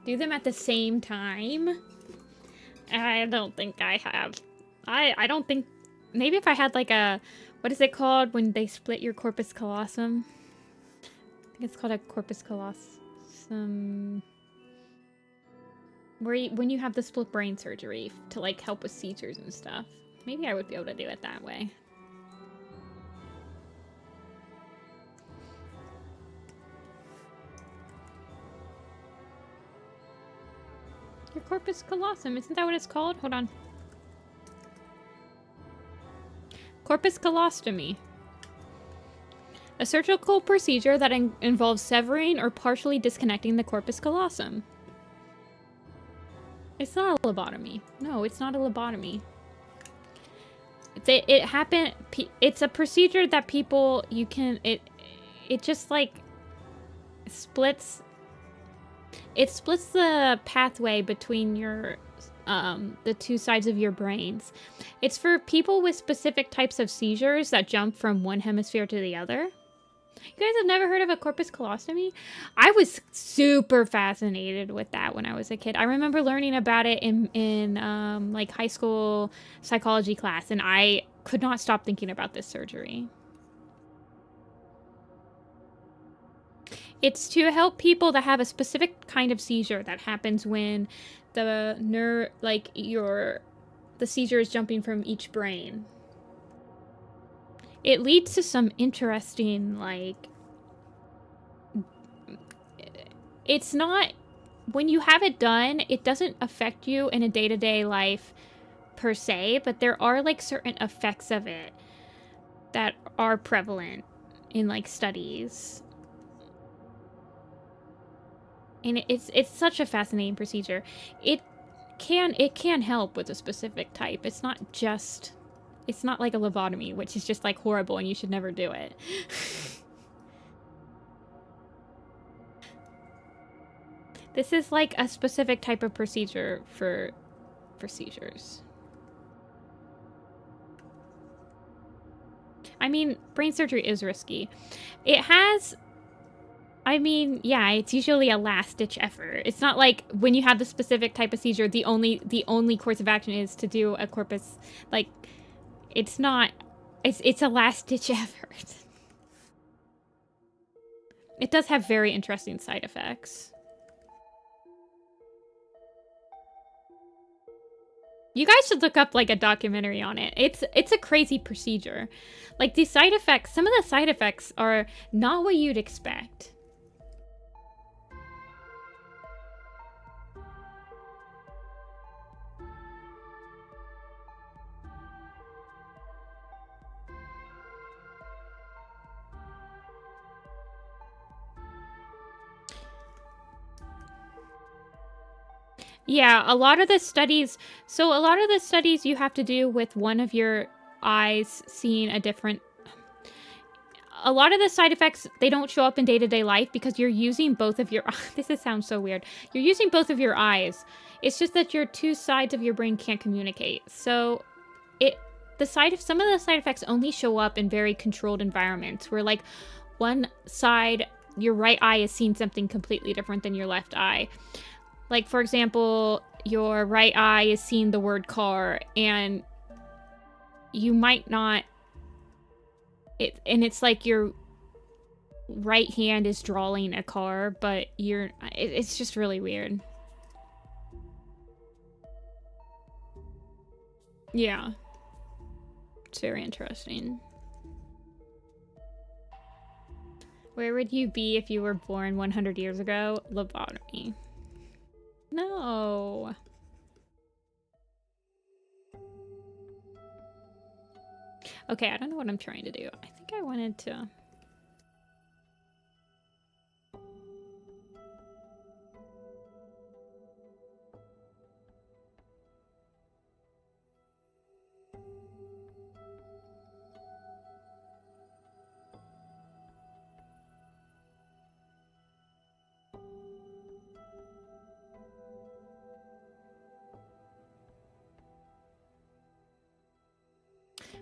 Do them at the same time? I don't think I have. I don't think... Maybe if I had like a... What is it called when they split your corpus callosum? I think it's called a corpus callosum. When you have the split brain surgery to like help with seizures and stuff. Maybe I would be able to do it that way. Your corpus callosum, isn't that what it's called? Hold on. Corpus callostomy. A surgical procedure that involves severing or partially disconnecting the corpus callosum. It's not a lobotomy. No, it's not a lobotomy. It happened. It's a procedure that people it just like splits. It splits the pathway between your the two sides of your brains. It's for people with specific types of seizures that jump from one hemisphere to the other. You guys have never heard of a corpus callostomy? I was super fascinated with that when I was a kid. I remember learning about it in like high school psychology class, and I could not stop thinking about this surgery. It's to help people that have a specific kind of seizure that happens when the the seizure is jumping from each brain. It leads to some interesting, like, it's not, when you have it done, it doesn't affect you in a day-to-day life per se, but there are like certain effects of it that are prevalent in like studies. And it's such a fascinating procedure. It can help with a specific type. It's not like a lobotomy, which is just like horrible and you should never do it. This is like a specific type of procedure for seizures. I mean, brain surgery is risky. It has... I mean, yeah, it's usually a last-ditch effort. It's not like when you have the specific type of seizure, the only course of action is to do a corpus. Like, it's not. It's a last-ditch effort. It does have very interesting side effects. You guys should look up like a documentary on it. It's a crazy procedure. Like the side effects, some of the side effects are not what you'd expect. Yeah, a lot of the studies, you have to do with one of your eyes seeing a different... A lot of the side effects, they don't show up in day-to-day life because you're using both of your... sounds so weird. You're using both of your eyes. It's just that your two sides of your brain can't communicate. So some of the side effects only show up in very controlled environments where, like, one side, your right eye is seeing something completely different than your left eye. Like, for example, your right eye is seeing the word car, and you might not... And it's like your right hand is drawing a car, but it's just really weird. Yeah. It's very interesting. Where would you be if you were born 100 years ago? Lobotomy. No. Okay, I don't know what I'm trying to do. I think I wanted to...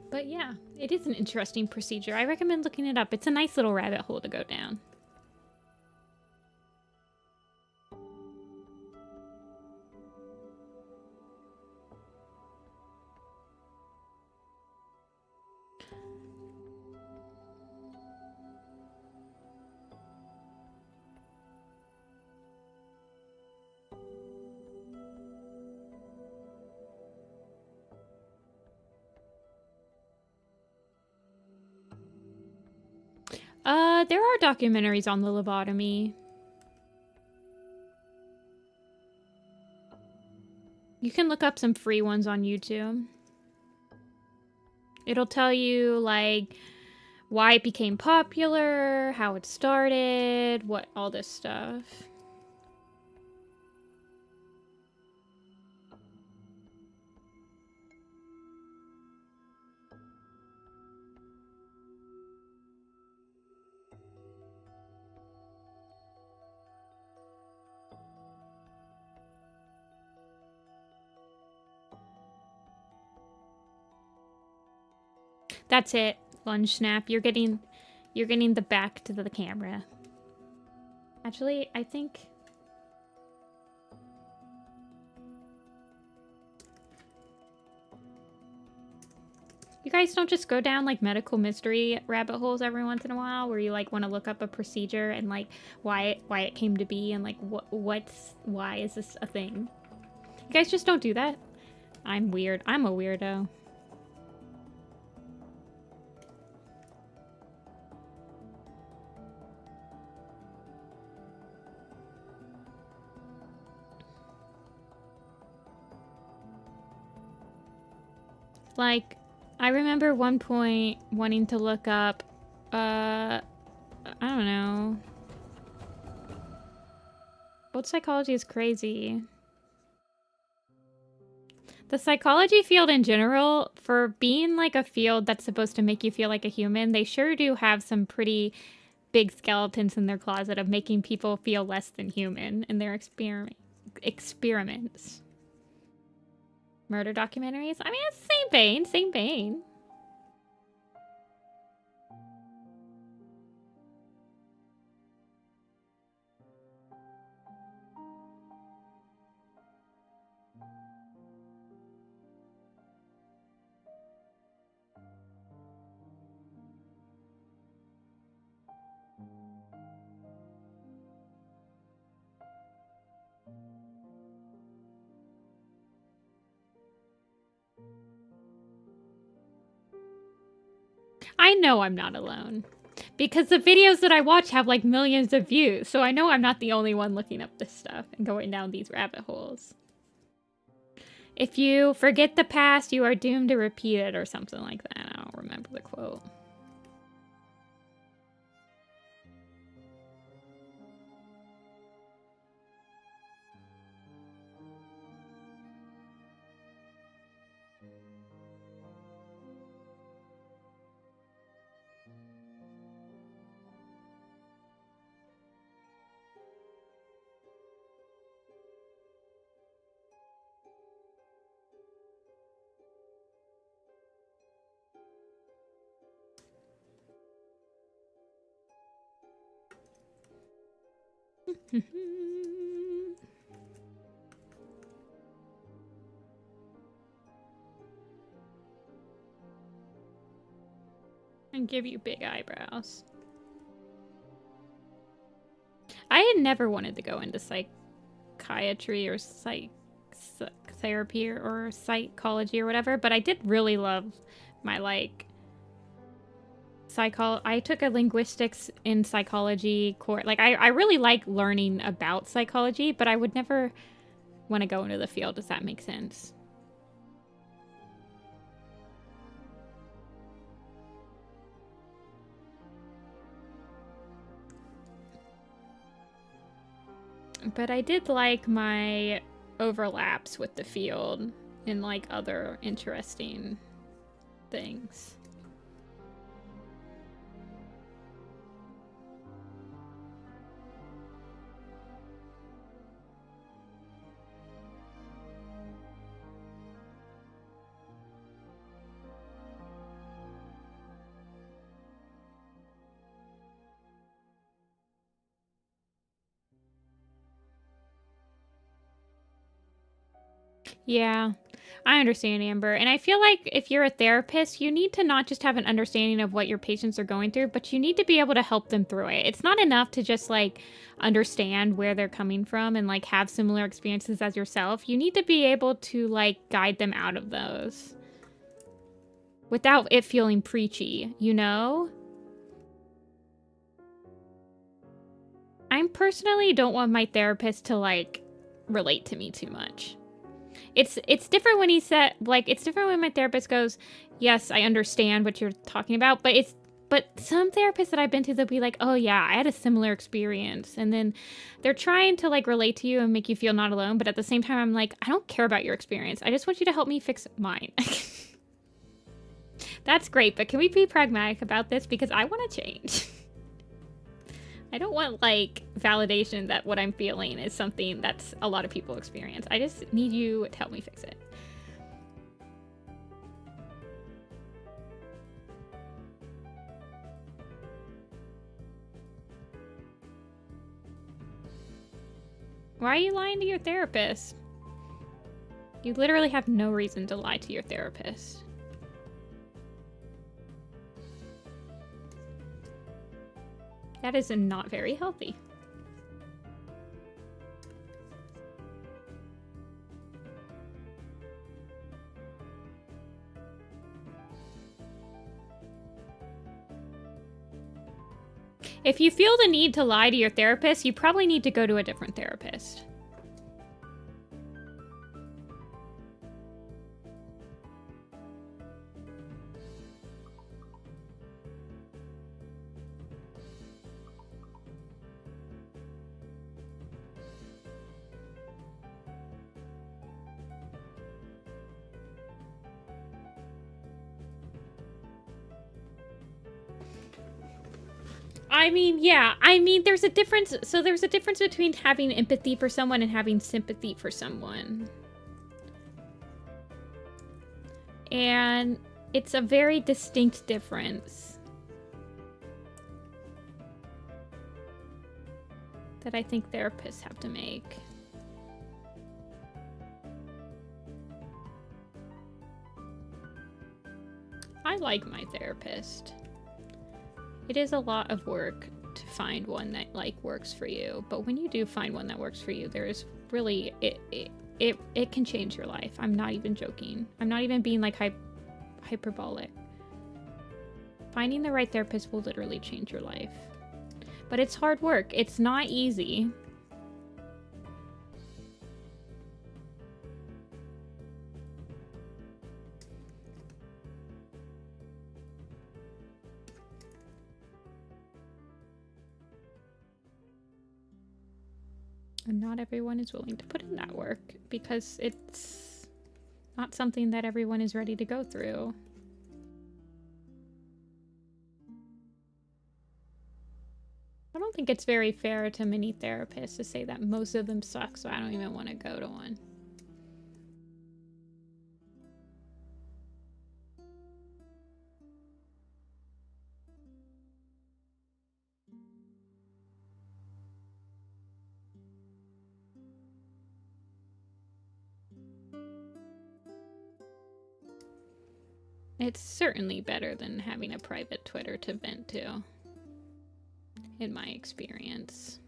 But yeah, it is an interesting procedure. I recommend looking it up. It's a nice little rabbit hole to go down. There are documentaries on the lobotomy. You can look up some free ones on YouTube. It'll tell you, like, why it became popular, how it started, all this stuff. That's it. Lunge snap. You're getting the back to the camera. Actually, I think... You guys don't just go down, like, medical mystery rabbit holes every once in a while where you, like, want to look up a procedure and, like, why it came to be and, like, why is this a thing? You guys just don't do that? I'm weird. I'm a weirdo. Like, I remember one point wanting to look up, I don't know. Old psychology is crazy. The psychology field in general, for being like a field that's supposed to make you feel like a human, they sure do have some pretty big skeletons in their closet of making people feel less than human in their experiments. Murder documentaries? I mean, it's the same vein, same vein. I know I'm not alone. Because the videos that I watch have like millions of views, so I know I'm not the only one looking up this stuff and going down these rabbit holes. If you forget the past, you are doomed to repeat it or something like that. I don't remember the quote. And give you big eyebrows. I had never wanted to go into psychiatry or therapy or psychology or whatever, but I did really love my I took a linguistics in psychology course. Like I really like learning about psychology, but I would never want to go into the field. Does that make sense? But I did like my overlaps with the field and like other interesting things. Yeah, I understand, Amber. And I feel like if you're a therapist, you need to not just have an understanding of what your patients are going through, but you need to be able to help them through it. It's not enough to just like understand where they're coming from and like have similar experiences as yourself. You need to be able to like guide them out of those without it feeling preachy, you know? I personally don't want my therapist to like relate to me too much. It's different when he said, like, it's different when my therapist goes, yes, I understand what you're talking about, but some therapists that I've been to, they'll be like, oh yeah, I had a similar experience. And then they're trying to like relate to you and make you feel not alone. But at the same time, I'm like, I don't care about your experience. I just want you to help me fix mine. That's great. But can we be pragmatic about this? Because I want to change. I don't want, like, validation that what I'm feeling is something that's a lot of people experience. I just need you to help me fix it. Why are you lying to your therapist? You literally have no reason to lie to your therapist. That is not very healthy. If you feel the need to lie to your therapist, you probably need to go to a different therapist. I mean, yeah. I mean, there's a difference. So there's a difference between having empathy for someone and having sympathy for someone. And it's a very distinct difference that I think therapists have to make. I like my therapist. It is a lot of work to find one that like works for you, but when you do find one that works for you, there is really it can change your life. I'm not even joking. I'm not even being like hyperbolic. Finding the right therapist will literally change your life. But it's hard work. It's not easy. And not everyone is willing to put in that work because it's not something that everyone is ready to go through. I don't think it's very fair to many therapists to say that most of them suck, so I don't even want to go to one. It's certainly better than having a private Twitter to vent to, in my experience.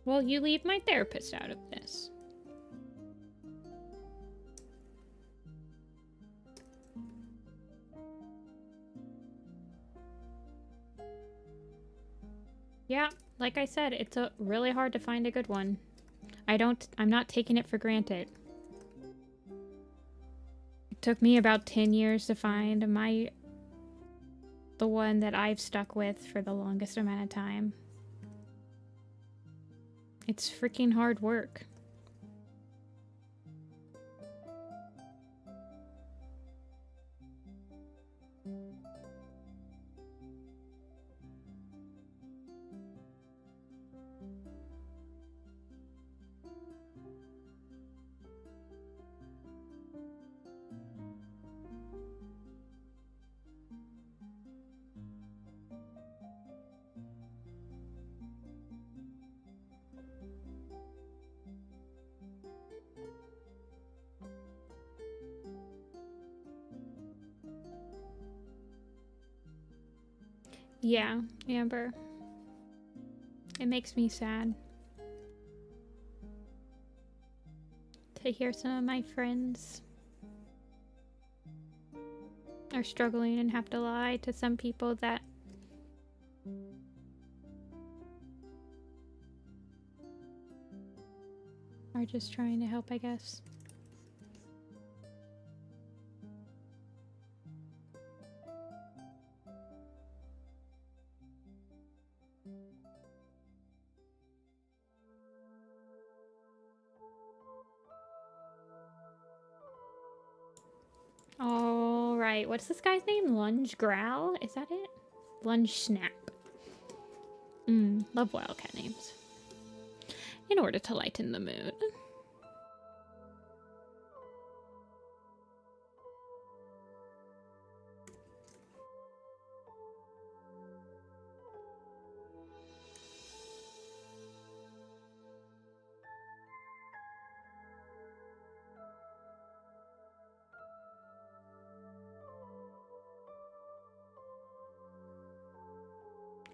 Well, you leave my therapist out of this. Yeah, like I said, it's really hard to find a good one. I'm not taking it for granted. It took me about 10 years to find the one that I've stuck with for the longest amount of time. It's freaking hard work. Yeah, Amber. It makes me sad to hear some of my friends are struggling and have to lie to some people that are just trying to help, I guess. Alright, what's this guy's name? Lunge Growl? Is that it? Lunge Snap. Love wildcat names. In order to lighten the mood.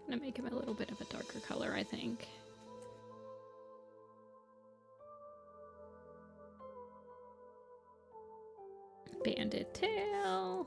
I'm gonna make him a little bit of a darker color, I think. Banded tail.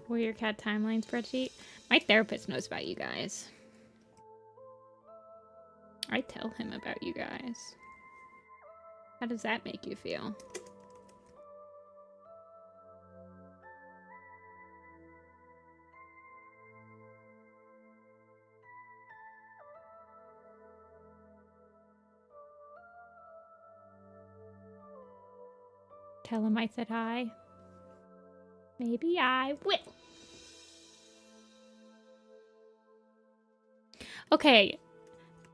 Warrior Cat timeline spreadsheet. My therapist knows about you guys. I tell him about you guys. How does that make you feel? Tell him I said hi. Maybe I will. Okay,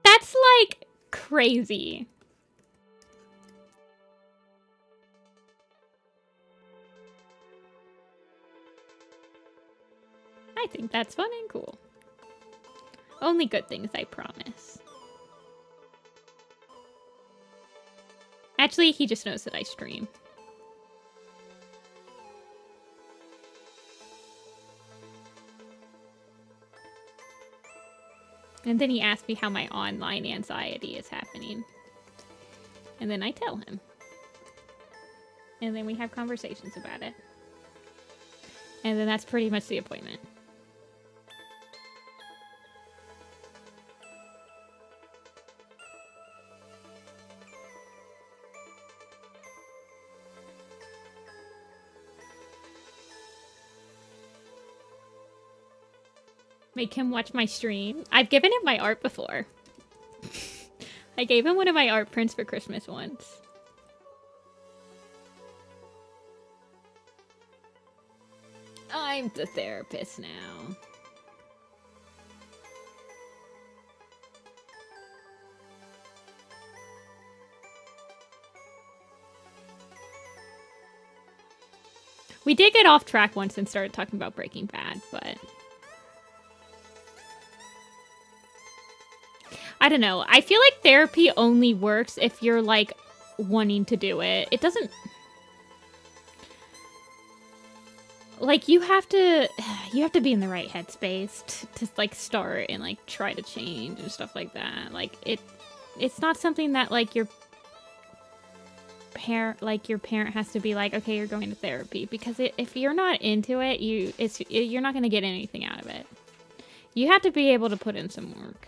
that's like crazy. I think that's fun and cool. Only good things, I promise. Actually, he just knows that I stream. And then he asked me how my online anxiety is happening. And then I tell him. And then we have conversations about it. And then that's pretty much the appointment. Make him watch my stream. I've given him my art before. I gave him one of my art prints for Christmas once. I'm the therapist now. We did get off track once and started talking about Breaking Bad, but... I don't know. I feel like therapy only works if you're, like, wanting to do it. It doesn't... Like, you have to be in the right headspace to like, start and, like, try to change and stuff like that. Like, it's not something that, like, your parent has to be like, okay, you're going to therapy. Because if you're not into it, you're not going to get anything out of it. You have to be able to put in some work.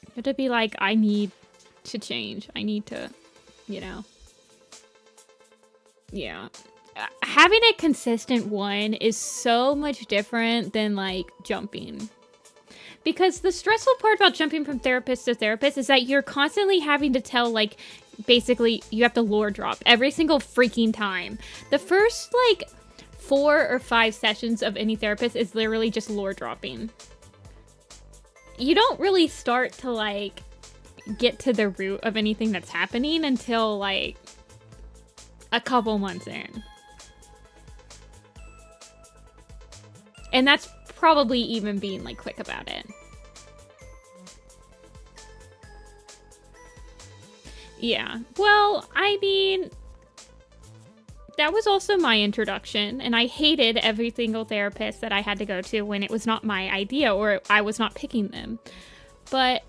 You have to be like, I need to change. I need to, you know. Yeah. Having a consistent one is so much different than, like, jumping. Because the stressful part about jumping from therapist to therapist is that you're constantly having to tell, like, basically, you have to lore drop every single freaking time. The first, like, 4 or 5 sessions of any therapist is literally just lore dropping. You don't really start to, like, get to the root of anything that's happening until, like, a couple months in. And that's probably even being, like, quick about it. Yeah. Well, I mean, that was also my introduction, and I hated every single therapist that I had to go to when it was not my idea or I was not picking them. But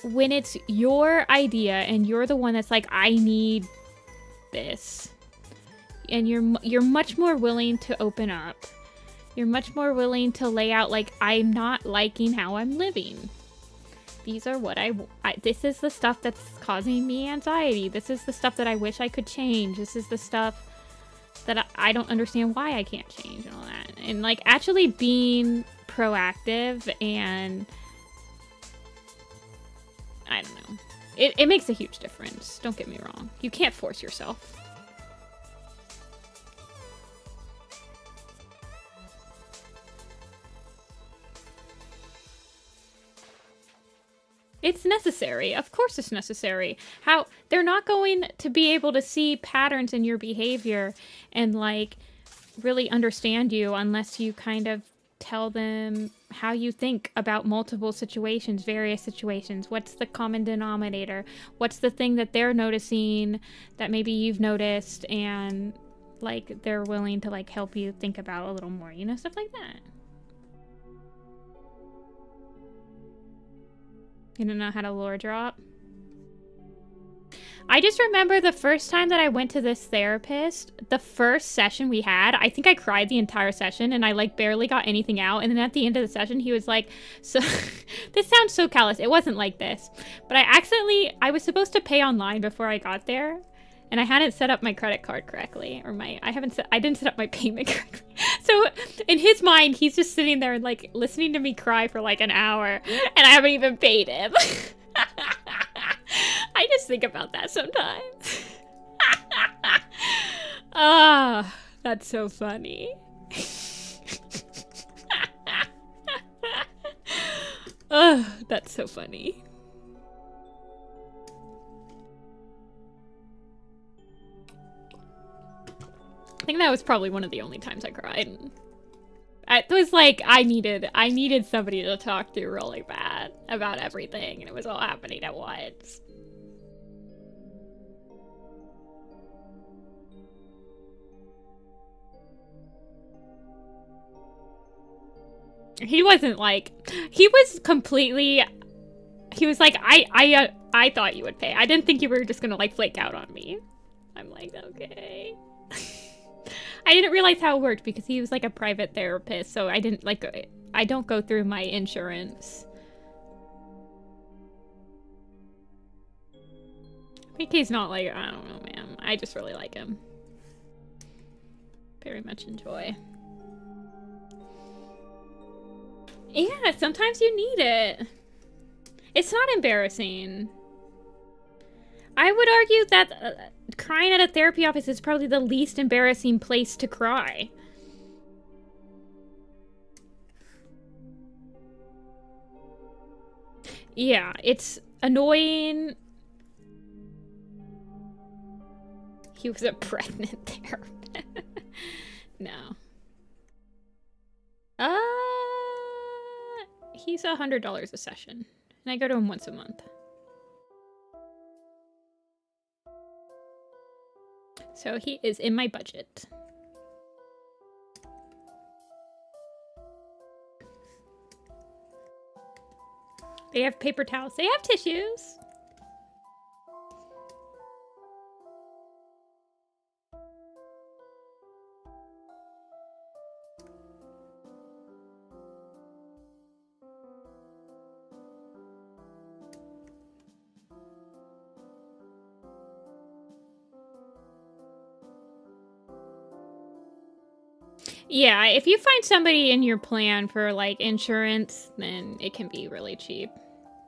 when it's your idea and you're the one that's like, I need this, and you're much more willing to open up. You're much more willing to lay out, like, I'm not liking how I'm living. These are what this is the stuff that's causing me anxiety. This is the stuff that I wish I could change. This is the stuff that I don't understand why I can't change and all that. And, like, actually being proactive and I don't know. It makes a huge difference. Don't get me wrong. You can't force yourself. It's necessary. Of course it's necessary. They're not going to be able to see patterns in your behavior and, like, really understand you unless you kind of tell them how you think about multiple situations, various situations. What's the common denominator? What's the thing that they're noticing that maybe you've noticed and, like, they're willing to, like, help you think about a little more, you know, stuff like that. You don't know how to lore drop? I just remember the first time that I went to this therapist, the first session we had, I think I cried the entire session and I, like, barely got anything out. And then at the end of the session, he was like, so this sounds so callous. It wasn't like this, but I was supposed to pay online before I got there. And I hadn't set up my credit card correctly, or I didn't set up my payment correctly. So in his mind, he's just sitting there, like, listening to me cry for like an hour, and I haven't even paid him. I just think about that sometimes. Ah, that's so funny. Oh, that's so funny. I think that was probably one of the only times I cried. It was like I needed somebody to talk to really bad about everything, and it was all happening at once. He wasn't like, he was like, I thought you would pay. I didn't think you were just gonna, like, flake out on me. I'm like, okay. I didn't realize how it worked because he was, like, a private therapist, so I don't go through my insurance. I think he's not, like, I don't know, man. I just really like him. very much enjoy. Yeah, sometimes you need it. It's not embarrassing. I would argue that crying at a therapy office is probably the least embarrassing place to cry. Yeah, it's annoying. He was a pregnant therapist. No. He's $100 a session. And I go to him once a month. So he is in my budget. They have paper towels. They have tissues. Yeah, if you find somebody in your plan for, like, insurance, then it can be really cheap.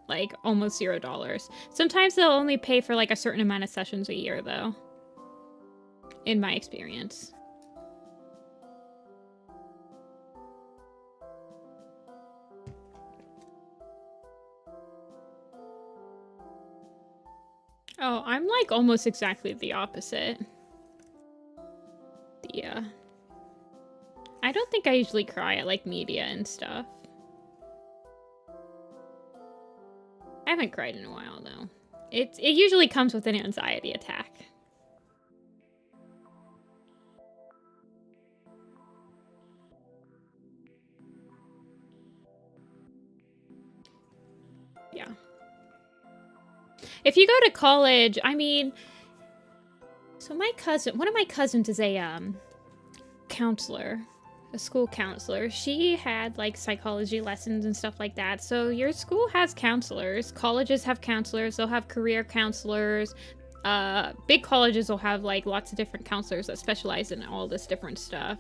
Like, almost $0. Sometimes they'll only pay for, like, a certain amount of sessions a year, though. In my experience. Oh, I'm, like, almost exactly the opposite. Yeah. I don't think I usually cry at, like, media and stuff. I haven't cried in a while, though. It usually comes with an anxiety attack. Yeah. If you go to college, I mean... So my cousin... One of my cousins is a, counselor. A school counselor. She had, like, psychology lessons and stuff like that. So your school has counselors. Colleges have counselors. They'll have career counselors. Big colleges will have, like, lots of different counselors that specialize in all this different stuff.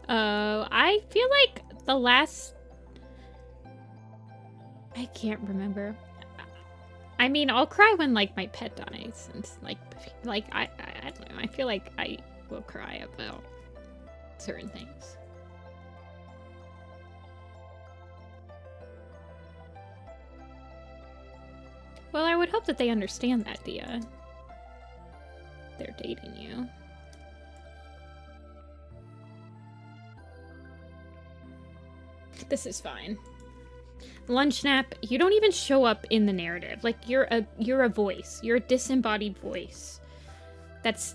I feel like the last... I can't remember. I mean, I'll cry when, like, my pet dies. And, like I don't know. I feel like I will cry about certain things. Well, I would hope that they understand that, Dia. They're dating you. This is fine. Lunch nap, you don't even show up in the narrative. Like, you're a voice. You're a disembodied voice. That's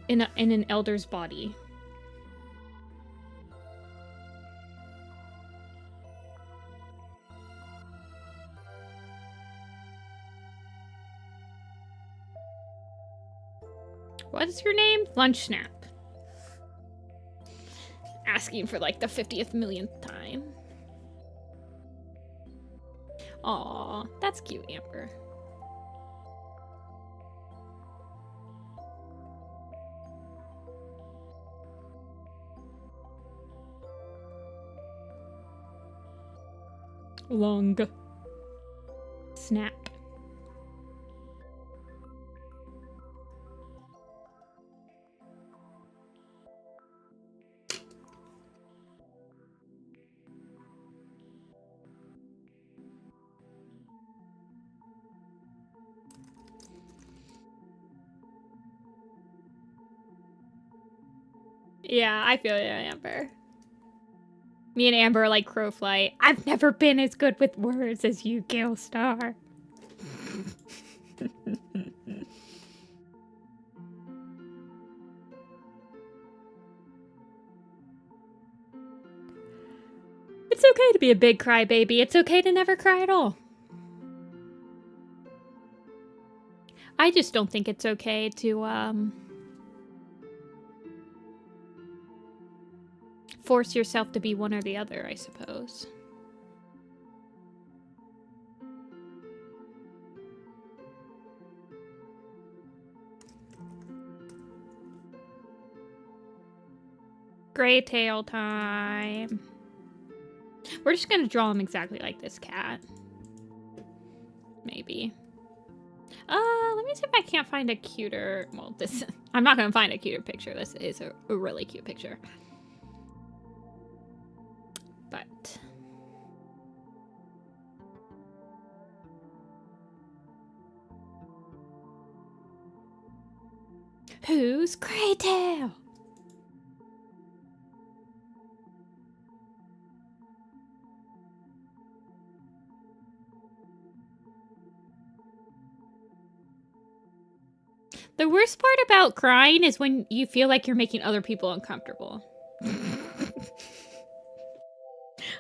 in an elder's body. What's your name? Lunch nap. Asking for, like, the 50th millionth time. Aw, that's cute, Amber. Long. Snap. Yeah, I feel you, Amber. Me and Amber are like Crowflight. I've never been as good with words as you, Gale Star. It's okay to be a big crybaby. It's okay to never cry at all. I just don't think it's okay to, force yourself to be one or the other, I suppose. Gray tail time. We're just gonna draw him exactly like this cat. Maybe. Let me see if I can't find a cuter... Well, this... I'm not gonna find a cuter picture. This is a really cute picture. But... Who's Gray Tail? The worst part about crying is when you feel like you're making other people uncomfortable.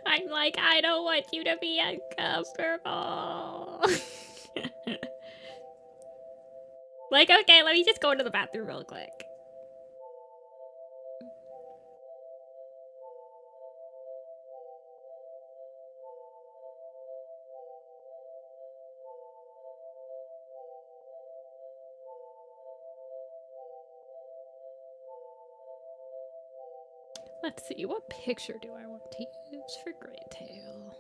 I'm like, I don't want you to be uncomfortable. Like, okay, let me just go to the bathroom real quick. Let's see, what picture do I want to use for Gray Tail?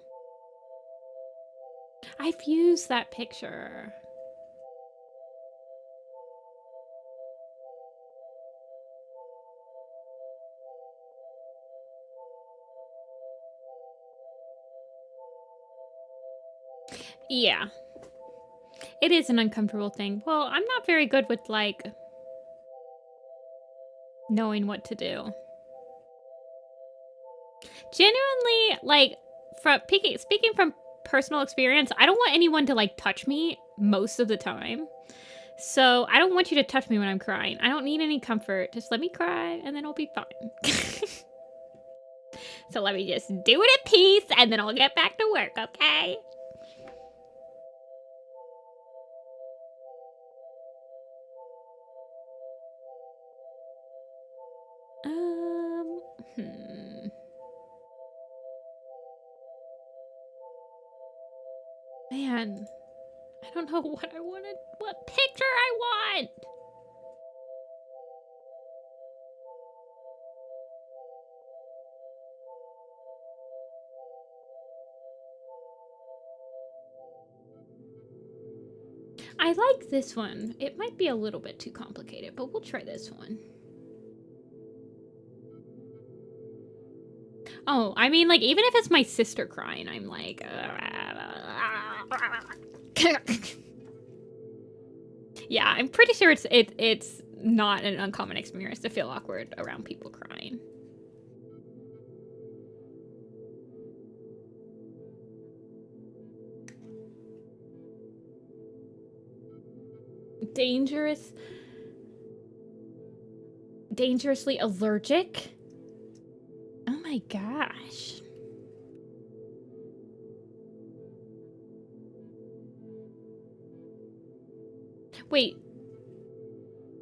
I've used that picture. Yeah. It is an uncomfortable thing. Well, I'm not very good with, like, knowing what to do. Genuinely, like, speaking from personal experience, I don't want anyone to, like, touch me most of the time. So I don't want you to touch me when I'm crying. I don't need any comfort. Just let me cry and then I'll be fine. So let me just do it in peace and then I'll get back to work, okay? Man, I don't know what I wanted, what picture I want. I like this one. It might be a little bit too complicated, but we'll try this one. Oh, I mean, like, even if it's my sister crying, I'm like... Yeah, I'm pretty sure it's not an uncommon experience to feel awkward around people crying. Dangerously allergic? Oh my gosh. Wait.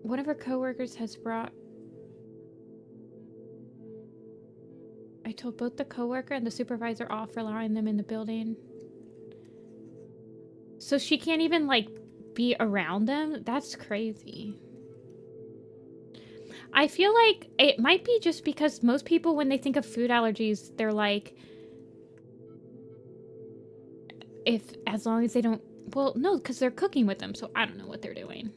One of her coworkers has brought... I told both the coworker and the supervisor off for allowing them in the building. So she can't even, like, be around them? That's crazy. I feel like it might be just because most people, when they think of food allergies, they're like... as long as they don't... Well, no, because they're cooking with them, so I don't know what they're doing.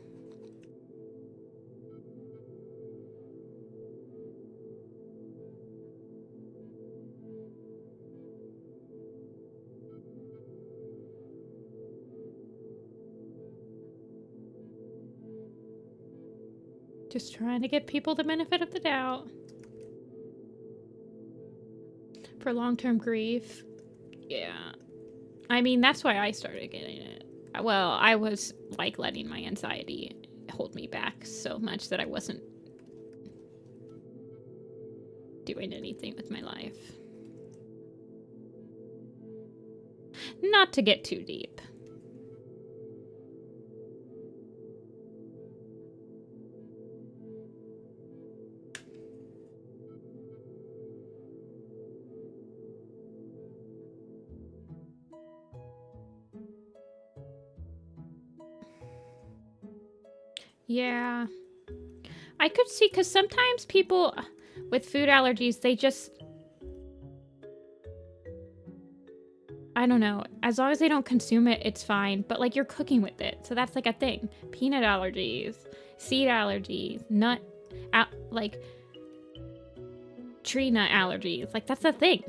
Just trying to give people the benefit of the doubt. For long-term grief. Yeah. I mean, that's why I started getting it. Well, I was, like, letting my anxiety hold me back so much that I wasn't doing anything with my life. Not to get too deep. Yeah. I could see, because sometimes people with food allergies, they just... I don't know. As long as they don't consume it, it's fine. But, like, you're cooking with it. So that's, like, a thing. Peanut allergies, seed allergies, like, tree nut allergies. Like, that's a thing.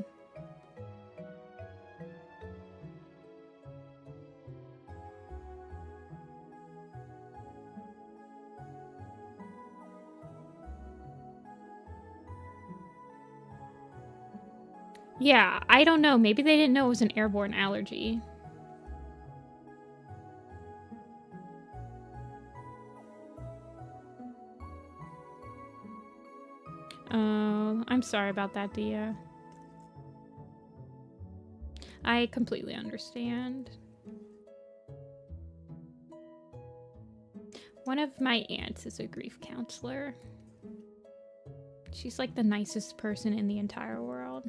Yeah, I don't know. Maybe they didn't know it was an airborne allergy. Oh, I'm sorry about that, Dia. I completely understand. One of my aunts is a grief counselor. She's like the nicest person in the entire world.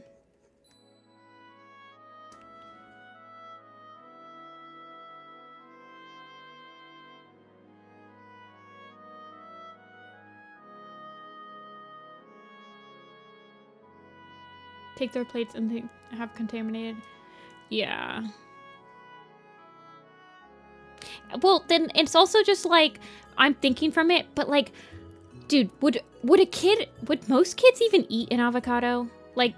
Take their plates and they have contaminated. Yeah. Well, then it's also just like, I'm thinking from it, but like, dude, would most kids even eat an avocado? Like,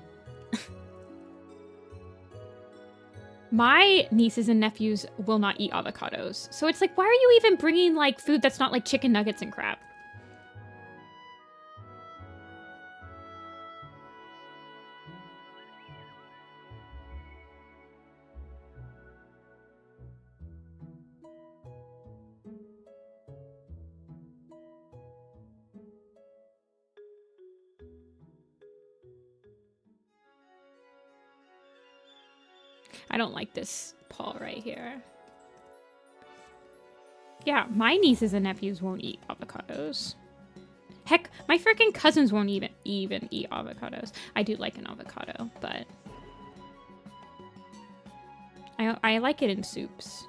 my nieces and nephews will not eat avocados. So it's like, why are you even bringing like food that's not like chicken nuggets and crap? I don't like this paw right here. Yeah, my nieces and nephews won't eat avocados. Heck, my freaking cousins won't even eat avocados. I do like an avocado, but I like it in soups.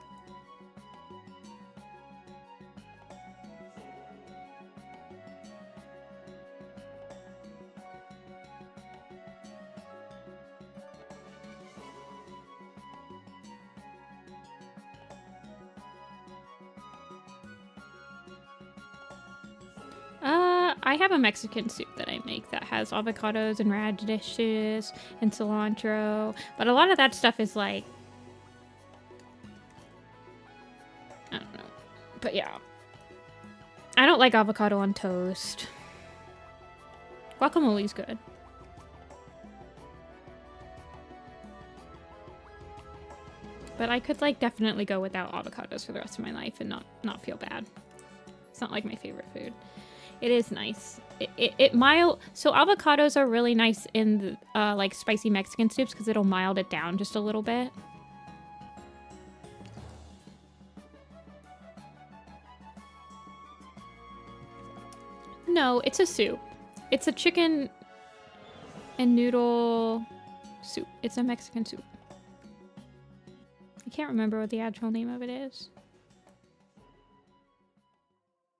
I have a Mexican soup that I make that has avocados and radishes and cilantro, but a lot of that stuff is like, I don't know. But yeah. I don't like avocado on toast. Guacamole's good. But I could like definitely go without avocados for the rest of my life and not feel bad. It's not like my favorite food. It is nice. It mild. So avocados are really nice in the, like spicy Mexican soups because it'll mild it down just a little bit. No, it's a soup. It's a chicken and noodle soup. It's a Mexican soup. I can't remember what the actual name of it is.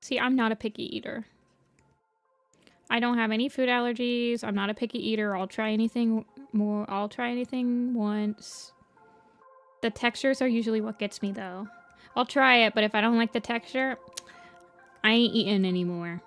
See, I'm not a picky eater. I don't have any food allergies. I'm not a picky eater. I'll try anything more. I'll try anything once. The textures are usually what gets me, though. I'll try it, but if I don't like the texture, I ain't eating anymore.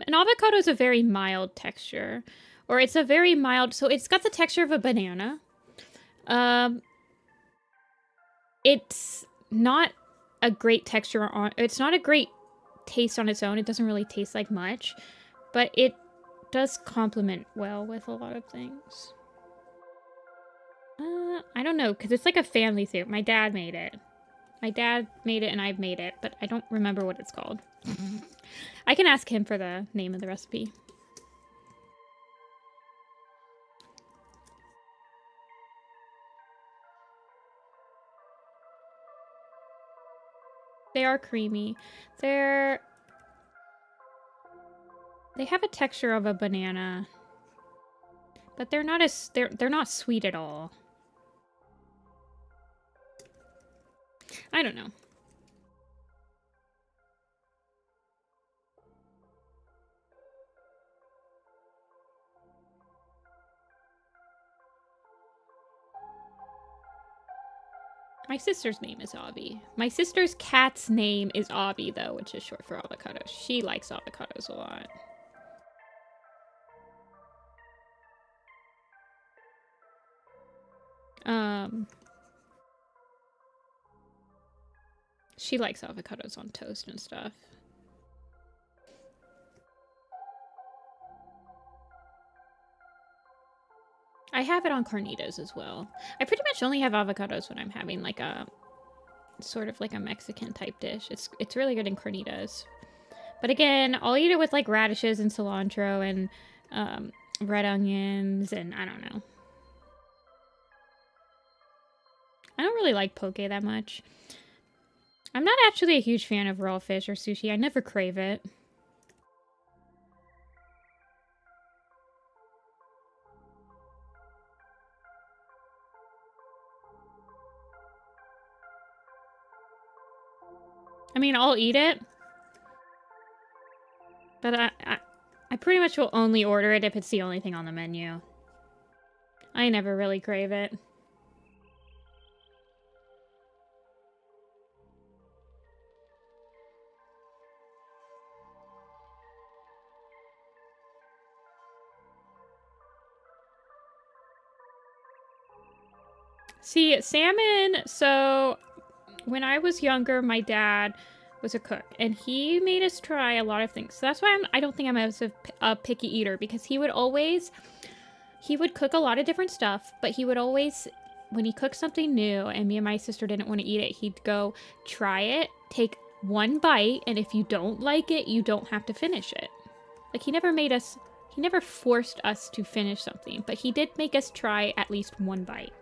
An avocado is a very mild texture. Or it's a very mild... So it's got the texture of a banana. It's not a great texture on... It's not a great taste on its own. It doesn't really taste like much. But it does complement well with a lot of things. I don't know, because it's like a family soup. My dad made it. My dad made it and I've made it, but I don't remember what it's called. I can ask him for the name of the recipe. They are creamy. They have a texture of a banana. But they're not as they're not sweet at all. I don't know. My sister's name is Avi. My sister's cat's name is Avi, though, which is short for avocado. She likes avocados a lot. She likes avocados on toast and stuff. I have it on carnitas as well. I pretty much only have avocados when I'm having like a sort of like a Mexican type dish. It's really good in carnitas. But again, I'll eat it with like radishes and cilantro and red onions and I don't know. I don't really like poke that much. I'm not actually a huge fan of raw fish or sushi. I never crave it. I mean, I'll eat it. But I pretty much will only order it if it's the only thing on the menu. I never really crave it. See, salmon, so when I was younger, my dad was a cook, and he made us try a lot of things. So that's why I don't think I'm as a picky eater, because he would cook a lot of different stuff, but he would always, when he cooked something new and me and my sister didn't want to eat it, he'd go, try it, take one bite, and if you don't like it, you don't have to finish it. Like, he never forced us to finish something, but he did make us try at least one bite.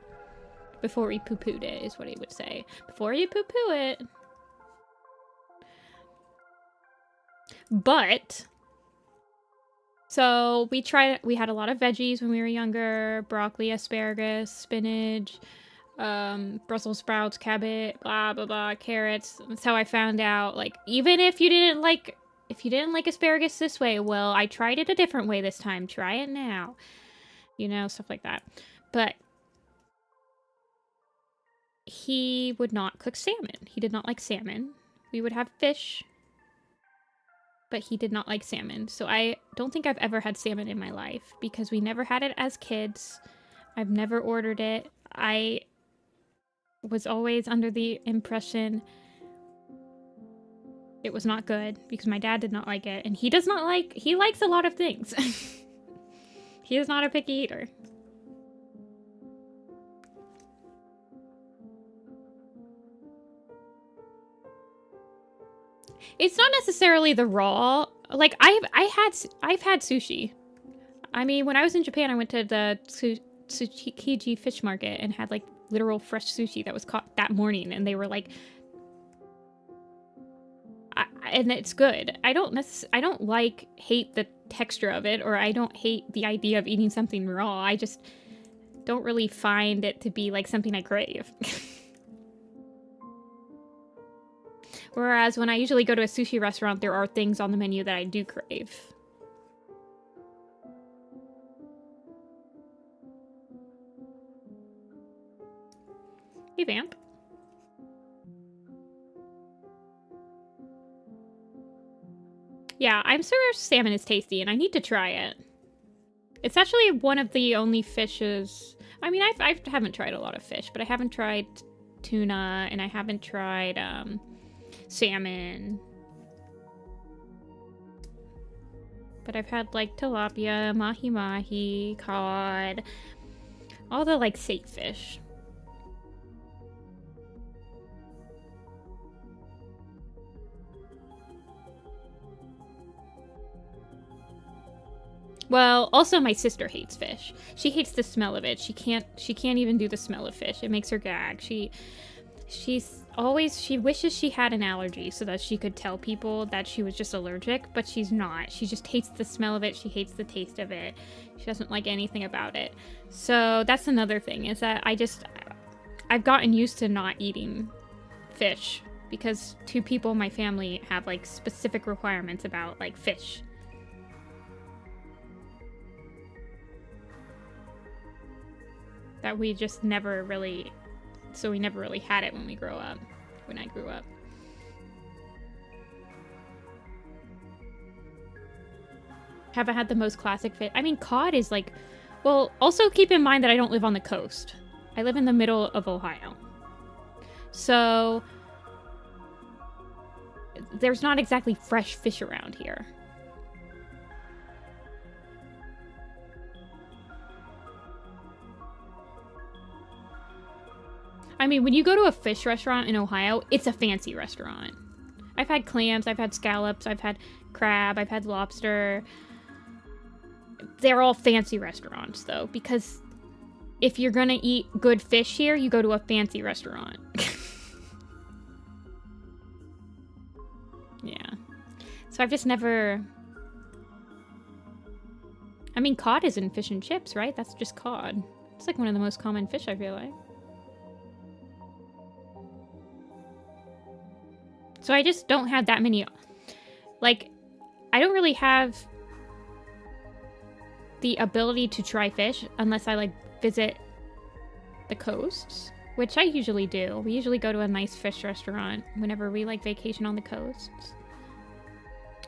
Before we poo-pooed it, is what he would say. Before you poo-poo it. But, so we had a lot of veggies when we were younger. Broccoli, asparagus, spinach, Brussels sprouts, cabbage, blah, blah, blah, carrots. That's how I found out, like, even if you didn't like asparagus this way, well, I tried it a different way this time. Try it now. You know, stuff like that. But he would not cook salmon. He did not like salmon. We would have fish, but he did not like salmon. So I don't think I've ever had salmon in my life because we never had it as kids. I've never ordered it. I was always under the impression it was not good because my dad did not like it. And he likes a lot of things. He is not a picky eater. It's not necessarily the raw. Like, I've had sushi. I mean, when I was in Japan, I went to the Tsukiji fish market and had like literal fresh sushi that was caught that morning, and they were like, and it's good. I don't hate the texture of it, or I don't hate the idea of eating something raw. I just don't really find it to be like something I crave. Whereas when I usually go to a sushi restaurant, there are things on the menu that I do crave. Hey, Vamp. Yeah, I'm sure salmon is tasty, and I need to try it. It's actually one of the only fishes... I mean, I haven't tried a lot of fish, but I haven't tried tuna, and I haven't tried, salmon. But I've had like tilapia, mahi-mahi, cod, all the like safe fish. Well, also my sister hates fish. She hates the smell of it. She can't even do the smell of fish. It makes her gag. She wishes she had an allergy so that she could tell people that she was just allergic, but she's not. She just hates the smell of it. She hates the taste of it. She doesn't like anything about it. So that's another thing, is that I've gotten used to not eating fish because 2 people in my family have like specific requirements about like fish. That we just never really, so we never really had it when I grew up. Have I had the most classic fish? I mean, cod is like, well, also keep in mind that I don't live on the coast. I live in the middle of Ohio. So there's not exactly fresh fish around here. I mean, when you go to a fish restaurant in Ohio, it's a fancy restaurant. I've had clams, I've had scallops, I've had crab, I've had lobster. They're all fancy restaurants, though, because if you're gonna eat good fish here, you go to a fancy restaurant. Yeah. So I've just never... I mean, cod is in fish and chips, right? That's just cod. It's like one of the most common fish, I feel like. So I just don't have that many, like, I don't really have the ability to try fish unless I, like, visit the coasts, which I usually do. We usually go to a nice fish restaurant whenever we, like, vacation on the coasts.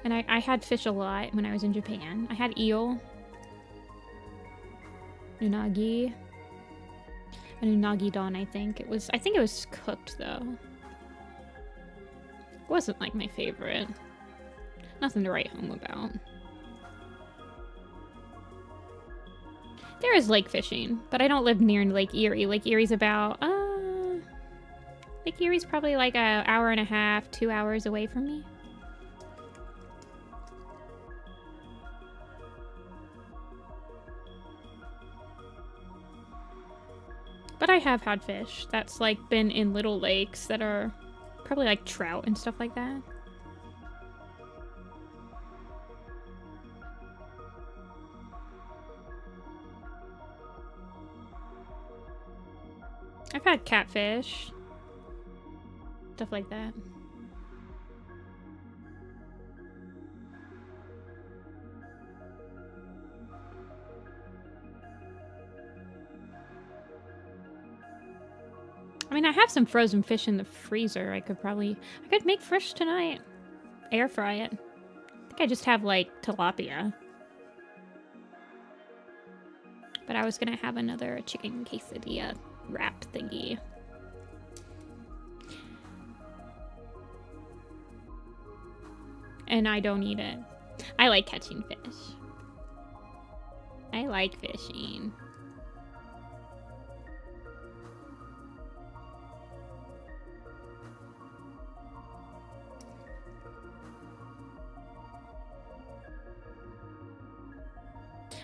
And I had fish a lot when I was in Japan. I had eel, unagi, an unagi don, I think it was cooked, though. Wasn't like my favorite. Nothing to write home about. There is lake fishing, but I don't live near Lake Erie. Lake Erie's about, Lake Erie's probably like an hour and a half, 2 hours away from me. But I have had fish that's like been in little lakes that are probably like trout and stuff like that. I've had catfish. Stuff like that. I mean, I have some frozen fish in the freezer. I could make fish tonight. Air fry it. I think I just have, like, tilapia. But I was gonna have another chicken quesadilla wrap thingy. And I don't eat it. I like catching fish. I like fishing.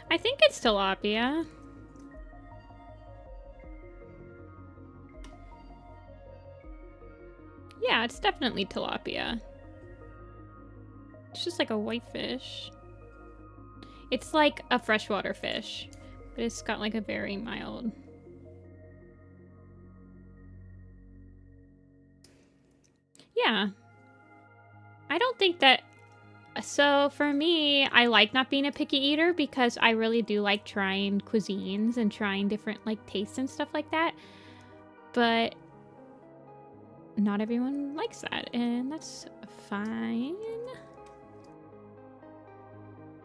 I think it's tilapia. Yeah, it's definitely tilapia. It's just like a white fish. It's like a freshwater fish, but it's got like a very mild... Yeah. I don't think that... So for me, I like not being a picky eater because I really do like trying cuisines and trying different like tastes and stuff like that. But not everyone likes that, and that's fine.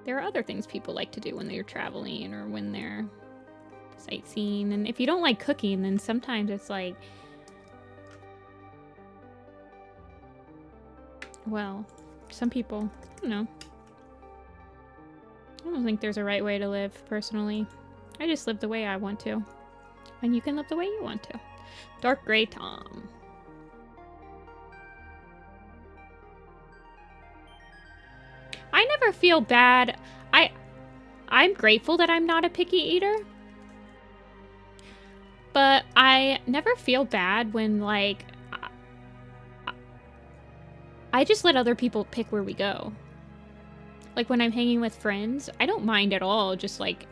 There are other things people like to do when they're traveling or when they're sightseeing. And if you don't like cooking, then sometimes it's like, well, some people, I don't know. I don't think there's a right way to live, personally. I just live the way I want to. And you can live the way you want to. Dark Gray Tom. I never feel bad. I'm grateful that I'm not a picky eater. But I never feel bad when, like, I just let other people pick where we go. Like when I'm hanging with friends, I don't mind at all, just like,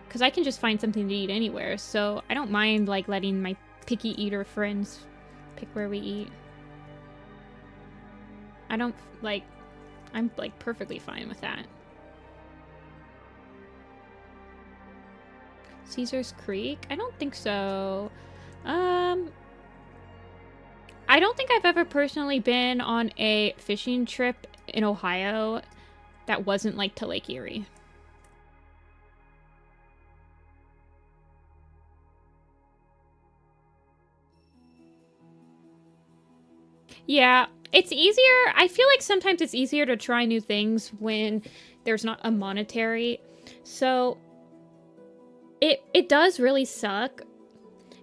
because I can just find something to eat anywhere, so I don't mind like letting my picky eater friends pick where we eat. I don't, like, I'm like perfectly fine with that. Caesar's Creek? I don't think so. I don't think I've ever personally been on a fishing trip in Ohio that wasn't like to Lake Erie. Yeah, it's easier. I feel like sometimes it's easier to try new things when there's not a monetary. So it does really suck.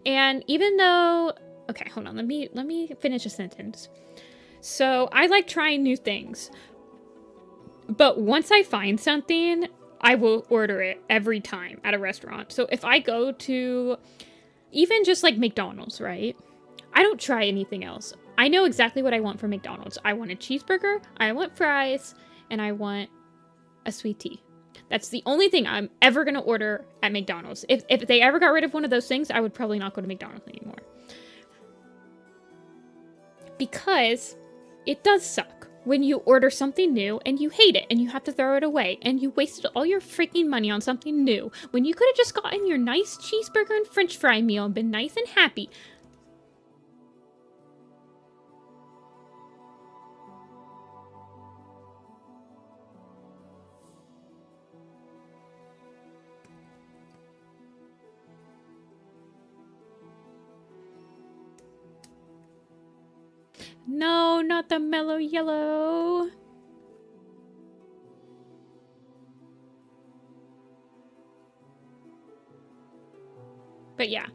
And even though, okay, hold on, let me finish a sentence. So I like trying new things. But once I find something, I will order it every time at a restaurant. So if I go to even just like McDonald's, right? I don't try anything else. I know exactly what I want from McDonald's. I want a cheeseburger, I want fries, and I want a sweet tea. That's the only thing I'm ever going to order at McDonald's. If they ever got rid of one of those things, I would probably not go to McDonald's anymore. Because it does suck when you order something new and you hate it and you have to throw it away and you wasted all your freaking money on something new when you could have just gotten your nice cheeseburger and french fry meal and been nice and happy. No, not the mellow yellow. But yeah,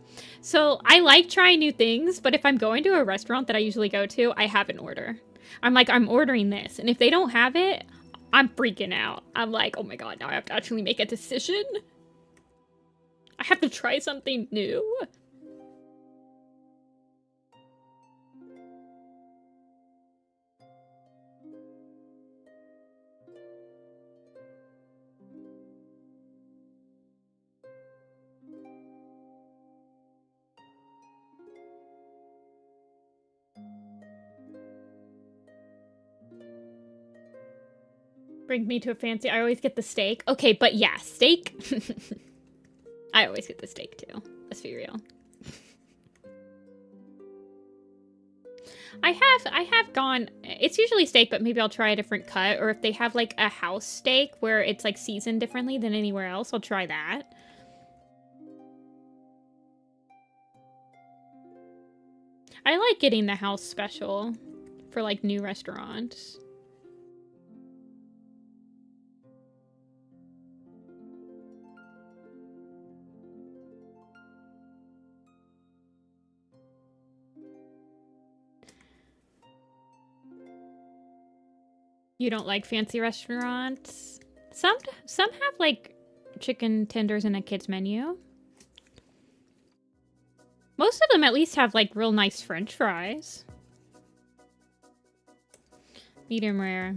so I like trying new things, but if I'm going to a restaurant that I usually go to, I have an order. I'm like, I'm ordering this. And if they don't have it, I'm freaking out. I'm like, oh my god, now I have to actually make a decision. I have to try something new. Bring me to a fancy. I always get the steak. Okay, but yeah, steak. I always get the steak too. Let's be real. I have gone. It's usually steak, but maybe I'll try a different cut. Or if they have like a house steak where it's like seasoned differently than anywhere else, I'll try that. I like getting the house special for like new restaurants. You don't like fancy restaurants? Some have like chicken tenders in a kid's menu. Most of them at least have like real nice French fries. Medium rare.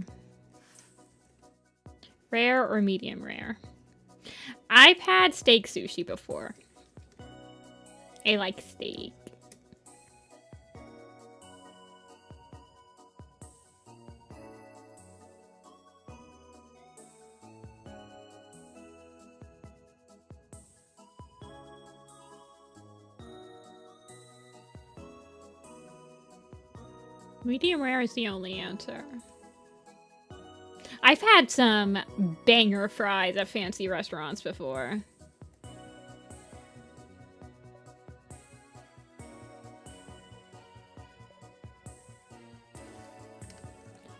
Rare or medium rare? I've had steak sushi before. I like steak. Medium rare is the only answer. I've had some banger fries at fancy restaurants before.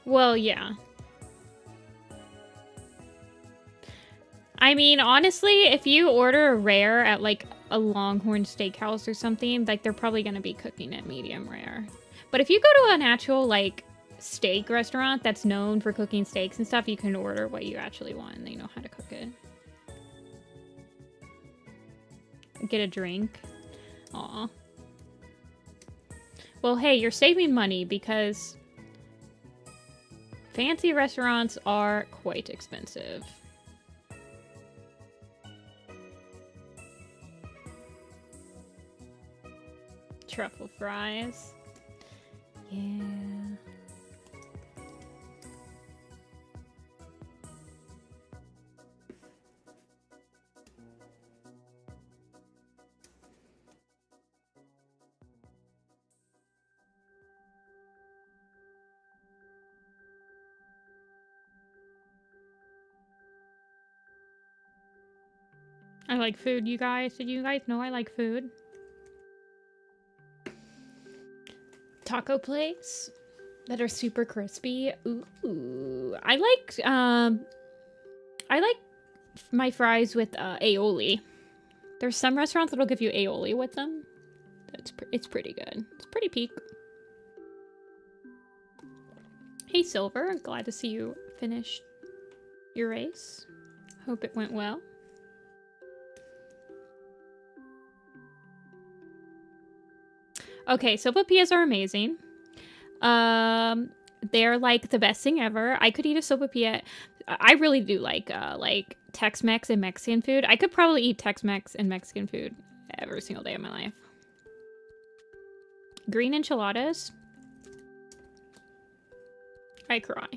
Well, yeah. I mean, honestly, if you order a rare at like a Longhorn Steakhouse or something, like they're probably going to be cooking it medium rare. But if you go to an actual like steak restaurant that's known for cooking steaks and stuff, you can order what you actually want and they know how to cook it. Get a drink. Aw. Well, hey, you're saving money because Fancy restaurants are quite expensive. Truffle fries. Yeah. I like food, you guys. Did you guys know I like food? Taco place that are super crispy. Ooh. I like my fries with aioli. There's some restaurants that'll give you aioli with them. It's pretty good. It's pretty peak. Hey Silver, glad to see you finish your race. Hope it went well. Okay, sopapillas are amazing. They're like the best thing ever. I could eat a sopapilla. I really do like Tex-Mex and Mexican food. I could probably eat Tex-Mex and Mexican food every single day of my life. Green enchiladas. I cry.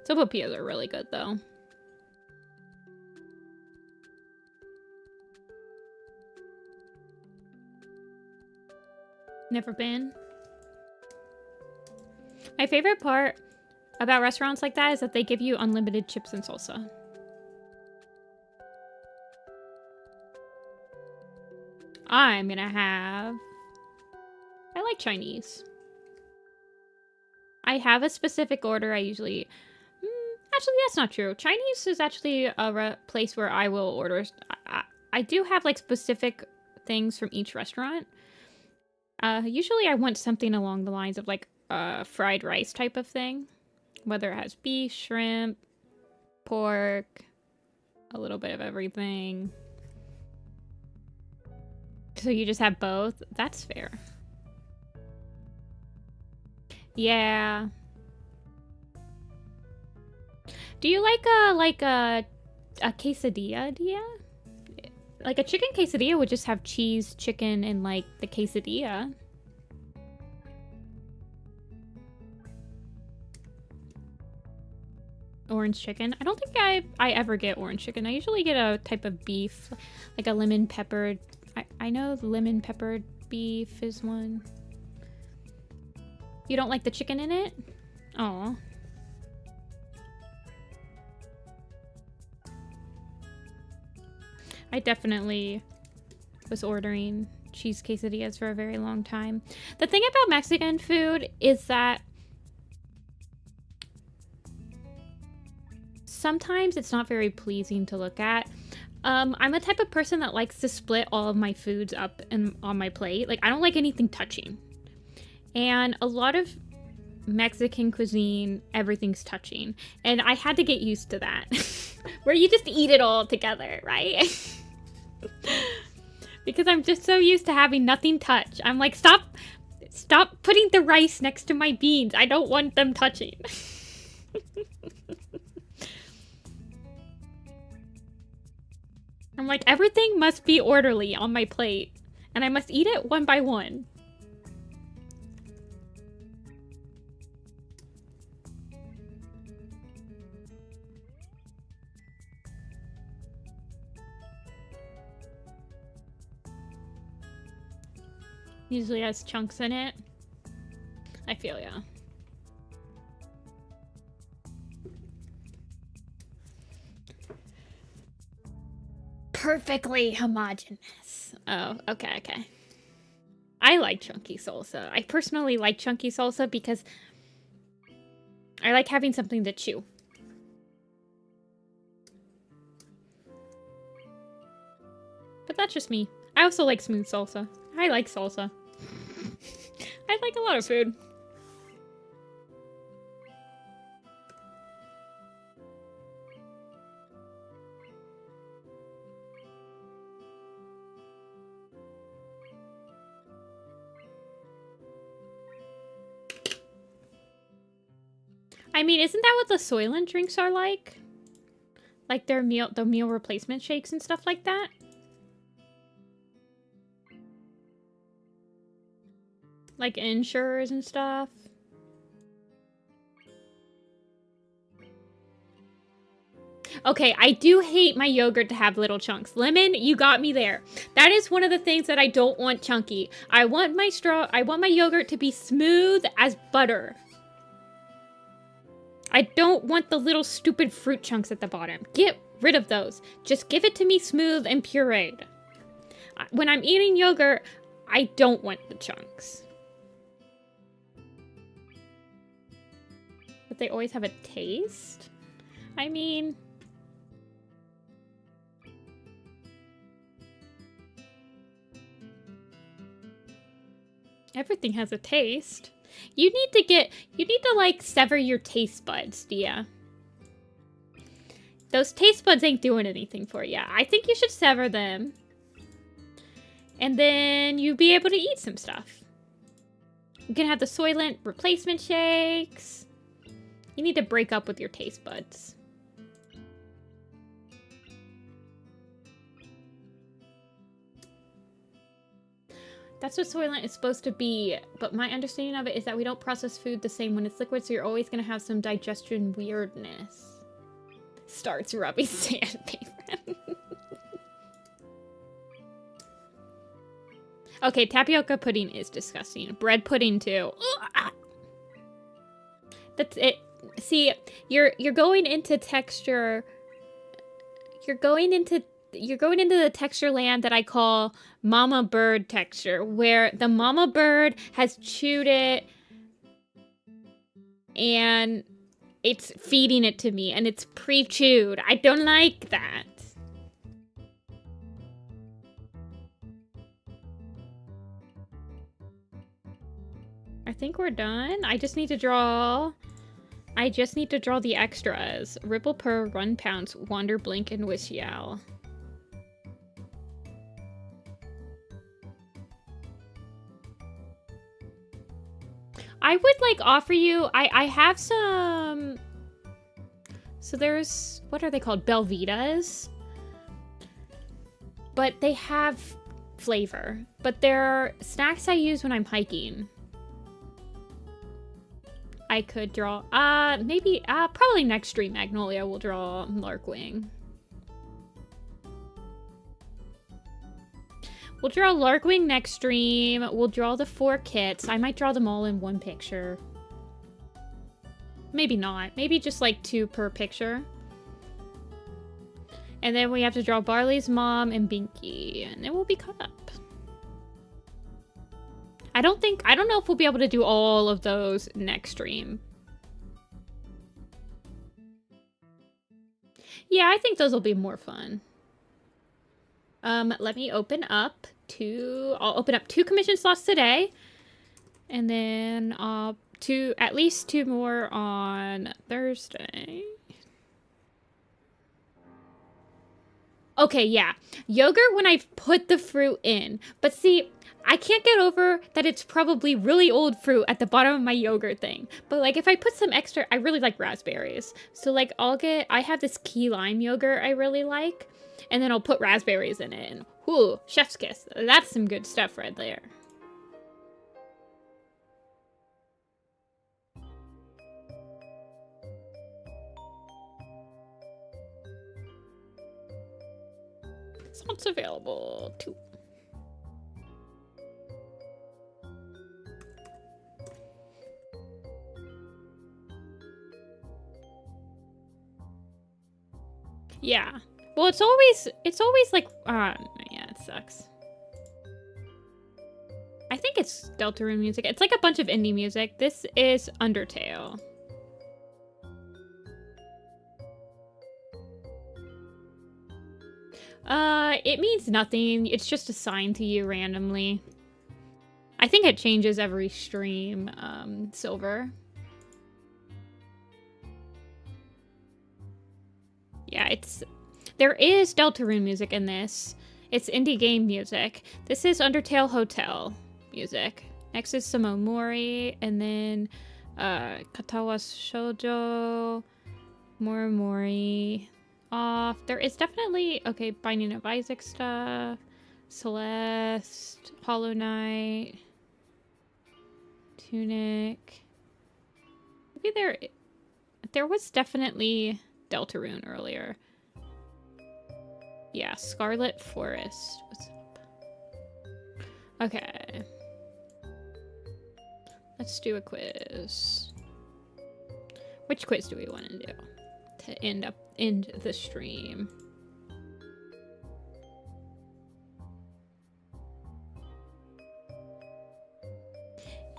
Sopapillas are really good though. Never been. My favorite part about restaurants like that is that they give you unlimited chips and salsa. I'm gonna have... I like Chinese. I have a specific order I usually... Actually, that's not true. Chinese is actually a place where I will order... I do have like specific things from each restaurant. Usually I want something along the lines of like fried rice type of thing. Whether it has beef, shrimp, pork, a little bit of everything. So you just have both? That's fair. Yeah. Do you like a quesadilla, Dia? Like a chicken quesadilla would just have cheese, chicken, and like the quesadilla. Orange chicken. I don't think I ever get orange chicken. I usually get a type of beef, like a lemon peppered. I know the lemon peppered beef is one. You don't like the chicken in it? Aw. I definitely was ordering cheese quesadillas for a very long time. The thing about Mexican food is that sometimes it's not very pleasing to look at. I'm a type of person that likes to split all of my foods up on my plate. Like, I don't like anything touching. And a lot of Mexican cuisine, everything's touching. And I had to get used to that. Where you just eat it all together, right? Because I'm just so used to having nothing touch. I'm like, stop putting the rice next to my beans. I don't want them touching. I'm like, everything must be orderly on my plate. And I must eat it one by one. Usually has chunks in it. I feel ya. Perfectly homogeneous. Oh, okay. I like chunky salsa. I personally like chunky salsa because I like having something to chew. But that's just me. I also like smooth salsa. I like salsa. I like a lot of food. I mean, isn't that what the Soylent drinks are like? Like their the meal replacement shakes and stuff like that? Like Ensures and stuff? Okay, I do hate my yogurt to have little chunks. Lemon, you got me there. That is one of the things that I don't want chunky. I want my yogurt to be smooth as butter. I don't want the little stupid fruit chunks at the bottom. Get rid of those. Just give it to me smooth and pureed. When I'm eating yogurt, I don't want the chunks. But they always have a taste? I mean... everything has a taste. You need to like sever your taste buds, Dia. Those taste buds ain't doing anything for you. I think you should sever them. And then you'll be able to eat some stuff. You can have the Soylent replacement shakes. You need to break up with your taste buds. That's what Soylent is supposed to be, but my understanding of it is that we don't process food the same when it's liquid, so you're always going to have some digestion weirdness. Starts rubbing sandpaper. Okay, tapioca pudding is disgusting. Bread pudding too. Ugh. That's it. See, you're going into texture. You're going into the texture land that I call mama bird texture, where the mama bird has chewed it and it's feeding it to me and it's pre-chewed. I don't like that. I think we're done. I just need to draw the extras. Ripple, Purr, Run, Pounce, Wander, Blink, and Wish Yowl. I would like offer you, I have some, so there's, what are they called? Belvitas. But they have flavor. But they're snacks I use when I'm hiking. I could draw, probably next stream Magnolia will draw Larkwing. We'll draw Larkwing next stream. We'll draw the 4 kits. I might draw them all in one picture. Maybe not. Maybe just like 2 per picture. And then we have to draw Barley's mom and Binky. And then we'll be caught up. I don't know if we'll be able to do all of those next stream. Yeah, I think those will be more fun. Let me open up I'll open up 2 commission slots today. And then at least 2 more on Thursday. Okay, yeah. Yogurt when I've put the fruit in. But see, I can't get over that it's probably really old fruit at the bottom of my yogurt thing. But like if I put some extra, I really like raspberries. So like I have this key lime yogurt I really like. And then I'll put raspberries in it. And whoo, chef's kiss. That's some good stuff right there. Salt's available too. Yeah. Well, it's always like, yeah, it sucks. I think it's Deltarune music. It's like a bunch of indie music. This is Undertale. It means nothing. It's just assigned to you randomly. I think it changes every stream, Silver. Yeah, there is Deltarune music in this. It's indie game music. This is Undertale Hotel music. Next is Samomori, and then Katawa Shoujo, Morimori off. There is definitely, okay, Binding of Isaac stuff, Celeste, Hollow Knight, Tunic. Maybe there was definitely Deltarune earlier. Yeah, Scarlet Forest. What's up? Okay. Let's do a quiz. Which quiz do we want to do to end the stream?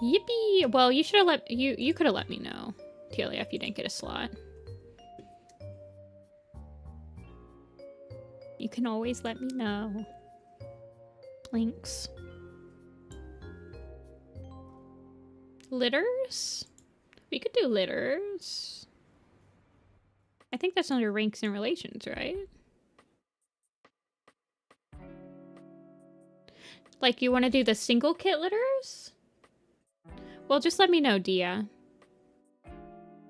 Yippee! Well, you should have you could have let me know, Telia, if you didn't get a slot. You can always let me know. Blinks. Litters? We could do litters. I think that's under ranks and relations, right? Like, you want to do the single kit litters? Well, just let me know, Dia.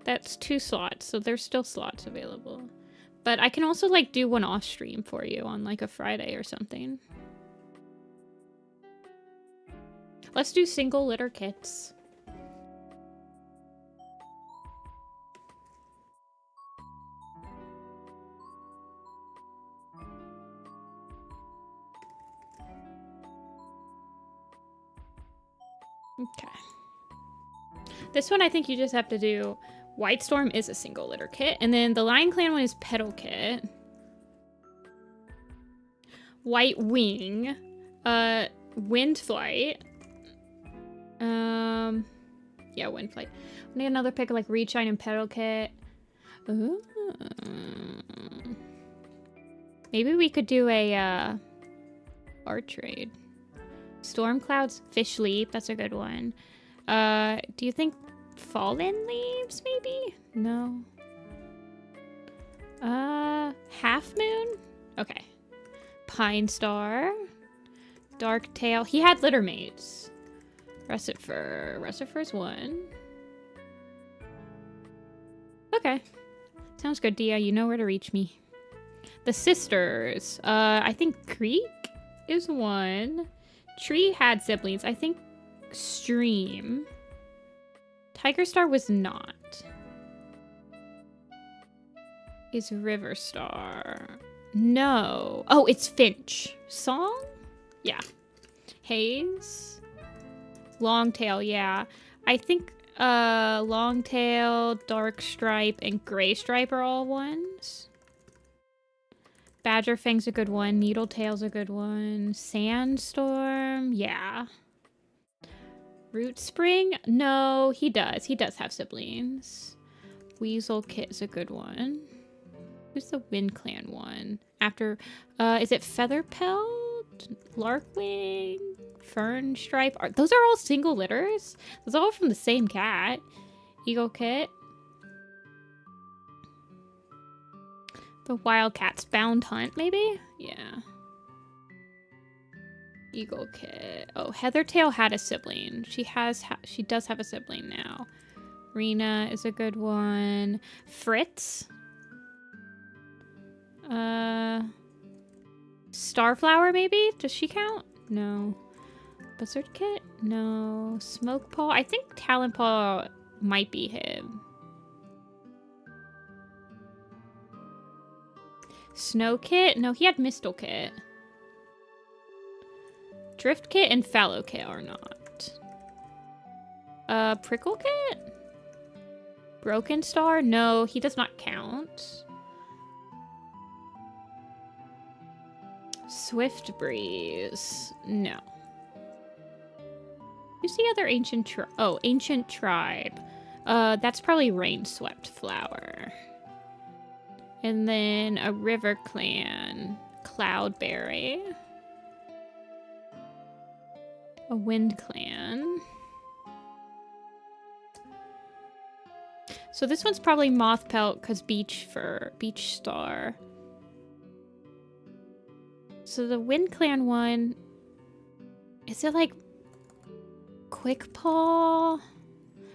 That's 2 slots, so there's still slots available. But I can also, like, do one off stream for you on, like, a Friday or something. Let's do single litter kits. Okay. This one I think you just have to do... White Storm is a single litter kit. And then the Lion Clan one is Petal Kit. White Wing. Wind Flight. Yeah, Wind Flight. I need another pick of like Reshine and Petal Kit. Ooh. Maybe we could do a art trade. StormClan's Fish Leap, that's a good one. Do you think Fallen Leaves, maybe? No. Half Moon? Okay. Pine Star. Dark Tail. He had litter mates. Russet Fur. Russet Fur's one. Okay. Sounds good, Dia. You know where to reach me. The Sisters. I think Creek is one. Tree had siblings. I think Stream. Tiger Star was not. Is River Star? No. Oh, it's Finch. Song? Yeah. Haze? Longtail, yeah. I think Longtail, Dark Stripe, and Gray Stripe are all ones. Badger Fang's a good one. Needletail's a good one. Sandstorm, yeah. Root Spring? No, he does. He does have siblings. Weasel Kit is a good one. Who's the Wind Clan one? After, is it Featherpelt? Larkwing? Fern Stripe? Those are all single litters? Those are all from the same cat. Eagle Kit. The Wildcats Bound Hunt, maybe? Yeah. Eagle Kit. Oh, Heathertail had a sibling. She does have a sibling now. Rena is a good one. Fritz. Starflower, maybe? Does she count? No. Buzzard Kit? No. Smoke Paw? I think Talon Paw might be him. Snow Kit? No, he had Mistle Kit. Drift Kit and Fallow Kit are not. Prickle Kit? Broken Star? No, he does not count. Swift Breeze? No. Who's the other ancient tribe? Oh, Ancient Tribe. That's probably Rainswept Flower. And then a River Clan. Cloudberry. A Wind Clan. So this one's probably Mothpelt because Beach Star. So the Wind Clan one, is it like Quick Paw?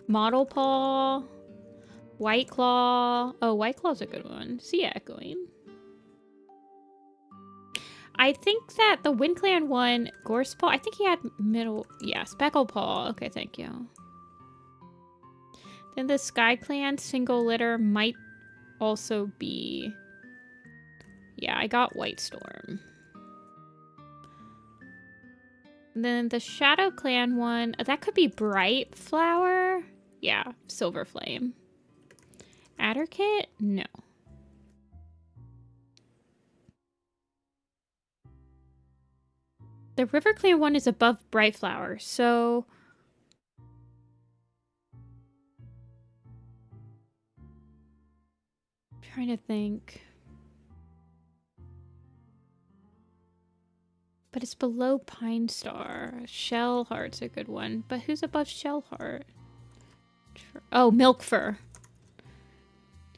Model Paw, White Claw. Oh, White Claw's a good one. Sea Echoing. I think that the Wind Clan one, Gorse Paw, I think he had middle, yeah, Speckle Paw. Okay, thank you. Then the Sky Clan single litter might also be, yeah, I got White Storm. And then the Shadow Clan one, that could be Bright Flower. Yeah, Silver Flame. Adder Kit? No. The River Clan one is above Bright Flower, so... I'm trying to think. But it's below Pine Star. Shell Heart's a good one. But who's above Shell Heart? Oh, Milk Fur.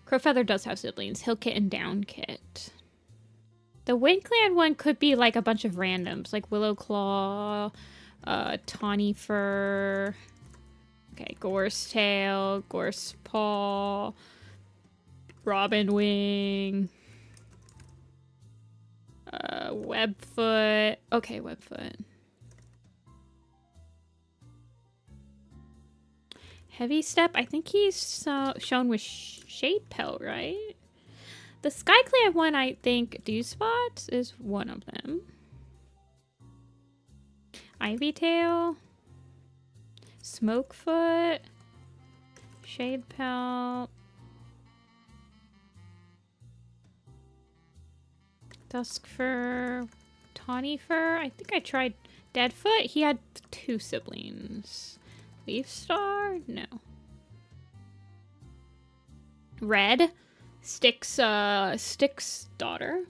Crowfeather does have siblings. Hill Kit and Down Kit. The Wind Clan one could be like a bunch of randoms. Like Willow Claw, Tawny Fur. Okay, Gorse Tail, Gorse Paw, Robin Wing. Webfoot. Okay, Webfoot. Heavy Step. I think he's shown with Shade Pelt, right? The Sky Clan one, I think, Dew Spots is one of them. Ivy Tail. Smokefoot. Shade Pelt. Dusk Fur, Tawny Fur. I think I tried Deadfoot. He had 2 siblings. Leaf Star? No. Red, Styx daughter.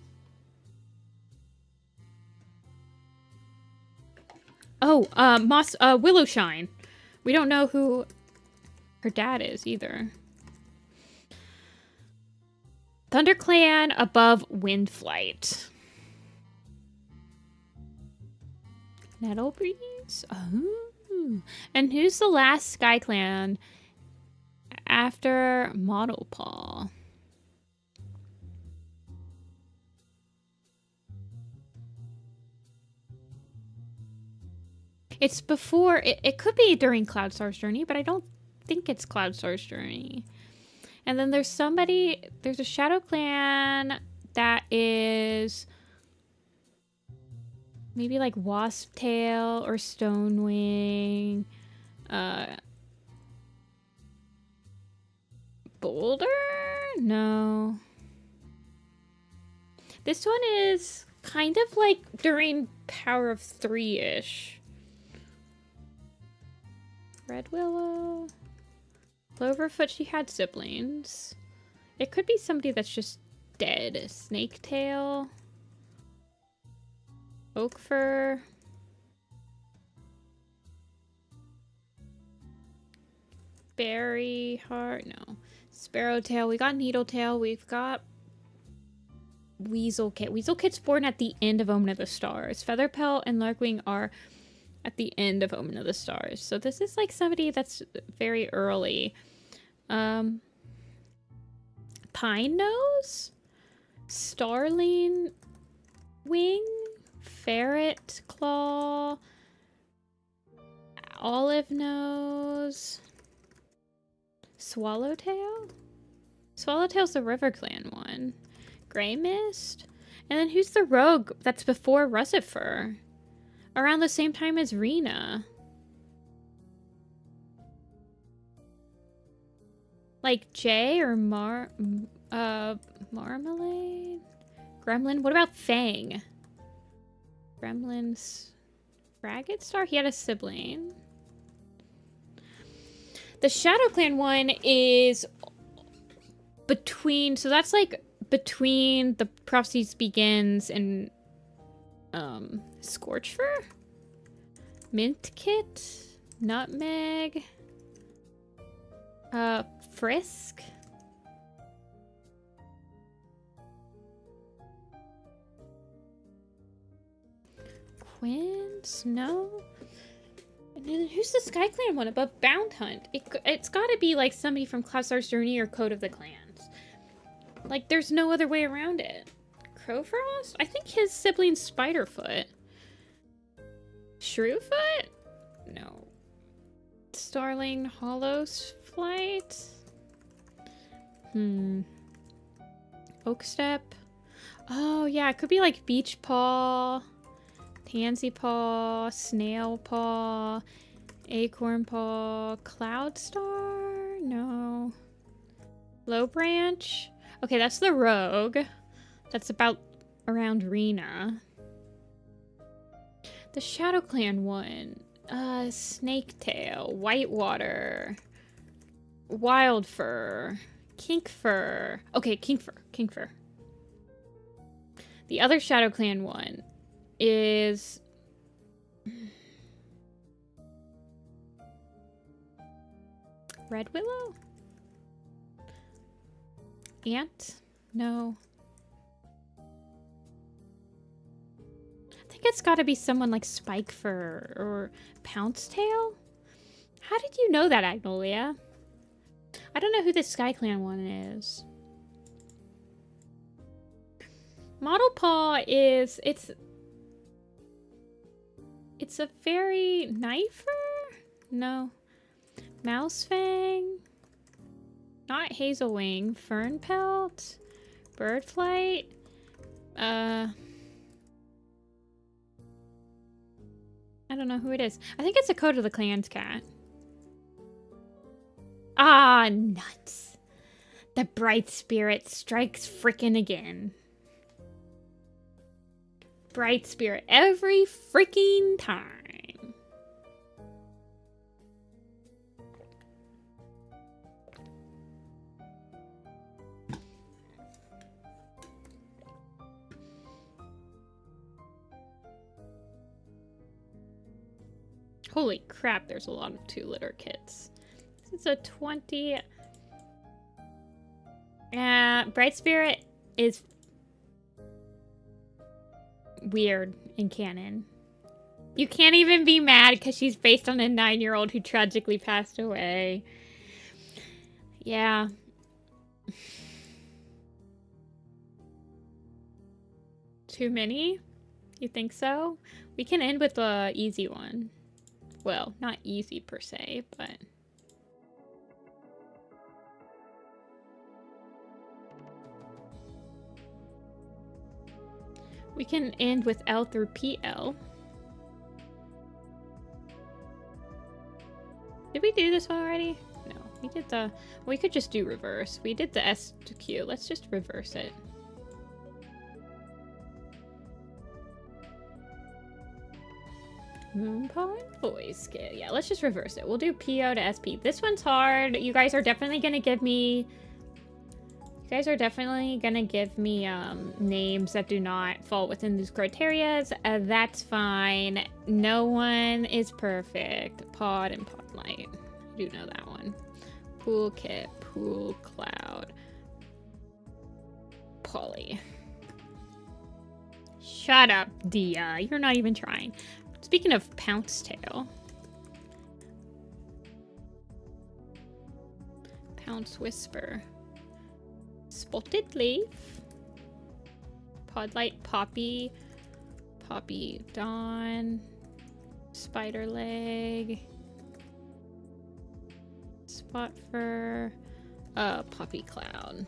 Oh, Willowshine. We don't know who her dad is either. ThunderClan above Windflight. Nettle Breeze? Oh. And who's the last Sky Clan after Model Paw? It's before, it could be during Cloudstar's journey, but I don't think it's Cloudstar's journey. And then there's a Shadow Clan that is maybe like Wasp Tail or Stonewing. Boulder? No. This one is kind of like during Power of 3-ish. Red Willow. Cloverfoot, she had siblings. It could be somebody that's just dead. Snaketail. Oakfur. Berry Heart. No. Sparrowtail. We got Needletail. We've got Weasel Kit. Weasel Kit's born at the end of Omen of the Stars. Featherpelt and Larkwing are at the end of Omen of the Stars. So this is like somebody that's very early. Pine Nose, Starling Wing, Ferret Claw, Olive Nose, Swallowtail? Swallowtail's the River Clan one. Grey Mist? And then who's the rogue that's before Russet Fur? Around the same time as Rena. Like Jay or Marmalade? Gremlin? What about Fang? Gremlin's Ragged Star? He had a sibling. The Shadow Clan one is between, so that's like between the Prophecies Begins and Scorchfur? Mint Kit? Nutmeg? Frisk? Quinn? Snow? And then who's the Sky Clan one above Bound Hunt? It's gotta be like somebody from Cloudstar's Journey or Code of the Clans. Like, there's no other way around it. Crowfrost? I think his sibling Spiderfoot. Shrewfoot? No. Starling Hollow's Flight? Oakstep? Oh, yeah, it could be like Beach Paw, Tansy Paw, Snail Paw, Acorn Paw, Cloud Star? No. Low Branch? Okay, that's the Rogue. That's about around Rena. The Shadow Clan one. Snaketail, Whitewater, Wildfur, Kinkfur. Okay, Kinkfur. The other Shadow Clan one is... Red Willow? Ant? No. I think it's gotta be someone like Spikefur or Pouncetail? How did you know that, Agnolia? I don't know who the Sky Clan one is. Model Paw is... It's a fairy knifer? No. Mousefang? Not Hazelwing. Fernpelt? Birdflight? I don't know who it is. I think it's a Code of the Clans cat. Ah, nuts. The bright spirit strikes frickin' again. Bright spirit every freaking time. Holy crap, there's a lot of 2-litter kits. This is a 20. Bright Spirit is weird in canon. You can't even be mad because she's based on a 9-year-old who tragically passed away. Yeah. Too many? You think so? We can end with the easy one. Well, not easy per se, but... We can end with L through PL. Did we do this already? No, we did the... We could just do reverse. We did the S to Q. Let's just reverse it. Moonpaw and Voice Scale. Yeah, let's just reverse it. We'll do PO to SP. This one's hard. You guys are definitely gonna give me... You guys are definitely gonna give me names that do not fall within these criteria. That's fine. No one is perfect. Pod and Podlight. I do know that one. Pool Kit, Pool Cloud, Folly. Shut up, Dia. You're not even trying. Speaking of Pouncetail. Pounce Whisper. Spotted Leaf. Podlight Poppy. Poppy Dawn. Spider Leg. Spot Fur. Poppy Cloud.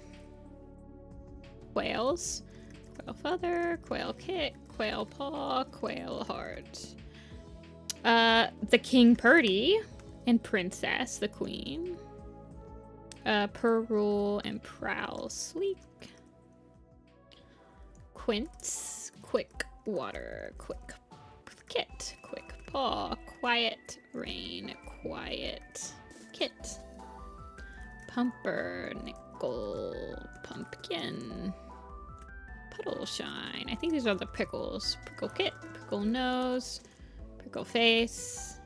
Quails. Quail Feather. Quail Kit. Quail Paw. Quail Heart. The King Purdy and Princess, the Queen. Purrule and Prowl Sleek. Quince, Quick Water, Quick Kit, Quick Paw, Quiet Rain, Quiet Kit. Pumper, Nickel, Pumpkin. Puddle Shine. I think these are the pickles. Prickle Kit, Prickle Nose, Prickle Face.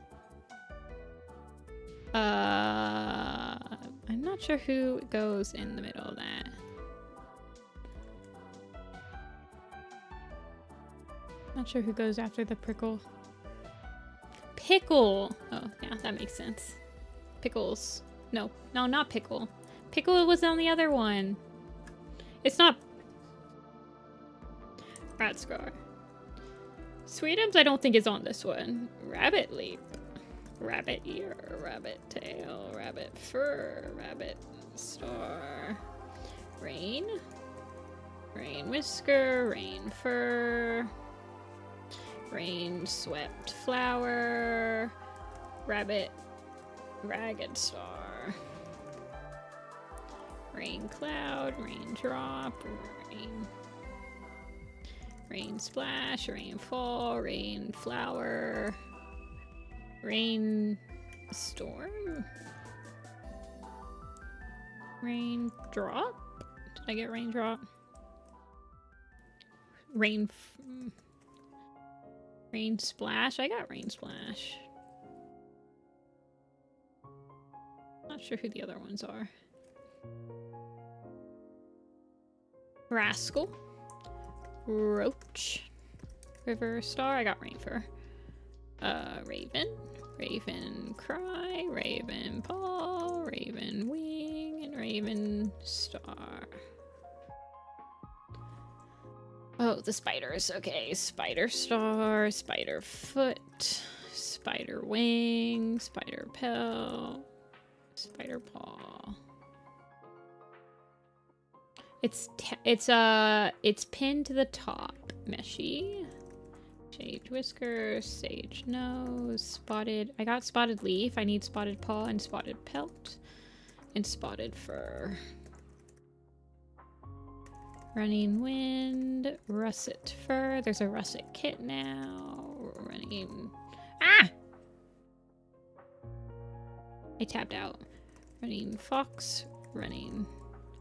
I'm not sure who goes in the middle of that. Not sure who goes after the prickle. Pickle. Oh, yeah, that makes sense. Pickles. No, not pickle. Pickle was on the other one. It's not... Rat Scar. Sweetums I don't think is on this one. Rabbit Leap. Rabbit Ear. Rabbit Tail. Rabbit Fur. Rabbit Star. Rain. Rain Whisker. Rain Fur. Rain Swept Flower. Rabbit Ragged Star. Rain Cloud. Raindrop. Rain Splash. Rainfall. Rain Flower. Rain Storm. Raindrop? Did I get raindrop? Rain Splash? I got Rain Splash. Not sure who the other ones are. Rascal. Roach. River Star. I got Rainfur. Raven. Raven Cry. Raven Paw. Raven Wing. And Raven Star. Oh, the spiders. Okay. Spider Star. Spider Foot. Spider Wing. Spider Pelt. Spider Paw. It's pinned to the top. Meshy. Sage Whisker, Sage Nose, Spotted... I got Spotted Leaf. I need Spotted Paw and Spotted Pelt. And Spotted Fur. Running Wind, Russet Fur. There's a Russet Kit now. Running... Ah! I tapped out. Running Fox, Running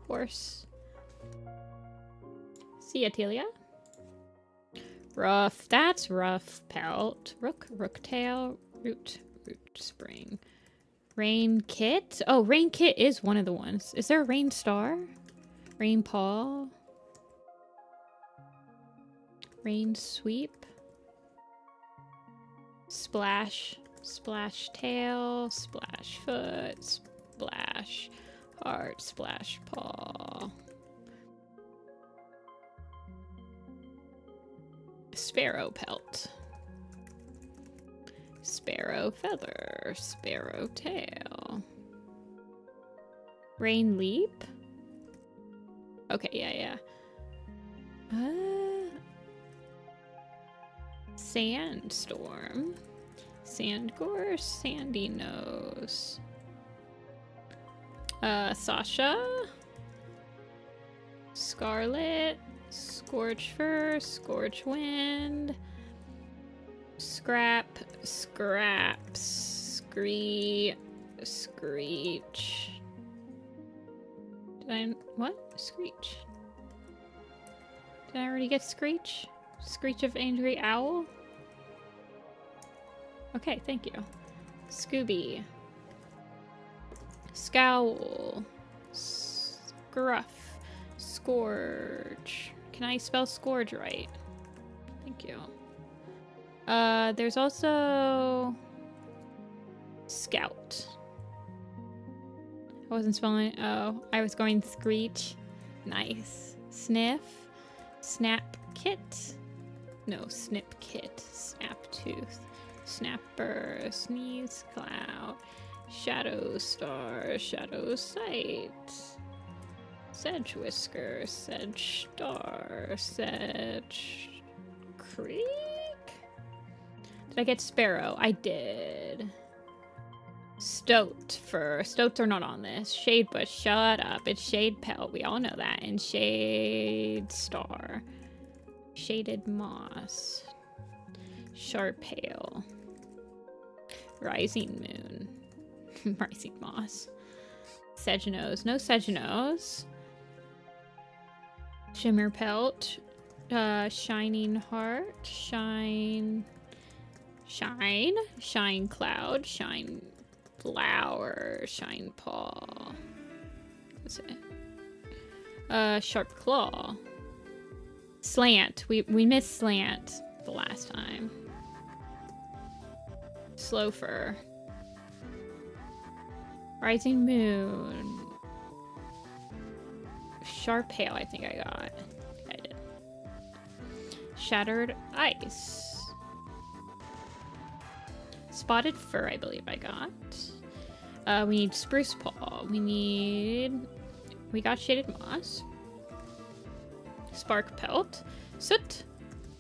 Horse. See ya, Telia. Rough. That's Rough Pelt. Rook. Rooktail. Root Spring. Rain Kit. Oh, Rain Kit is one of the ones. Is there a Rain Star? Rain Paw. Rain Sweep. Splash. Splash Tail. Splash Foot. Splash Heart. Splash Paw. Sparrow Pelt. Sparrow Feather. Sparrow Tail. Rain Leap? Okay, yeah. Sandstorm. Sandgore. Sandy Nose. Sasha. Scarlet. Scorch Fur, Scorch Wind, Scrap, Screech. What? Screech. Did I already get Screech? Screech of Angry Owl? Okay, thank you. Scooby. Scowl. Scruff. Scourge. Can I spell Scourge right? Thank you. There's also... Scout. I wasn't spelling... Oh, I was going Screech. Nice. Sniff. Snap Kit. No, Snip Kit. Snap Tooth. Snapper. Sneeze Cloud. Shadow Star. Shadow Sight. Sedge Whisker, Sedge Star, Sedge Creek? Did I get Sparrow? I did. Stoat Fur. Stoats are not on this. Shade Bush, shut up. It's Shade Pelt. We all know that. And Shade Star. Shaded Moss. Sharp Hail. Rising Moon. Rising Moss. Sedge Nose. No Sedge Nose. Shimmer Pelt, Shining Heart, Shine Cloud, Shine Flower, Shine Paw. That's it. Sharp Claw. Slant. We missed Slant the last time. Slow fur. Rising moon. Sharp hail, I think I got. I did. Shattered ice. Spotted fur, I believe I got. We need spruce paw. We got shaded moss. Spark pelt. Soot.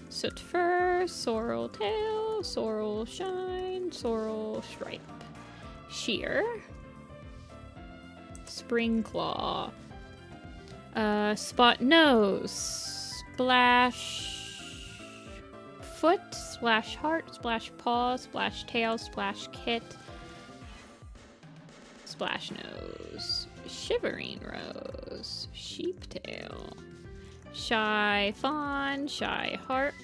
Soot fur. Sorrel tail. Sorrel shine. Sorrel stripe. Shear. Spring claw. Spot nose. Splash foot. Splash heart. Splash paw. Splash tail. Splash kit. Splash nose. Shivering rose. Sheep tail. Shy fawn. Shy heart.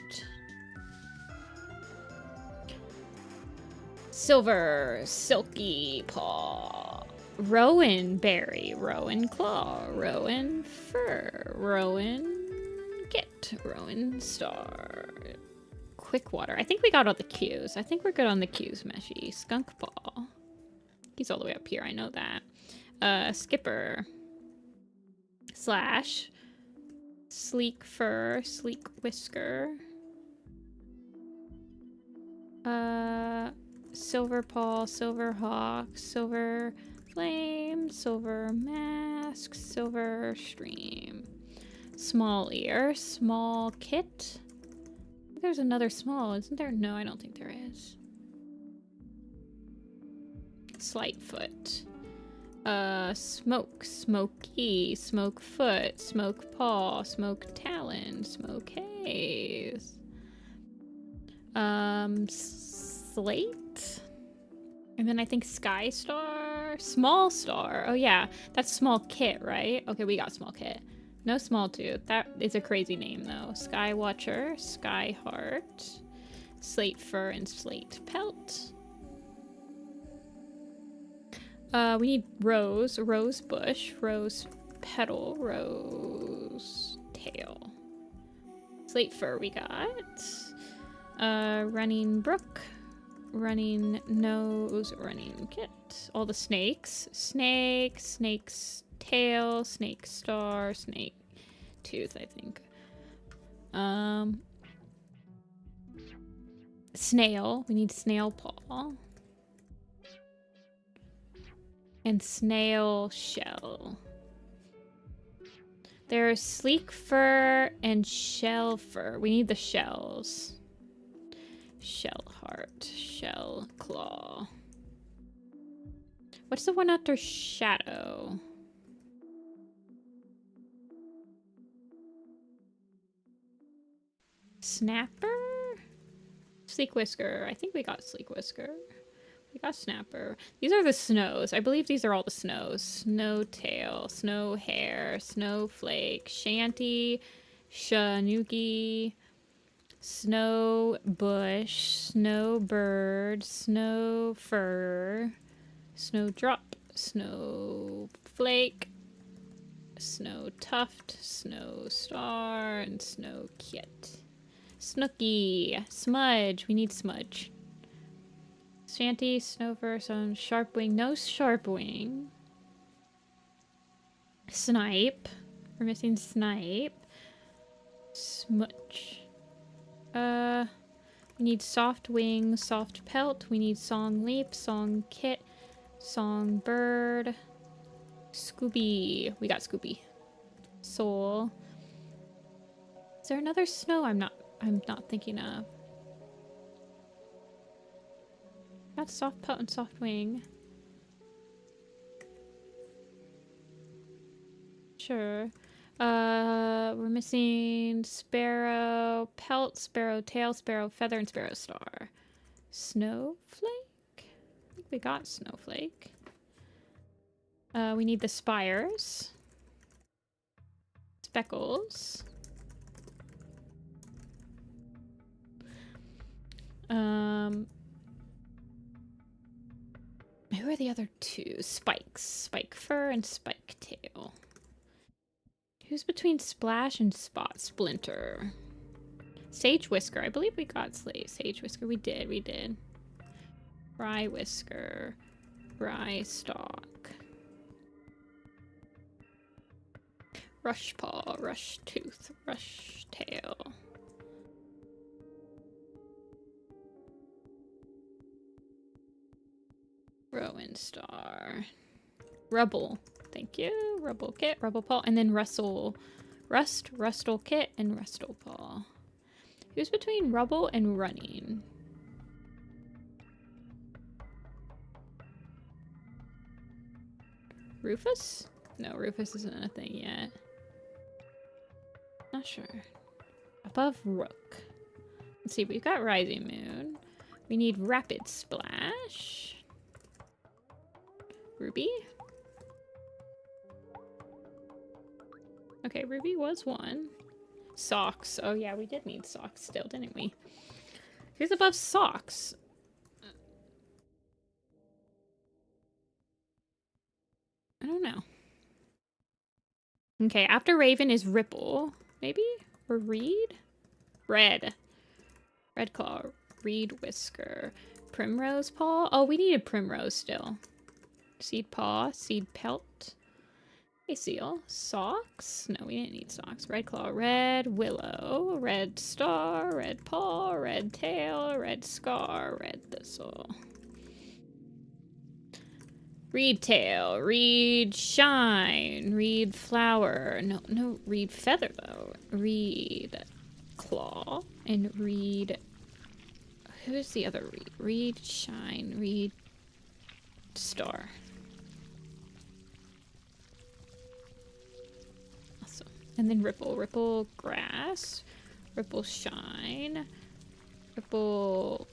Silver. Silky paw. Rowan berry. Rowan claw. Rowan fur. Rowan kit. Rowan star. Quick water. I think we got all the cues. I think we're good on the cues, Meshy. Skunk paw. He's all the way up here, I know that. Skipper. Slash. Sleek fur. Sleek whisker. Silver paw. Silver hawk. Silver flame. Silver mask. Silver stream. Small ear. Small kit. There's another small, isn't there? No, I don't think there is. Slight foot. Smoke. Smoky. Smoke foot. Smoke paw. Smoke talon. Smoke haze. Slate. And then I think Sky Star. Small Star. Oh yeah, that's Small Kit, right? Okay, we got Small Kit. No Small Tooth. That is a crazy name though. Sky Watcher. Sky Heart. Slate Fur and Slate Pelt. We need Rose. Rose Bush. Rose Petal. Rose Tail. Slate Fur we got. Running Brook. Running Nose. Running Kit. All the snakes. Snake. Snake's tail. Snake star. Snake tooth, I think. Snail. We need snail paw. And snail shell. There's sleek fur and shell fur. We need the shells. Shell heart. Shell claw. What's the one after shadow? Snapper? Sleek whisker. I think we got sleek whisker. We got snapper. These are the snows. I believe these are all the snows. Snow tail, snow hare, snowflake, shanty, shanuki, snow bush, snow bird, snow fur, snow drop, snow flake, snow tuft, snow star, and snow kit. Snooky, smudge. We need smudge. Shanty, snowfur, some sharpwing. No sharpwing. Snipe. We're missing snipe. Smudge. We need soft wing, soft pelt. We need song leap, song kit, song bird. Scooby. We got Scooby. Soul. Is there another snow I'm not thinking of? Got soft pelt and soft wing. Sure. We're missing sparrow pelt, sparrow tail, sparrow feather, and sparrow star. Snowflake? I think we got snowflake. We need the spires. Speckles. Who are the other two? Spikes. Spike fur and spike tail. Who's between Splash and Spot? Splinter. Sage Whisker. I believe we got Sage Whisker. We did. Rye Whisker. Rye Stalk. Rush Paw. Rush Tooth. Rush Tail. Rowan Star. Rubble. Thank you. Rubble Kit, Rubble Paw, and then Rustle. Rustle Kit, and Rustle Paw. Who's between Rubble and Running? Rufus? No, Rufus isn't a thing yet. Not sure. Above Rook. Let's see, we've got Rising Moon. We need Rapid Splash. Ruby? Okay, Ruby was one. Socks. Oh yeah, we did need socks still, didn't we? Who's above socks? I don't know. Okay, after Raven is Ripple, maybe? Or Reed? Red. Red Claw. Reed Whisker. Primrose Paw? Oh, we needed Primrose still. Seed Paw. Seed Pelt. Hey, Seal. Socks? No, we didn't need socks. Red Claw. Red Willow. Red Star. Red Paw. Red Tail. Red Scar. Red Thistle. Reed Tail, Reed Shine, Reed Flower. No, Reed Feather, though. Reed Claw, and Reed... Who's the other Reed? Reed Shine, Reed Star. Awesome. And then Ripple. Ripple Grass, Ripple Shine, Ripple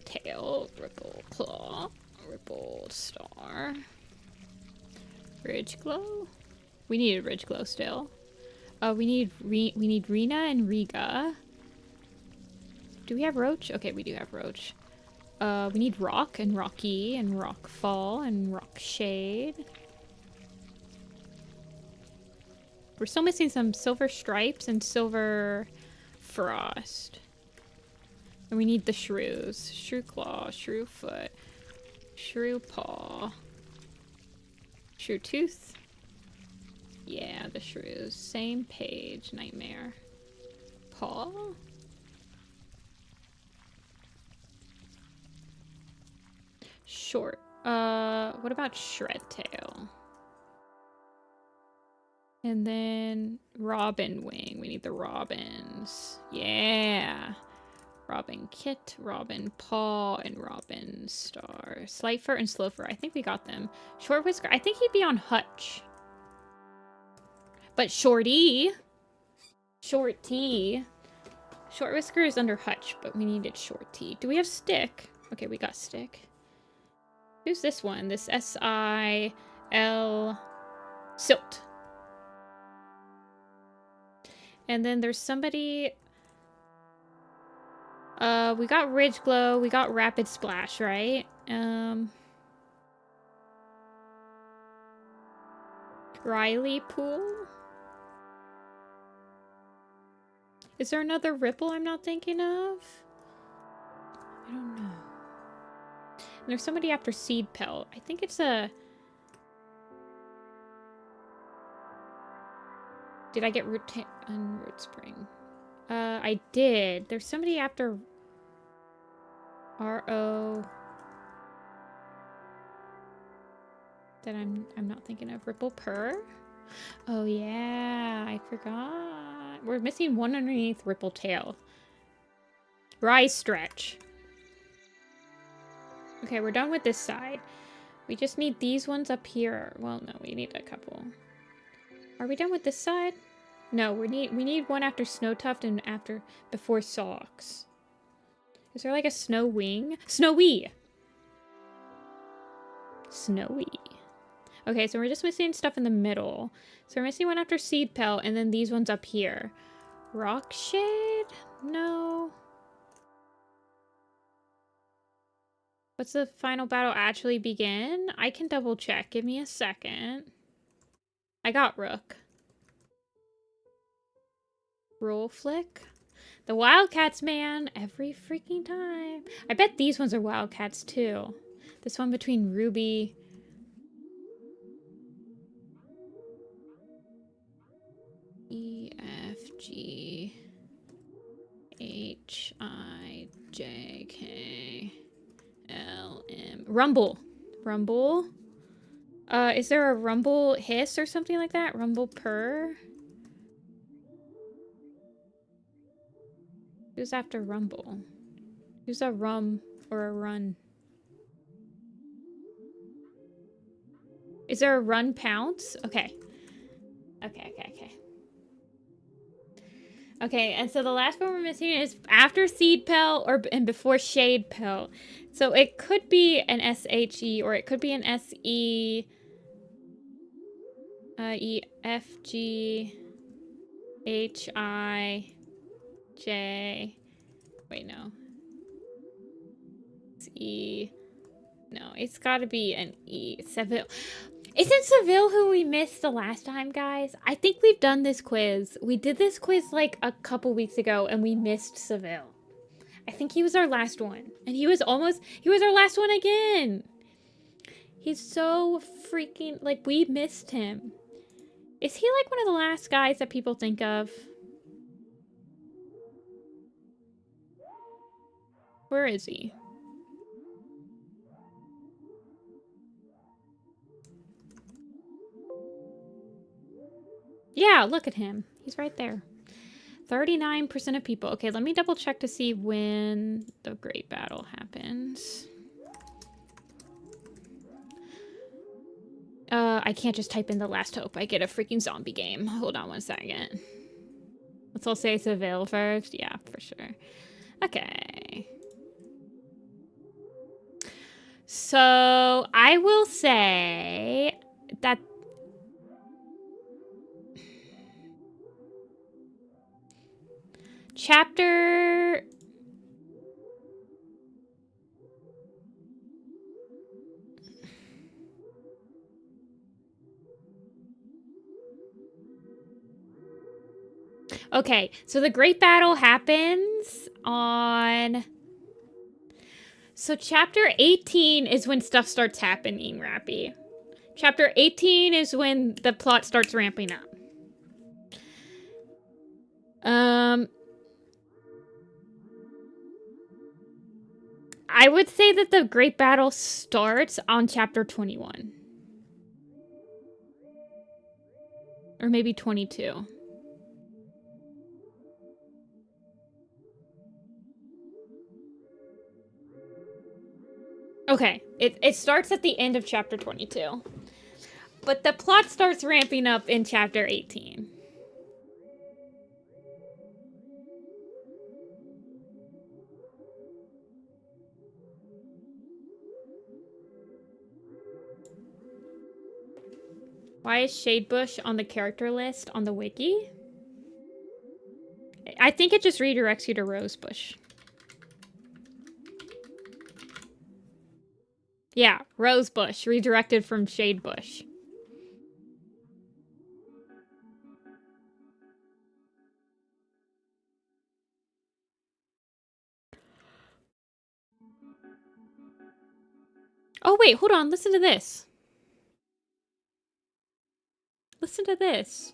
Tail, Ripple Claw. Ripple Star. Ridge Glow? We needed Ridge Glow still. We need Rena and Riga. Do we have Roach? Okay, we do have Roach. We need Rock and Rocky and Rockfall and Rockshade. We're still missing some Silver Stripes and Silver Frost. And we need the Shrews. Shrew Claw, Shrew Foot. Shrew Paw. Shrew Tooth. Yeah, the shrews. Same page. Nightmare. Paw. Short. What about Shred Tail? And then Robin Wing. We need the Robins. Yeah. Robin Kit, Robin Paw, and Robin Star. Slifer and Slofer. I think we got them. Short Whisker. I think he'd be on Hutch. But Shorty. Shorty. Short Whisker is under Hutch, but we needed Shorty. Do we have Stick? Okay, we got Stick. Who's this one? This S-I-L... Silt. And then there's somebody... we got Ridge Glow, we got Rapid Splash, right? Riley Pool? Is there another Ripple I'm not thinking of? I don't know. And there's somebody after Seed Pelt. I think it's a... Did I get Root Spring? I did. There's somebody after R.O. that I'm not thinking of. Ripple Purr? Oh yeah, I forgot. We're missing one underneath Ripple Tail. Rise Stretch. Okay, we're done with this side. We just need these ones up here. Well, no, we need a couple. Are we done with this side? No, we need one after Snowtuft and before Socks. Is there like a Snow Wing? Snowy! Snowy. Okay, so we're just missing stuff in the middle. So we're missing one after Seed Pelt and then these ones up here. Rockshade? No. What's the final battle actually begin? I can double check. Give me a second. I got Rook. Roll Flick. The Wildcats, man. Every freaking time. I bet these ones are Wildcats, too. This one between Ruby. E, F, G, H, I, J, K, L, M. Rumble. Rumble. Is there a rumble hiss or something like that? Rumble purr? Who's after rumble? Who's a rum or a run? Is there a run pounce? Okay. Okay. Okay, and so the last one we're missing is after seed pelt and before shade pelt. So it could be an SHE or it could be an SE. E, F, G, H, I, J. Wait, no. It's E. No, it's gotta be an E. Seville. Isn't Seville who we missed the last time, guys? I think we've done this quiz. We did this quiz like a couple weeks ago and we missed Seville. I think he was our last one. And he was our last one again. He's so freaking, like, we missed him. Is he like one of the last guys that people think of? Where is he? Yeah, look at him. He's right there. 39% of people. Okay, let me double check to see when the great battle happens. I can't just type in the last hope. I get a freaking zombie game. Hold on one second. Let's all say Seville first. Yeah, for sure. Okay. So, I will say that chapter... Okay, so the great battle happens on... So chapter 18 is when stuff starts happening, Rappy. Chapter 18 is when the plot starts ramping up. I would say that the great battle starts on chapter 21. Or maybe 22. Okay, it starts at the end of chapter 22. But the plot starts ramping up in chapter 18. Why is Shadebush on the character list on the wiki? I think it just redirects you to Rosebush. Yeah, Rosebush, redirected from Shadebush. Oh, wait, hold on. Listen to this. Listen to this.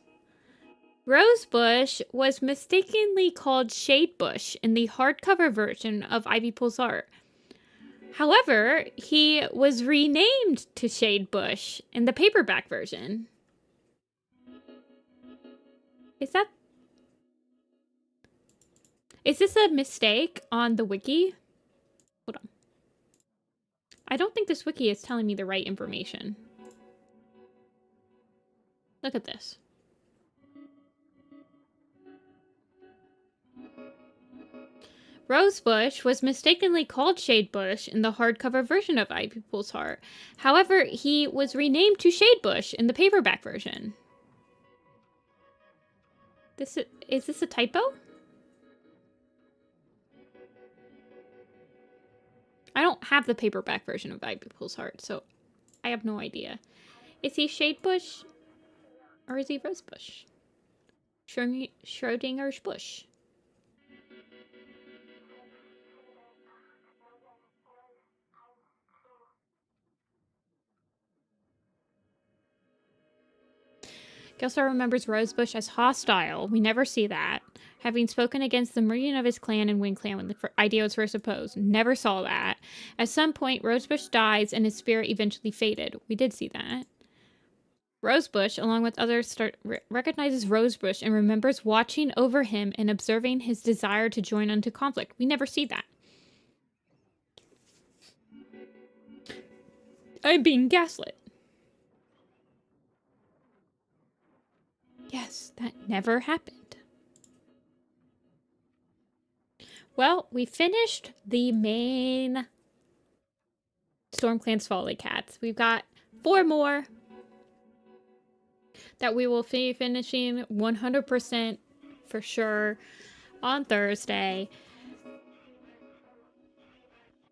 Rosebush was mistakenly called Shadebush in the hardcover version of Ivy Pool's art. However, he was renamed to Shadebush in the paperback version. Is this a mistake on the wiki? Hold on. I don't think this wiki is telling me the right information. Look at this. Rosebush was mistakenly called Shadebush in the hardcover version of Ivy Pool's Heart. However, he was renamed to Shadebush in the paperback version. Is this a typo? I don't have the paperback version of Ivy Pool's Heart, so I have no idea. Is he Shadebush or is he Rosebush? Schrodinger's bush. He also remembers Rosebush as hostile. We never see that. Having spoken against the merging of his clan and Wind Clan when the idea was first proposed. Never saw that. At some point, Rosebush dies and his spirit eventually faded. We did see that. Rosebush, along with others, recognizes Rosebush and remembers watching over him and observing his desire to join into conflict. We never see that. I'm being gaslit. Yes, that never happened. Well, we finished the main StormClan's Folly cats. We've got 4 more that we will be finishing 100% for sure on Thursday.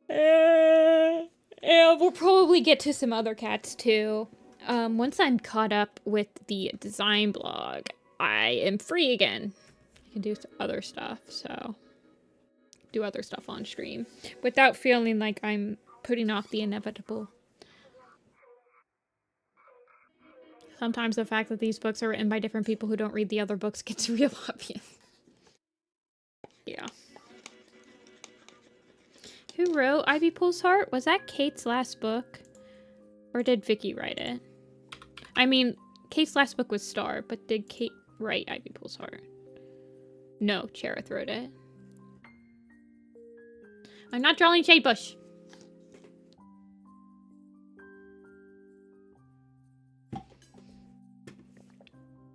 And we'll probably get to some other cats too. Once I'm caught up with the design blog, I am free again. I can do other stuff, so do other stuff on stream without feeling like I'm putting off the inevitable. Sometimes the fact that these books are written by different people who don't read the other books gets real obvious. Yeah. Who wrote Ivy Poole's Heart? Was that Kate's last book? Or did Vicky write it? I mean, Kate's last book was Star, but did Kate write Ivy Poole's Heart? No, Cherith wrote it. I'm not drawing Shade Bush.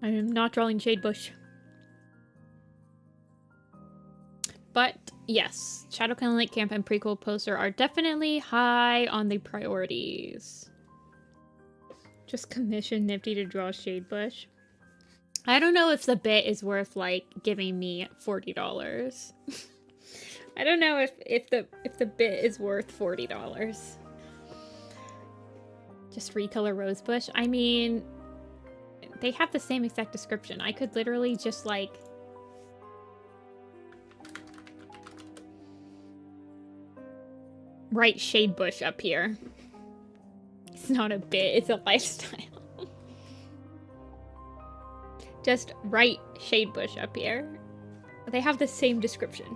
I am not drawing Shade Bush. But yes, ShadowClan Lake Camp and prequel poster are definitely high on the priorities. Just commission Nifty to draw Shade Bush. I don't know if the bit is worth like giving me $40. I don't know if the bit is worth $40. Just recolor Rosebush. I mean, they have the same exact description. I could literally just like write Shade Bush up here. It's not a bit, it's a lifestyle. Just write Shade Bush up here. They have the same description.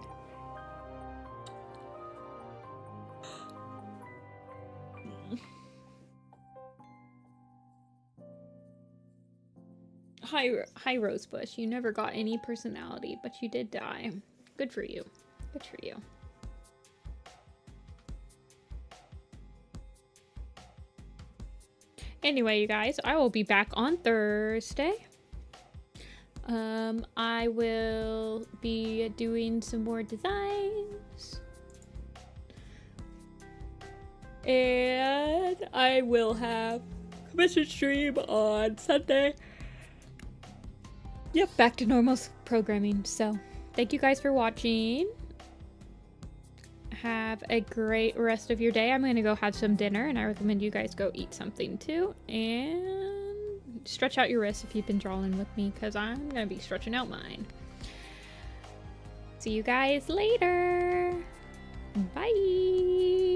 Hi, Rosebush. You never got any personality, but you did die. Good for you. Good for you. Anyway, you guys, I will be back on Thursday. I will be doing some more designs. And I will have commission stream on Sunday. Yep, back to normal programming. So, thank you guys for watching. Have a great rest of your day. I'm gonna go have some dinner, and I recommend you guys go eat something too. And stretch out your wrists if you've been drawing with me, because I'm gonna be stretching out mine. See you guys later. Bye.